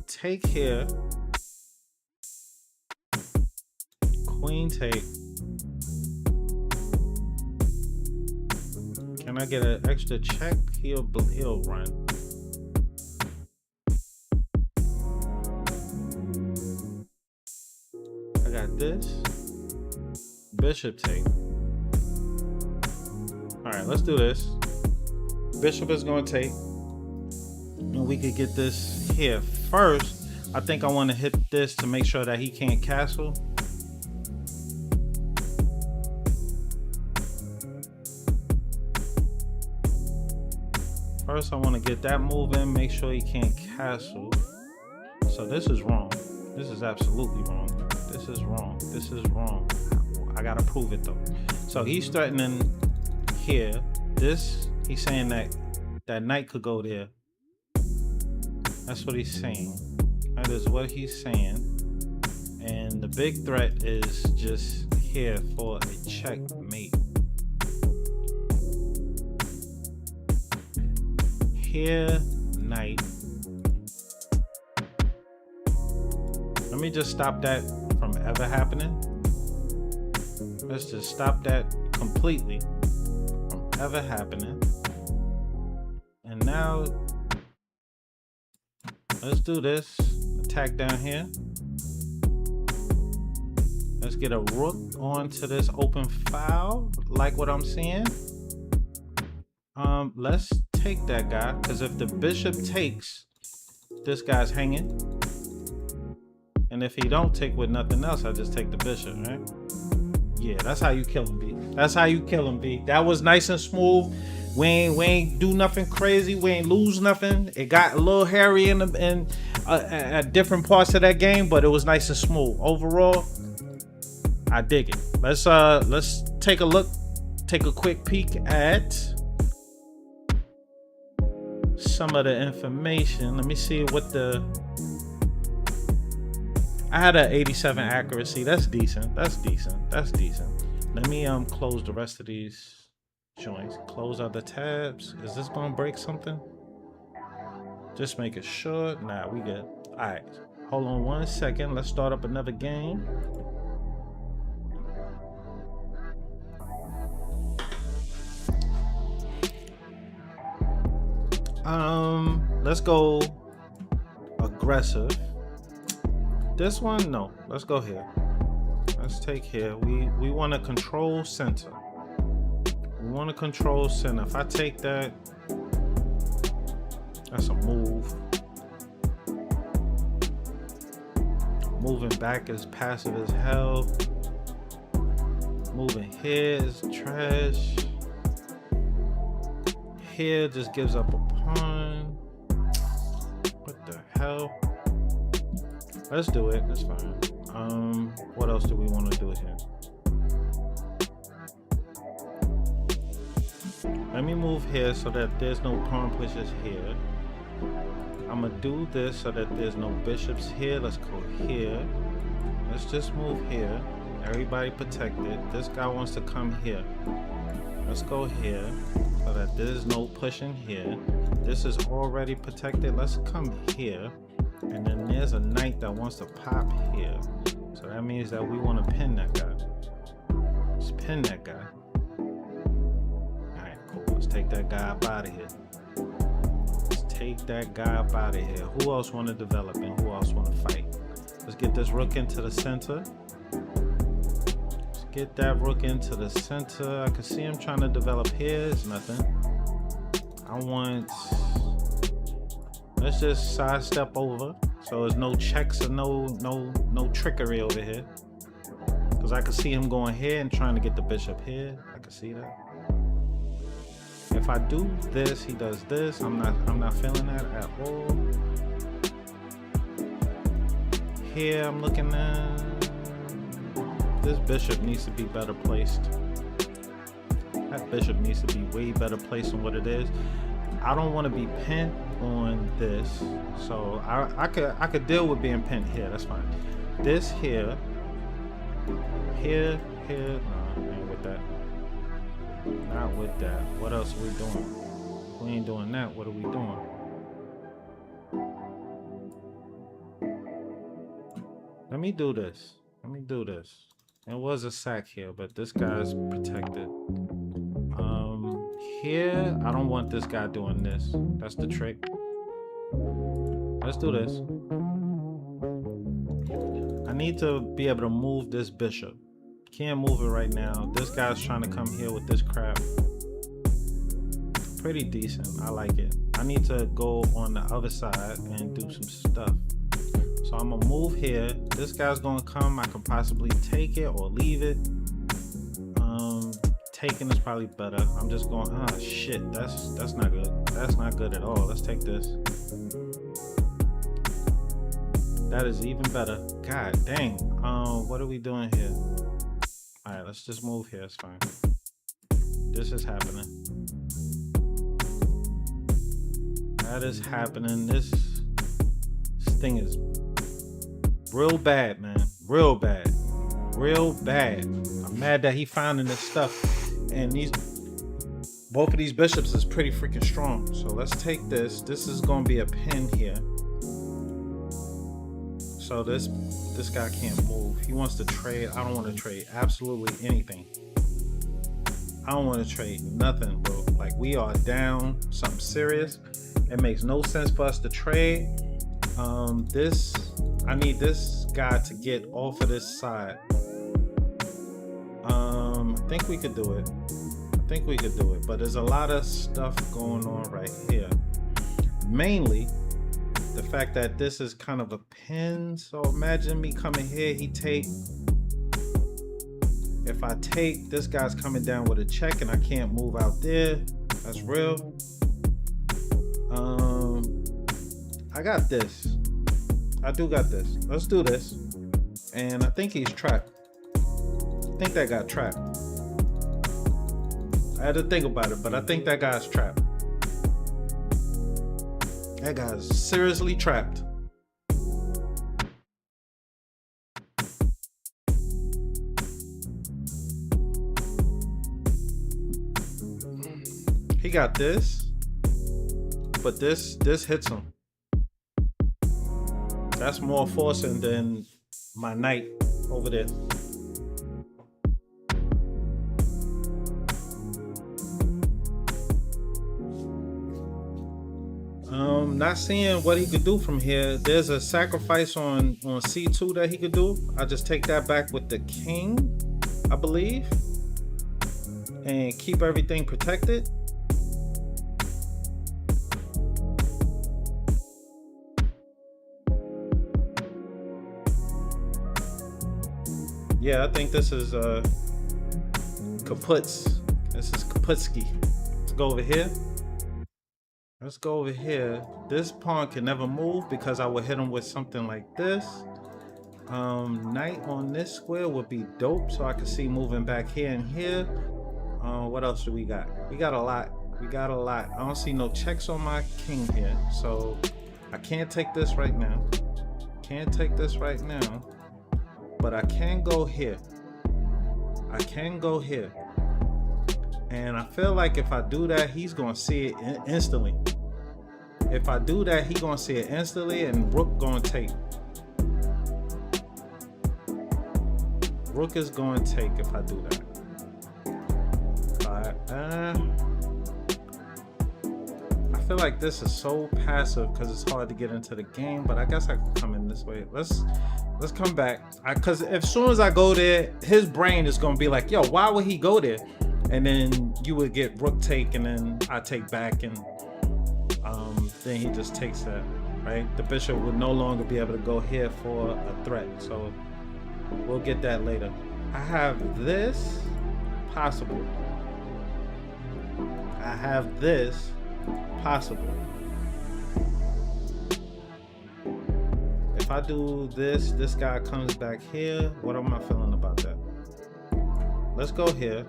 Take here, queen take. Can I get an extra check? He'll run. I got this. Bishop take. All right, let's do this. Bishop is going to take. And we could get this here. First, I think I want to hit this to make sure that he can't castle. First, I want to get that moving, make sure he can't castle. So this is wrong. This is absolutely wrong. This is wrong. This is wrong. I gotta prove it though. So he's threatening here. This, he's saying that knight could go there. That's what he's saying. That is what he's saying. And the big threat is just here for a checkmate. Here, knight. Let me just stop that from ever happening. Let's just stop that completely from ever happening. And now, let's do this. Attack down here. Let's get a rook onto this open file, like what I'm seeing. Let's take that guy, because if the bishop takes, this guy's hanging. And if he don't take with nothing else, I just take the bishop, right? Yeah, that's how you kill him, B. That's how you kill him, B. That was nice and smooth. We ain't do nothing crazy. We ain't lose nothing. It got a little hairy at different parts of that game, but it was nice and smooth. Overall, I dig it. Let's take a look, take a quick peek at some of the information. Let me see what I had an 87 accuracy. That's decent. That's decent. That's decent. Let me close the rest of these joints. Close other tabs. Is this gonna break something? Just make it sure. Nah, we good. All right. Hold on 1 second. Let's start up another game. Let's go aggressive. This one, no. Let's go here. Let's take here. We want to control center. We want to control center. If I take that, that's a move. Moving back is passive as hell. Moving here is trash. Here just gives up a pawn. What the hell? Let's do it. That's fine. What else do we want to do here? Let me move here so that there's no pawn pushes here. I'm gonna do this so that there's no bishops here. Let's go here. Let's just move here. Everybody protected. This guy wants to come here. Let's go here so that there's no pushing here. This is already protected. Let's come here. And then there's a knight that wants to pop here. So that means that we want to pin that guy. Let's pin that guy. Alright, cool. Let's take that guy up out of here. Let's take that guy up out of here. Who else want to develop and who else want to fight? Let's get this rook into the center. Let's get that rook into the center. I can see him trying to develop here. It's nothing. I want... Let's just sidestep over, so there's no checks or no trickery over here. Because I can see him going here and trying to get the bishop here. I can see that. If I do this, he does this. I'm not feeling that at all. Here I'm looking at this bishop needs to be better placed. That bishop needs to be way better placed than what it is. I don't want to be pinned on this, so I could deal with being pinned here. That's fine. This here. No, I ain't with that. Not with that. What else are we doing? If we ain't doing that, what are we doing? Let me do this. Let me do this. There was a sack here, but this guy's protected. Here, I don't want this guy doing this. That's the trick. Let's do this. I need to be able to move this bishop. Can't move it right now. This guy's trying to come here with this crap. Pretty decent. I like it. I need to go on the other side and do some stuff. So I'm gonna move here. This guy's gonna come. I could possibly take it or leave it. Taking is probably better. I'm just going, shit, that's not good. That's not good at all. Let's take this. That is even better. God dang. What are we doing here? Alright, let's just move here. It's fine. This is happening. That is happening. This thing is real bad, man. Real bad. Real bad. I'm mad that he finding this stuff. And both of these bishops is pretty freaking strong. So let's take this. This is gonna be a pin here. So this guy can't move. He wants to trade. I don't want to trade absolutely anything. I don't want to trade nothing, bro. Like, we are down something serious. It makes no sense for us to trade. I need this guy to get off of this side. I think we could do it. I think we could do it, but there's a lot of stuff going on right here. Mainly the fact that this is kind of a pin. So imagine me coming here, he take. If I take, this guy's coming down with a check and I can't move out there. That's real. I got this. I do got this. Let's do this. And I think he's trapped. I think that got trapped. I had to think about it, but I think that guy's trapped. That guy's seriously trapped. He got this, but this hits him. That's more forcing than my knight over there. Not seeing what he could do from here. There's a sacrifice on C2 that he could do. I just take that back with the king, I believe, and keep everything protected. Yeah, I think this is Kaputz. This is Kaputski. Let's go over here. Let's go over here. This pawn can never move because I would hit him with something like this. Knight on this square would be dope, so I can see moving back here and here. What else do we got? We got a lot. We got a lot. I don't see no checks on my king here, so I can't take this right now. Can't take this right now, but I can go here. I can go here. And I feel like if I do that, he's gonna see it instantly. If I do that, he's gonna see it instantly, and Rook gonna take. Rook is gonna take if I do that. I feel like this is so passive because it's hard to get into the game, but I guess I can come in this way. Let's come back. Because as soon as I go there, his brain is gonna be like, yo, why would he go there? And then you would get Rook take, and then I take back, and then he just takes that, right? The bishop would no longer be able to go here for a threat, so we'll get that later. I have this, possible. I have this, possible. If I do this, this guy comes back here. What am I feeling about that? Let's go here.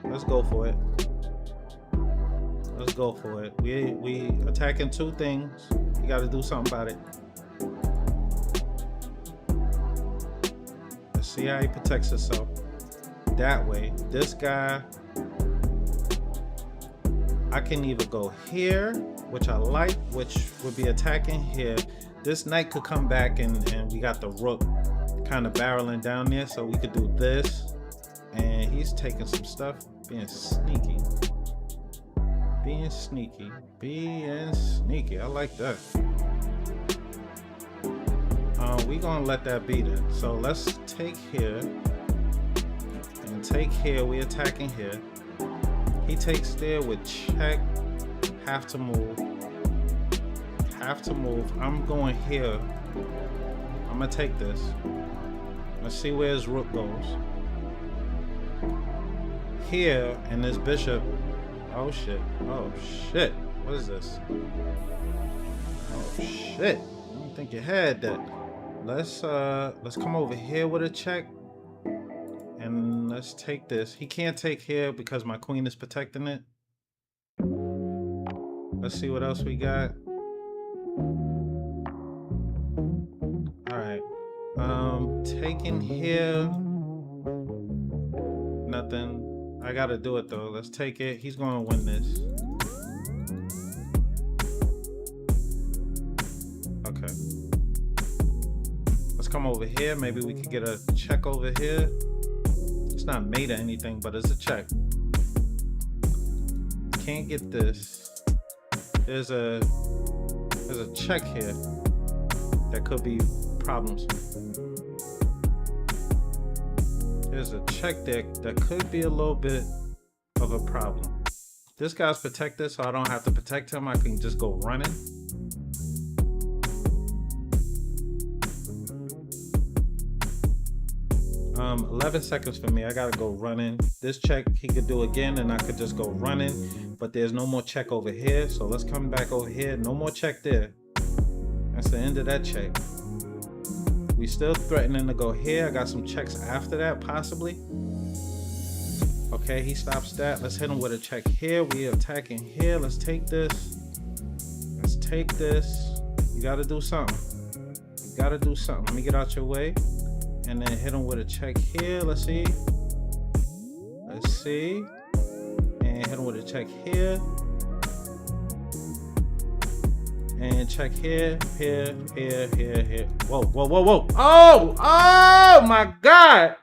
Let's go for it. Let's go for it. We attacking two things. You got to do something about it. Let's see how he protects himself. That way, this guy, I can either go here, which I like, which would be attacking here. This knight could come back, and we got the rook kind of barreling down there, so we could do this. And he's taking some stuff, being sneaky. Being sneaky. Being sneaky. I like that. We gonna let that be then. So let's take here. And take here. We attacking here. He takes there with check. Have to move. Have to move. I'm going here. I'm gonna take this. Let's see where his rook goes. Here, and this bishop. Oh shit. Oh shit. What is this? Oh shit! I didn't think you had that. Let's come over here with a check, and let's take this. He can't take here because my queen is protecting it. Let's see what else we got. All right. Taking here. Nothing. I gotta do it though. Let's take it. He's gonna win this. Okay. Let's come over here. Maybe we could get a check over here. It's not made or anything, but it's a check. Can't get this. There's a check here that could be problems. There's a check there that could be a little bit of a problem. This guy's protected, so I don't have to protect him. I can just go running. 11 seconds for me. I gotta go running. This check he could do again, and I could just go running. But there's no more check over here, so let's come back over here. No more check there. That's the end of that check. We still threatening to go here. I got some checks after that, possibly. Okay, he stops that. Let's hit him with a check here. We attacking here. Let's take this. Let's take this. You gotta do something. You gotta do something. Let me get out your way. And then hit him with a check here. Let's see. Let's see. And hit him with a check here. And check here, here, here, here, here. Whoa, whoa, whoa, whoa. Oh, oh my God.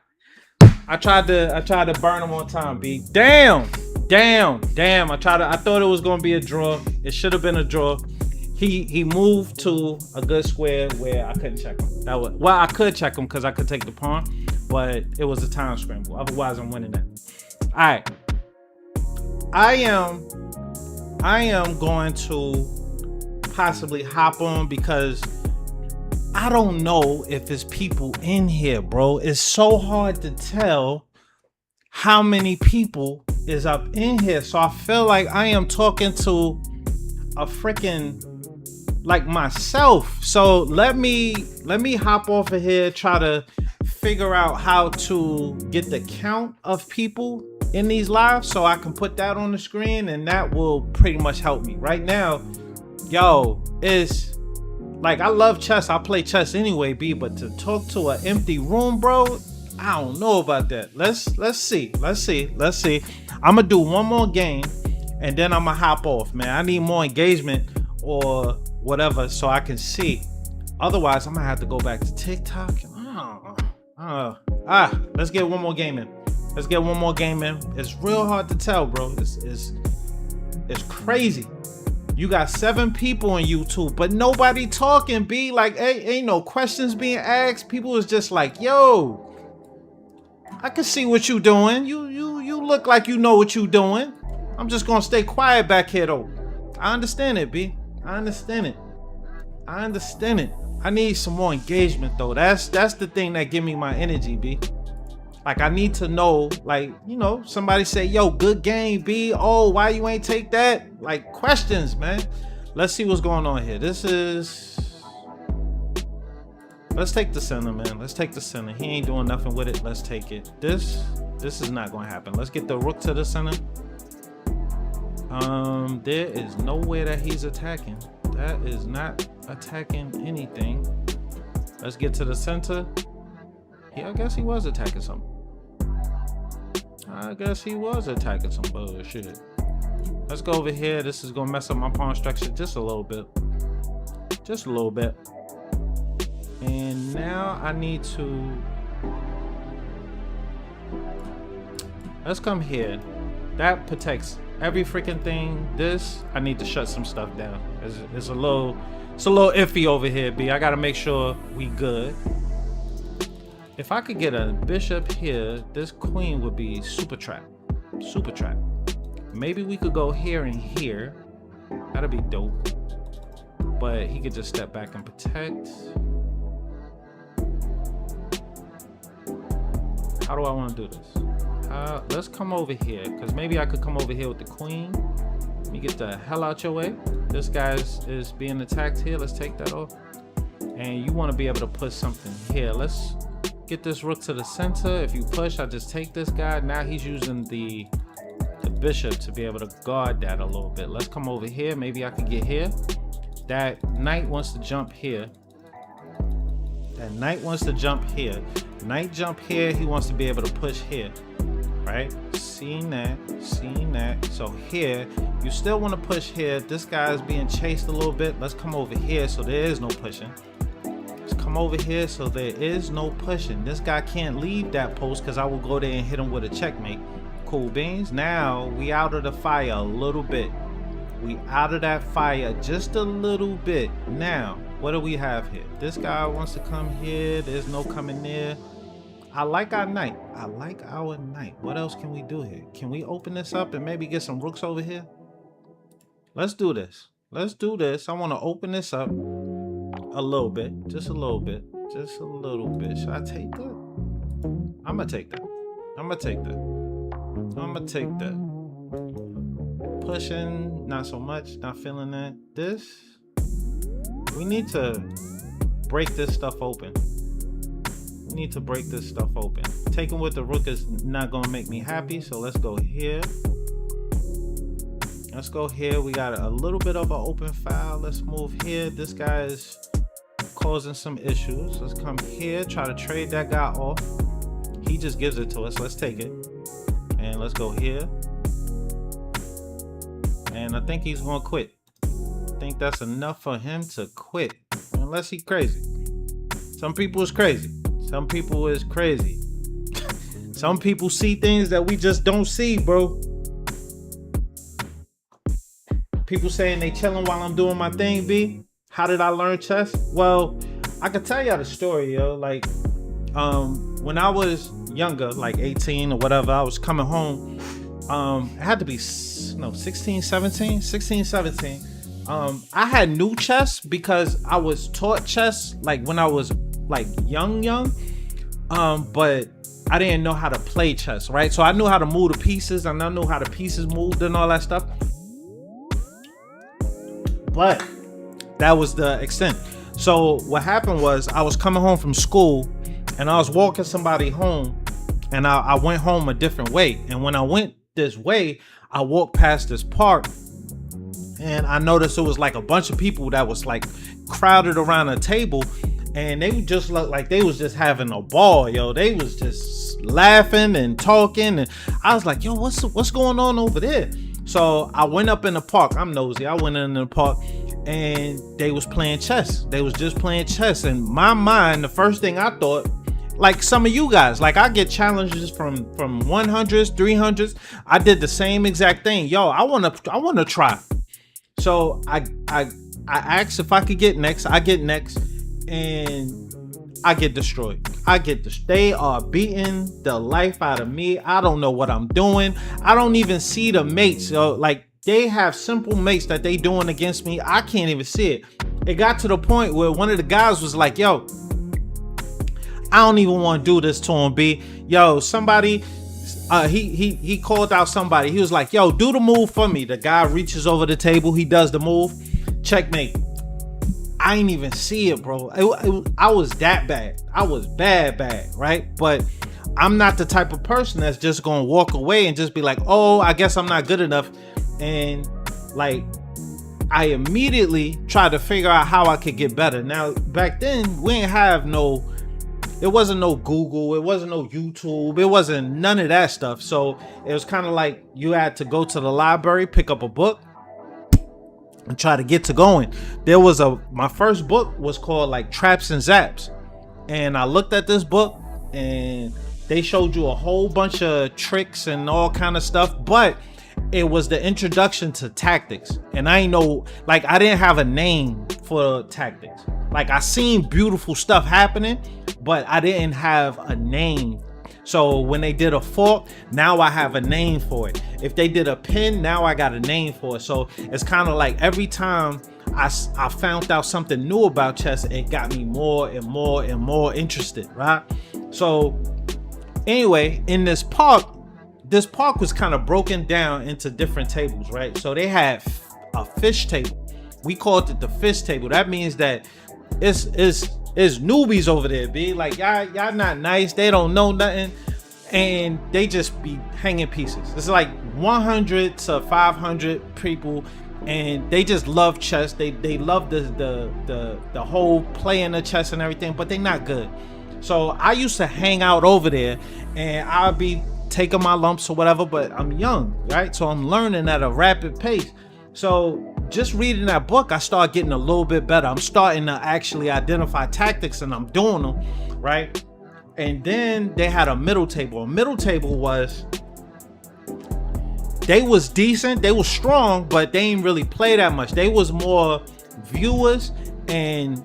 I tried to burn him on time, B. Damn. I thought it was gonna be a draw. It should have been a draw. He moved to a good square where I couldn't check him. Well, I could check him because I could take the pawn, but it was a time scramble. Otherwise, I'm winning that. All right. I am going to possibly hop on because I don't know if it's people in here, bro. It's so hard to tell how many people is up in here. So I feel like I am talking to a freaking like myself. So let me hop off of here, try to figure out how to get the count of people in these lives so I can put that on the screen, and that will pretty much help me. Right now, yo, it's like I love chess. I play chess anyway, B, but to talk to an empty room, bro, I don't know about that. Let's see. I'm gonna do one more game and then I'm gonna hop off, man. I need more engagement or whatever so I can see. Otherwise, I'm gonna have to go back to TikTok. Let's get one more game in. It's real hard to tell, bro. It's crazy. You got 7 people on YouTube, but nobody talking, B. Like, ain't no questions being asked. People is just like, yo, I can see what you doing. You look like you know what you doing. I'm just gonna stay quiet back here though. I understand it, B. I understand it. I need some more engagement though. That's the thing that give me my energy, B. Like, I need to know, like, you know, somebody say, yo, good game, B. Oh, why you ain't take that? Like, questions, man. Let's see what's going on here. Let's take the center, man. Let's take the center. He ain't doing nothing with it. Let's take it. This is not going to happen. Let's get the rook to the center. There is nowhere that he's attacking. That is not attacking anything. Let's get to the center. Yeah, I guess he was attacking something. Some bullshit. Let's go over here. This is gonna mess up my pawn structure just a little bit. And now I need to, let's come here. That protects every freaking thing. This, I need to shut some stuff down. It's a little iffy over here, B. I gotta make sure we good. If I could get a bishop here, this queen would be super trapped. Maybe we could go here and here. That'd be dope. But he could just step back and protect. How do I want to do this? Let's come over here, because maybe I could come over here with the queen. me get the hell out your way. This guy is being attacked here. Let's take that off. And you want to be able to put something here. Let's get this rook to the center. If you push, I just take this guy. Now he's using the bishop to be able to guard that a little bit. Let's come over here. Maybe I can get here. That knight wants to jump here. That knight wants to jump here. Knight jump here. He wants to be able to push here. Right? Seeing that. So here, you still want to push here. This guy is being chased a little bit. Let's come over here so there is no pushing. Let's come over here so there is no pushing. This guy can't leave that post because I will go there and hit him with a checkmate. Cool beans. Now we out of the fire a little bit. We out of that fire just a little bit. Now, what do we have here? This guy wants to come here. There's no coming there. I like our knight. I like our knight. What else can we do here? Can we open this up and maybe get some rooks over here? Let's do this. Let's do this. I want to open this up a little bit. Just a little bit. Just a little bit. Should I take that? I'm going to take that. I'm going to take that. I'm going to take that. Pushing. Not so much. Not feeling that. This. We need to break this stuff open. Need to break this stuff open. Taking with the rook is not gonna make me happy, so let's go here. Let's go here. We got a little bit of an open file. Let's move here. This guy is causing some issues. Let's come here, try to trade that guy off. He just gives it to us. Let's take it. And let's go here. And I think he's gonna quit. I think that's enough for him to quit. Unless he's crazy. Some people is crazy. Some people is crazy. Some people see things that we just don't see, bro. People saying they chilling while I'm doing my thing, B. How did I learn chess? Well, I could tell y'all the story, yo. Like, when I was younger, like 18 or whatever, I was coming home. It had to be, 16, 17. I had new chess because I was taught chess, like, when I was like young, but I didn't know how to play chess, right? So I knew how to move the pieces and I knew how the pieces moved and all that stuff, but that was the extent. So what happened was I was coming home from school and I was walking somebody home, and I went home a different way. And when I went this way, I walked past this park and I noticed it was like a bunch of people that was like crowded around a table. And they just looked like they was just having a ball, yo. They was just laughing and talking. And I was like, yo, what's going on over there? So I went up in the park. I'm nosy. I went in the park and they was playing chess. They was just playing chess. In my mind, the first thing I thought, like some of you guys, like I get challenges from 100s, 300s. I did the same exact thing. Yo, I wanna try. So I asked if I could get next. I get next. And I get destroyed. They are beating the life out of me. I don't know what I'm doing. I don't even see the mates. So like they have simple mates that they doing against me. I can't even see it. It got to the point where one of the guys was like, yo, I don't even want to do this to him, B. Yo, somebody, he called out somebody. He was like, yo, do the move for me. The guy reaches over the table. He does the move. Checkmate. I ain't even see it, bro. I was that bad. I was bad, right? But I'm not the type of person that's just gonna walk away and just be like, oh, I guess I'm not good enough. And like, I immediately tried to figure out how I could get better. Now, back then, we didn't have it wasn't no Google, it wasn't no YouTube, it wasn't none of that stuff. So it was kind of like you had to go to the library, pick up a book, and try to get to going. My first book was called like Traps and Zaps. And I looked at this book and they showed you a whole bunch of tricks and all kind of stuff, but it was the introduction to tactics. And I didn't have a name for tactics. Like I seen beautiful stuff happening, but I didn't have a name. So when they did a fork, now I have a name for it. If they did a pin, now I got a name for it. So it's kind of like every time I found out something new about chess, it got me more and more and more interested, right? So anyway, in this park, this park was kind of broken down into different tables, right? So they had a fish table. We called it the fish table. That means that it's newbies over there, B. Like y'all not nice. They don't know nothing, and they just be hanging pieces. It's like 100 to 500 people, and they just love chess. They love the whole playing the chess and everything, but they not good. So I used to hang out over there, and I'll be taking my lumps or whatever, but I'm young, right? So I'm learning at a rapid pace. So just reading that book, I start getting a little bit better. I'm starting to actually identify tactics, and I'm doing them, right? And then they had a middle table. A middle table was, they was decent, they was strong, but they ain't really play that much. They was more viewers and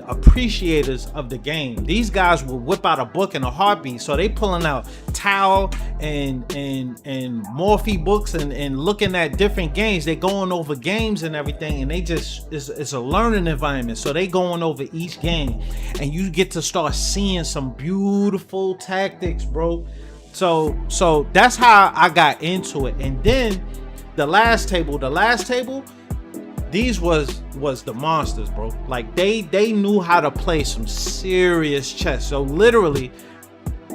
appreciators of the game. These guys will whip out a book in a heartbeat. So they pulling out Tao and Morphe books and looking at different games. They going over games and everything, and they just, it's a learning environment. So they going over each game, and you get to start seeing some beautiful tactics, bro. So that's how I got into it. And then the last table, these was the monsters, bro. Like they knew how to play some serious chess. So literally,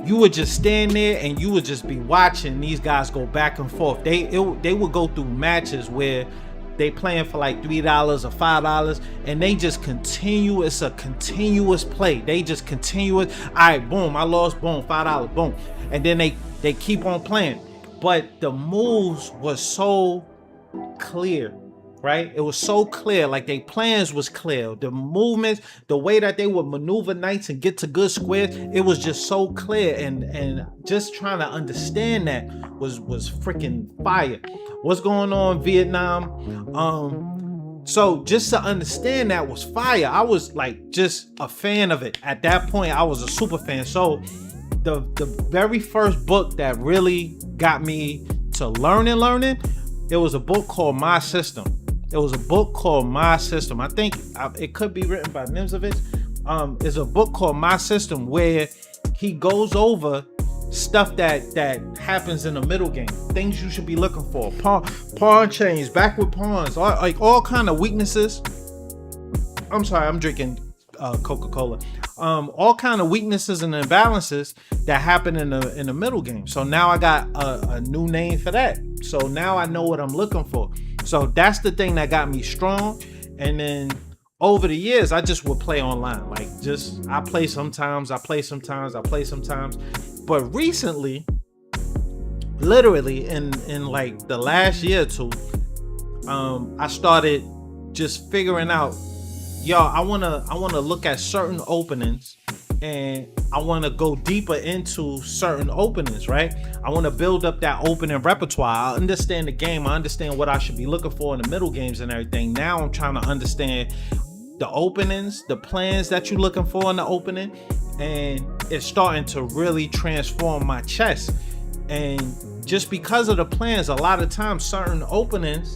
you would just stand there and you would just be watching these guys go back and forth. They would go through matches where they playing for like $3 or $5, and they just continue. It's a continuous play. They just continuous. All right, boom, I lost, boom, $5, boom, and then they keep on playing. But the moves was so clear, right? It was so clear. Like, their plans was clear. The movements, the way that they would maneuver knights and get to good squares, it was just so clear. And just trying to understand that was freaking fire. What's going on, Vietnam? So just to understand that was fire. I was like just a fan of it. At that point, I was a super fan. So the very first book that really got me to learning, it was a book called My System. It was a book called My System. I think it could be written by Nimzovich. It's a book called My System where he goes over stuff that happens in the middle game, things you should be looking for, pawn chains, backward pawns, all kind of weaknesses. I'm sorry, I'm drinking Coca-Cola. All kind of weaknesses and imbalances that happen in the middle game. So now I got a new name for that. So now I know what I'm looking for. So that's the thing that got me strong. And then over the years, I just would play online. Like, just I play sometimes. But recently, literally in like the last year or two, I started just figuring out, I wanna look at certain openings, and I wanna go deeper into certain openings, right? I wanna build up that opening repertoire. I understand the game. I understand what I should be looking for in the middle games and everything. Now I'm trying to understand the openings, the plans that you're looking for in the opening, and it's starting to really transform my chess. And just because of the plans, a lot of times certain openings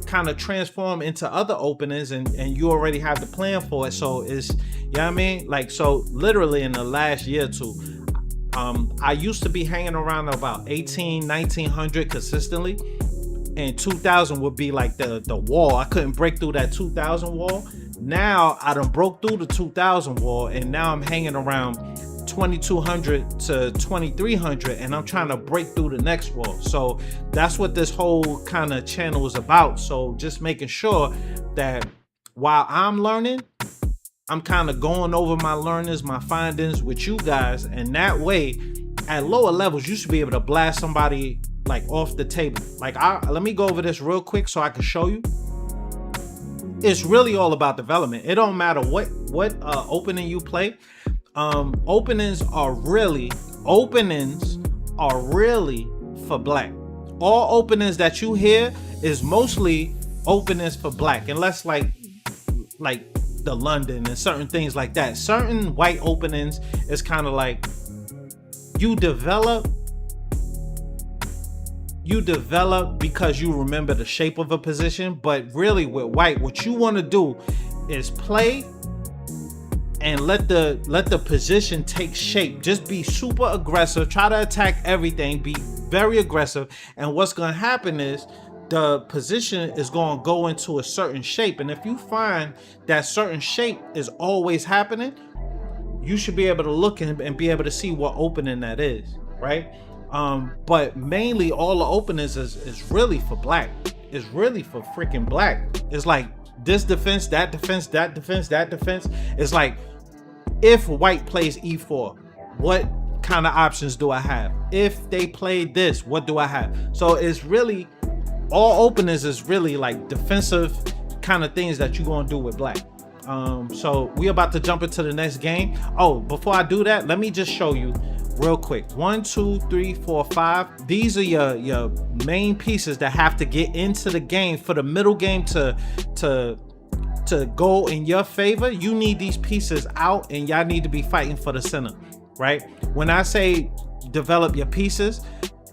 kind of transform into other openings, and you already have the plan for it. So it's, you know what I mean? Like, so literally in the last year or two, I used to be hanging around about 1900 consistently, and 2000 would be like the wall. I couldn't break through that 2000 wall. Now I done broke through the 2000 wall, and now I'm hanging around 2200 to 2300, and I'm trying to break through the next wall. So that's what this whole kind of channel is about. So just making sure that while I'm learning, I'm kind of going over my learnings, my findings with you guys, and that way at lower levels you should be able to blast somebody like off the table. Like, let me go over this real quick so I can show you. It's really all about development. It don't matter what opening you play. Openings are really for black. All openings that you hear is mostly openings for black, unless like the London and certain things like that. Certain white openings is kind of like you develop because you remember the shape of a position. But really with white, what you want to do is play and let the position take shape. Just be super aggressive, try to attack everything, be very aggressive, and what's going to happen is the position is going to go into a certain shape. And if you find that certain shape is always happening, you should be able to look and be able to see what opening that is, right? But mainly all the openings is really for black. It's really for freaking black. It's like this defense, that defense, that defense, that defense. It's like, if white plays e4, what kind of options do I have? If they play this, what do I have? So it's really, all openings is really like defensive kind of things that you're gonna do with black. So we about to jump into the next game. Oh, before I do that, let me just show you real quick. 1, 2, 3, 4, 5. These are your main pieces that have to get into the game for the middle game to go in your favor. You need these pieces out, and y'all need to be fighting for the center, right? When I say develop your pieces,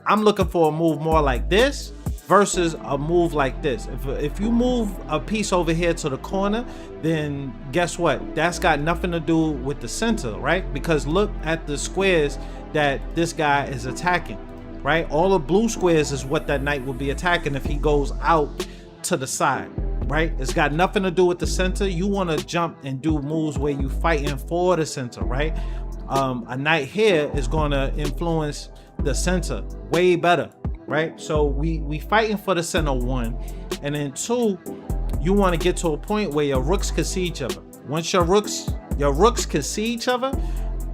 I'm looking for a move more like this versus a move like this. If you move a piece over here to the corner, then guess what? That's got nothing to do with the center, right? Because look at the squares that this guy is attacking, right? All the blue squares is what that knight will be attacking if he goes out to the side, right? It's got nothing to do with the center. You want to jump and do moves where you fighting for the center, right? A knight here is going to influence the center way better, right? So we fighting for the center, 1, and then 2, you want to get to a point where your rooks can see each other. Once your rooks can see each other,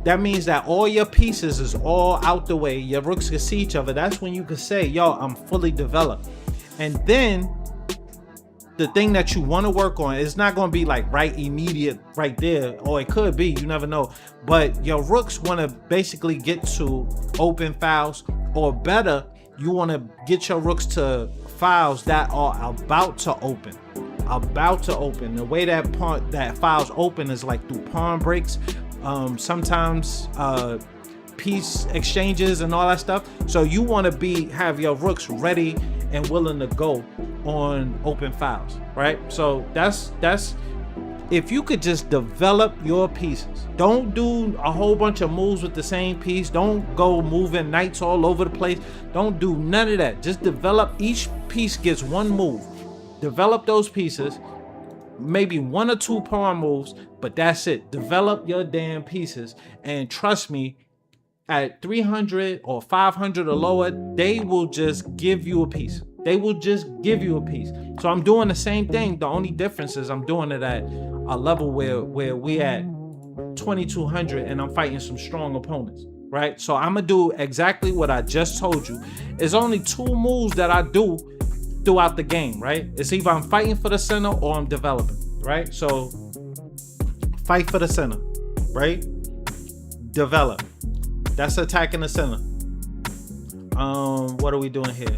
that means that all your pieces is all out the way. Your rooks can see each other. That's when you can say, yo, I'm fully developed. And then the thing that you want to work on is not going to be like right immediate right there, or it could be, you never know, but your rooks want to basically get to open files, or better, you want to get your rooks to files that are about to open. The way that files open is like through pawn breaks, sometimes piece exchanges and all that stuff. So you want to have your rooks ready and willing to go on open files, right? So that's if you could just develop your pieces. Don't do a whole bunch of moves with the same piece. Don't go moving knights all over the place. Don't do none of that. Just develop. Each piece gets one move. Develop those pieces, maybe 1 or 2 pawn moves, but that's it. Develop your damn pieces, and trust me, at 300 or 500 or lower, they will just give you a piece. They will just give you a piece. So I'm doing the same thing. The only difference is I'm doing it at a level where we at 2200 and I'm fighting some strong opponents, right? So I'm gonna do exactly what I just told you. It's only 2 moves that I do throughout the game, right? It's either I'm fighting for the center or I'm developing, right? So fight for the center, right? Develop. That's attacking the center. What are we doing here?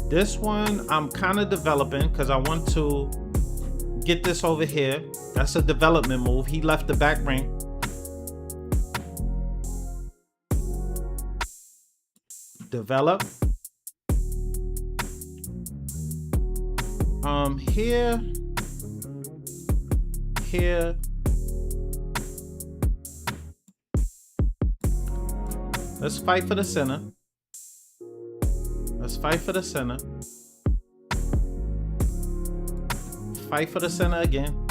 This one I'm kind of developing because I want to get this over here. That's a development move. He left the back ring. Develop. Here. Let's fight for the center. Let's fight for the center. Fight for the center again.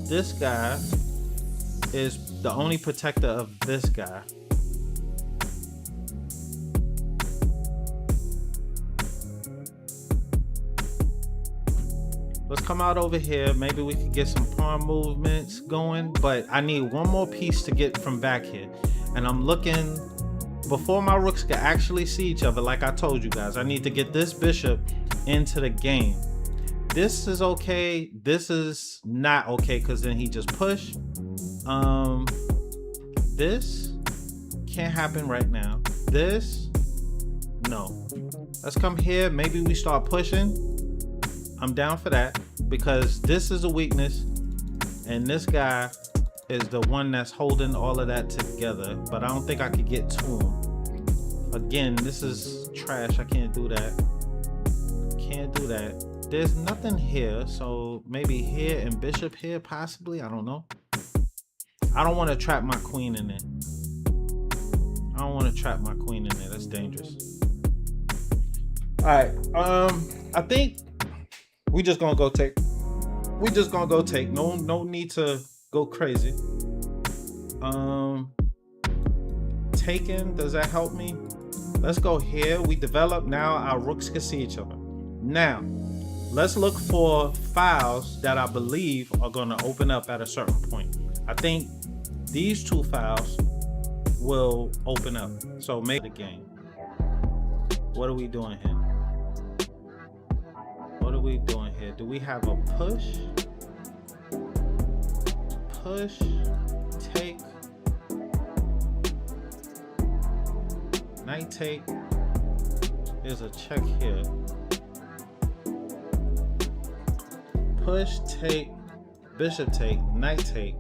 This guy is the only protector of this guy. Let's come out over here. Maybe we can get some pawn movements going, but I need one more piece to get from back here. And I'm looking, before my rooks can actually see each other, like I told you guys, I need to get this bishop into the game. This is okay. This is not okay because then he just pushed. This can't happen right now. This, no. Let's come here. Maybe we start pushing. I'm down for that because this is a weakness and this guy is the one that's holding all of that together, but I don't think I could get to him. Again, this is trash. I can't do that. Can't do that. There's nothing here, so maybe here and bishop here, possibly. I don't know. I don't want to trap my queen in it. I don't want to trap my queen in there. That's dangerous. All right. I think we just gonna go take. We just gonna go take. No need to go crazy. Taken. Does that help me? Let's go here. We develop. Now our rooks can see each other. Now, let's look for files that I believe are going to open up at a certain point. I think these two files will open up. So make the game. What are we doing here? What are we doing here? Do we have a push? Push, take, knight take. There's a check here. Push, take, bishop take, knight take.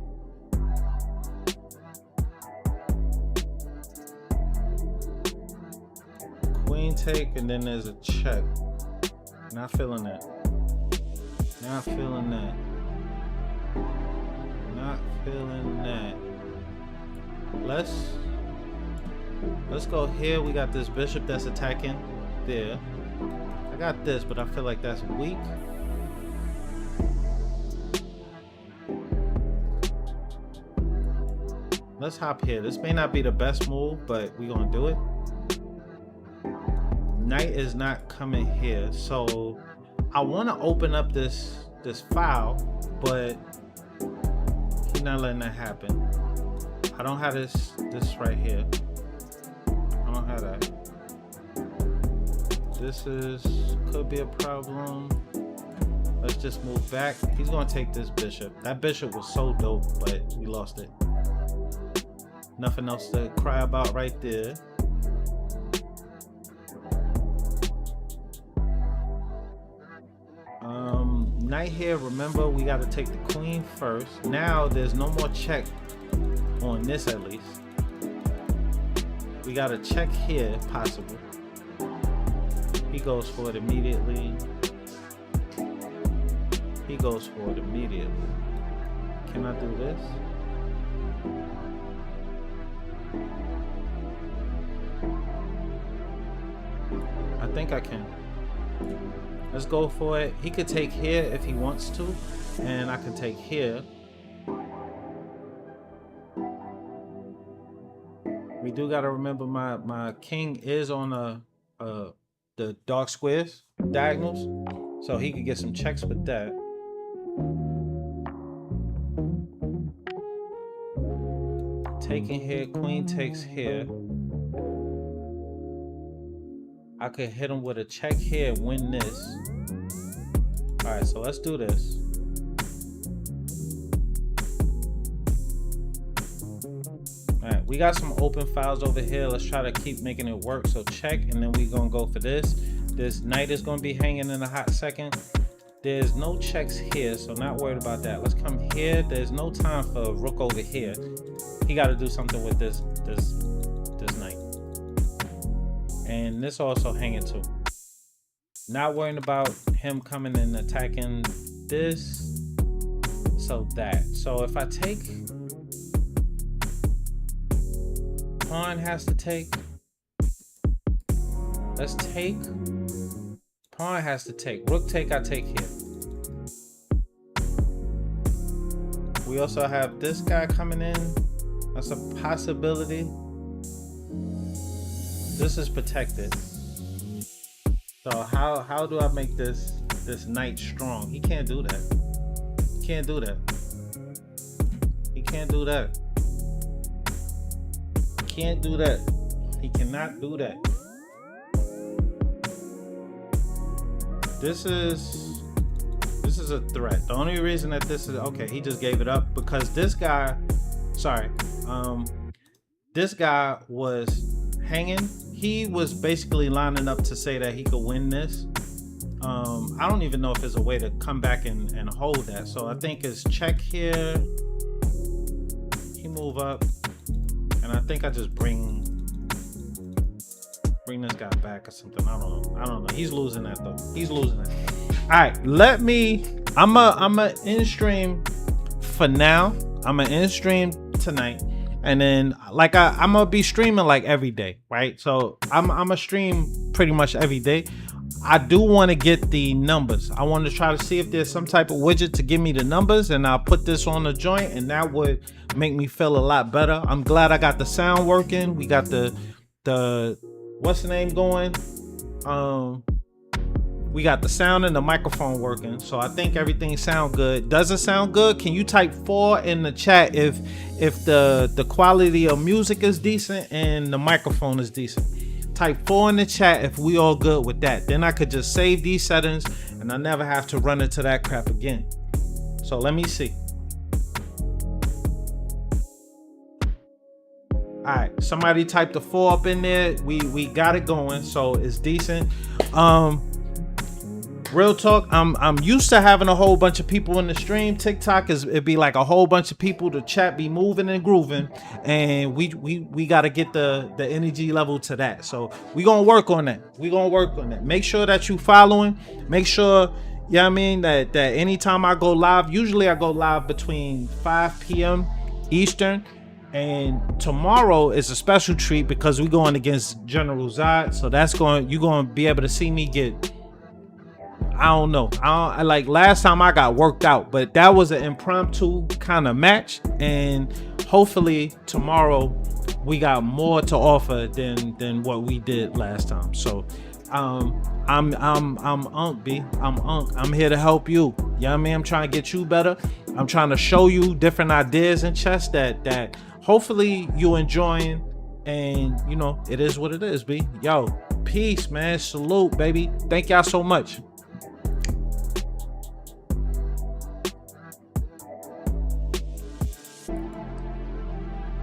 Queen take, and then there's a check. Not feeling that. Not feeling that. Not feeling that. Let's go here. We got this bishop that's attacking there. I got this, but I feel like that's weak. Let's hop here. This may not be the best move, but we're gonna do it. Knight is not coming here, so I want to open up this file, but he's not letting that happen. I don't have this right here. I don't have that. This could be a problem. Let's just move back. He's gonna take this bishop. That bishop was so dope, but we lost it. Nothing else to cry about right there. Knight here, remember we got to take the queen first. Now there's no more check on this, at least. We got to check here, possible. He goes for it immediately. He goes for it immediately. Can I do this? I think I can. Let's go for it. He could take here if he wants to, and I can take here. We do got to remember my king is on the dark squares, diagonals, so he could get some checks with that. Taking here, queen takes here. I could hit him with a check here and win this. All right, so let's do this. All right, we got some open files over here. Let's try to keep making it work. So check, and then we're gonna go for this. This knight is gonna be hanging in a hot second. There's no checks here, so not worried about that. Let's come here. There's no time for rook over here. He got to do something with this knight. And this also hanging too. Not worrying about him coming and attacking this. So that. So if I take, pawn has to take. Let's take. Pawn has to take. Rook take, I take here. We also have this guy coming in. That's a possibility. This is protected. So how do I make this knight strong? He can't do that. He can't do that. He can't do that. He can't do that. He cannot do that. This is a threat. The only reason that this is okay, he just gave it up because this guy, this guy was hanging. He was basically lining up to say that he could win this. I don't even know if there's a way to come back and hold that. So I think it's check here. He move up, and I think I just bring this guy back or something. I don't know. He's losing that though. He's losing that. right, I'm a in stream for now. I'm a in stream tonight, and then like I'm gonna be streaming like every day, right? So I'm a stream pretty much every day. I do want to get the numbers. I want to try to see if there's some type of widget to give me the numbers, and I'll put this on the joint, and that would make me feel a lot better. I'm glad I got the sound working. We got the what's the name going? We got the sound and the microphone working, so I think everything sound good. Does it sound good? Can you type 4 in the chat if the quality of music is decent and the microphone is decent? Type 4 in the chat if we all good with that. Then I could just save these settings and I never have to run into that crap again. So let me see. All right, somebody typed the 4 up in there. We got it going, so it's decent. Real talk, I'm used to having a whole bunch of people in the stream. TikTok it'd be like a whole bunch of people, the chat be moving and grooving, and we got to get the energy level to that. So we gonna work on that. Make sure that you following. Make sure, yeah, I mean that anytime I go live, usually I go live between 5 p.m. Eastern. And tomorrow is a special treat because we're going against General Zod. So you're going to be able to see me get, I don't know. Like last time I got worked out, but that was an impromptu kind of match. And hopefully tomorrow we got more to offer than what we did last time. So I'm Unc B. I'm Unc. I'm here to help you. You know what I mean? I'm trying to get you better. I'm trying to show you different ideas in chess that hopefully you enjoying. And you know, it is what it is, B. Yo, peace, man. Salute, baby. Thank y'all so much.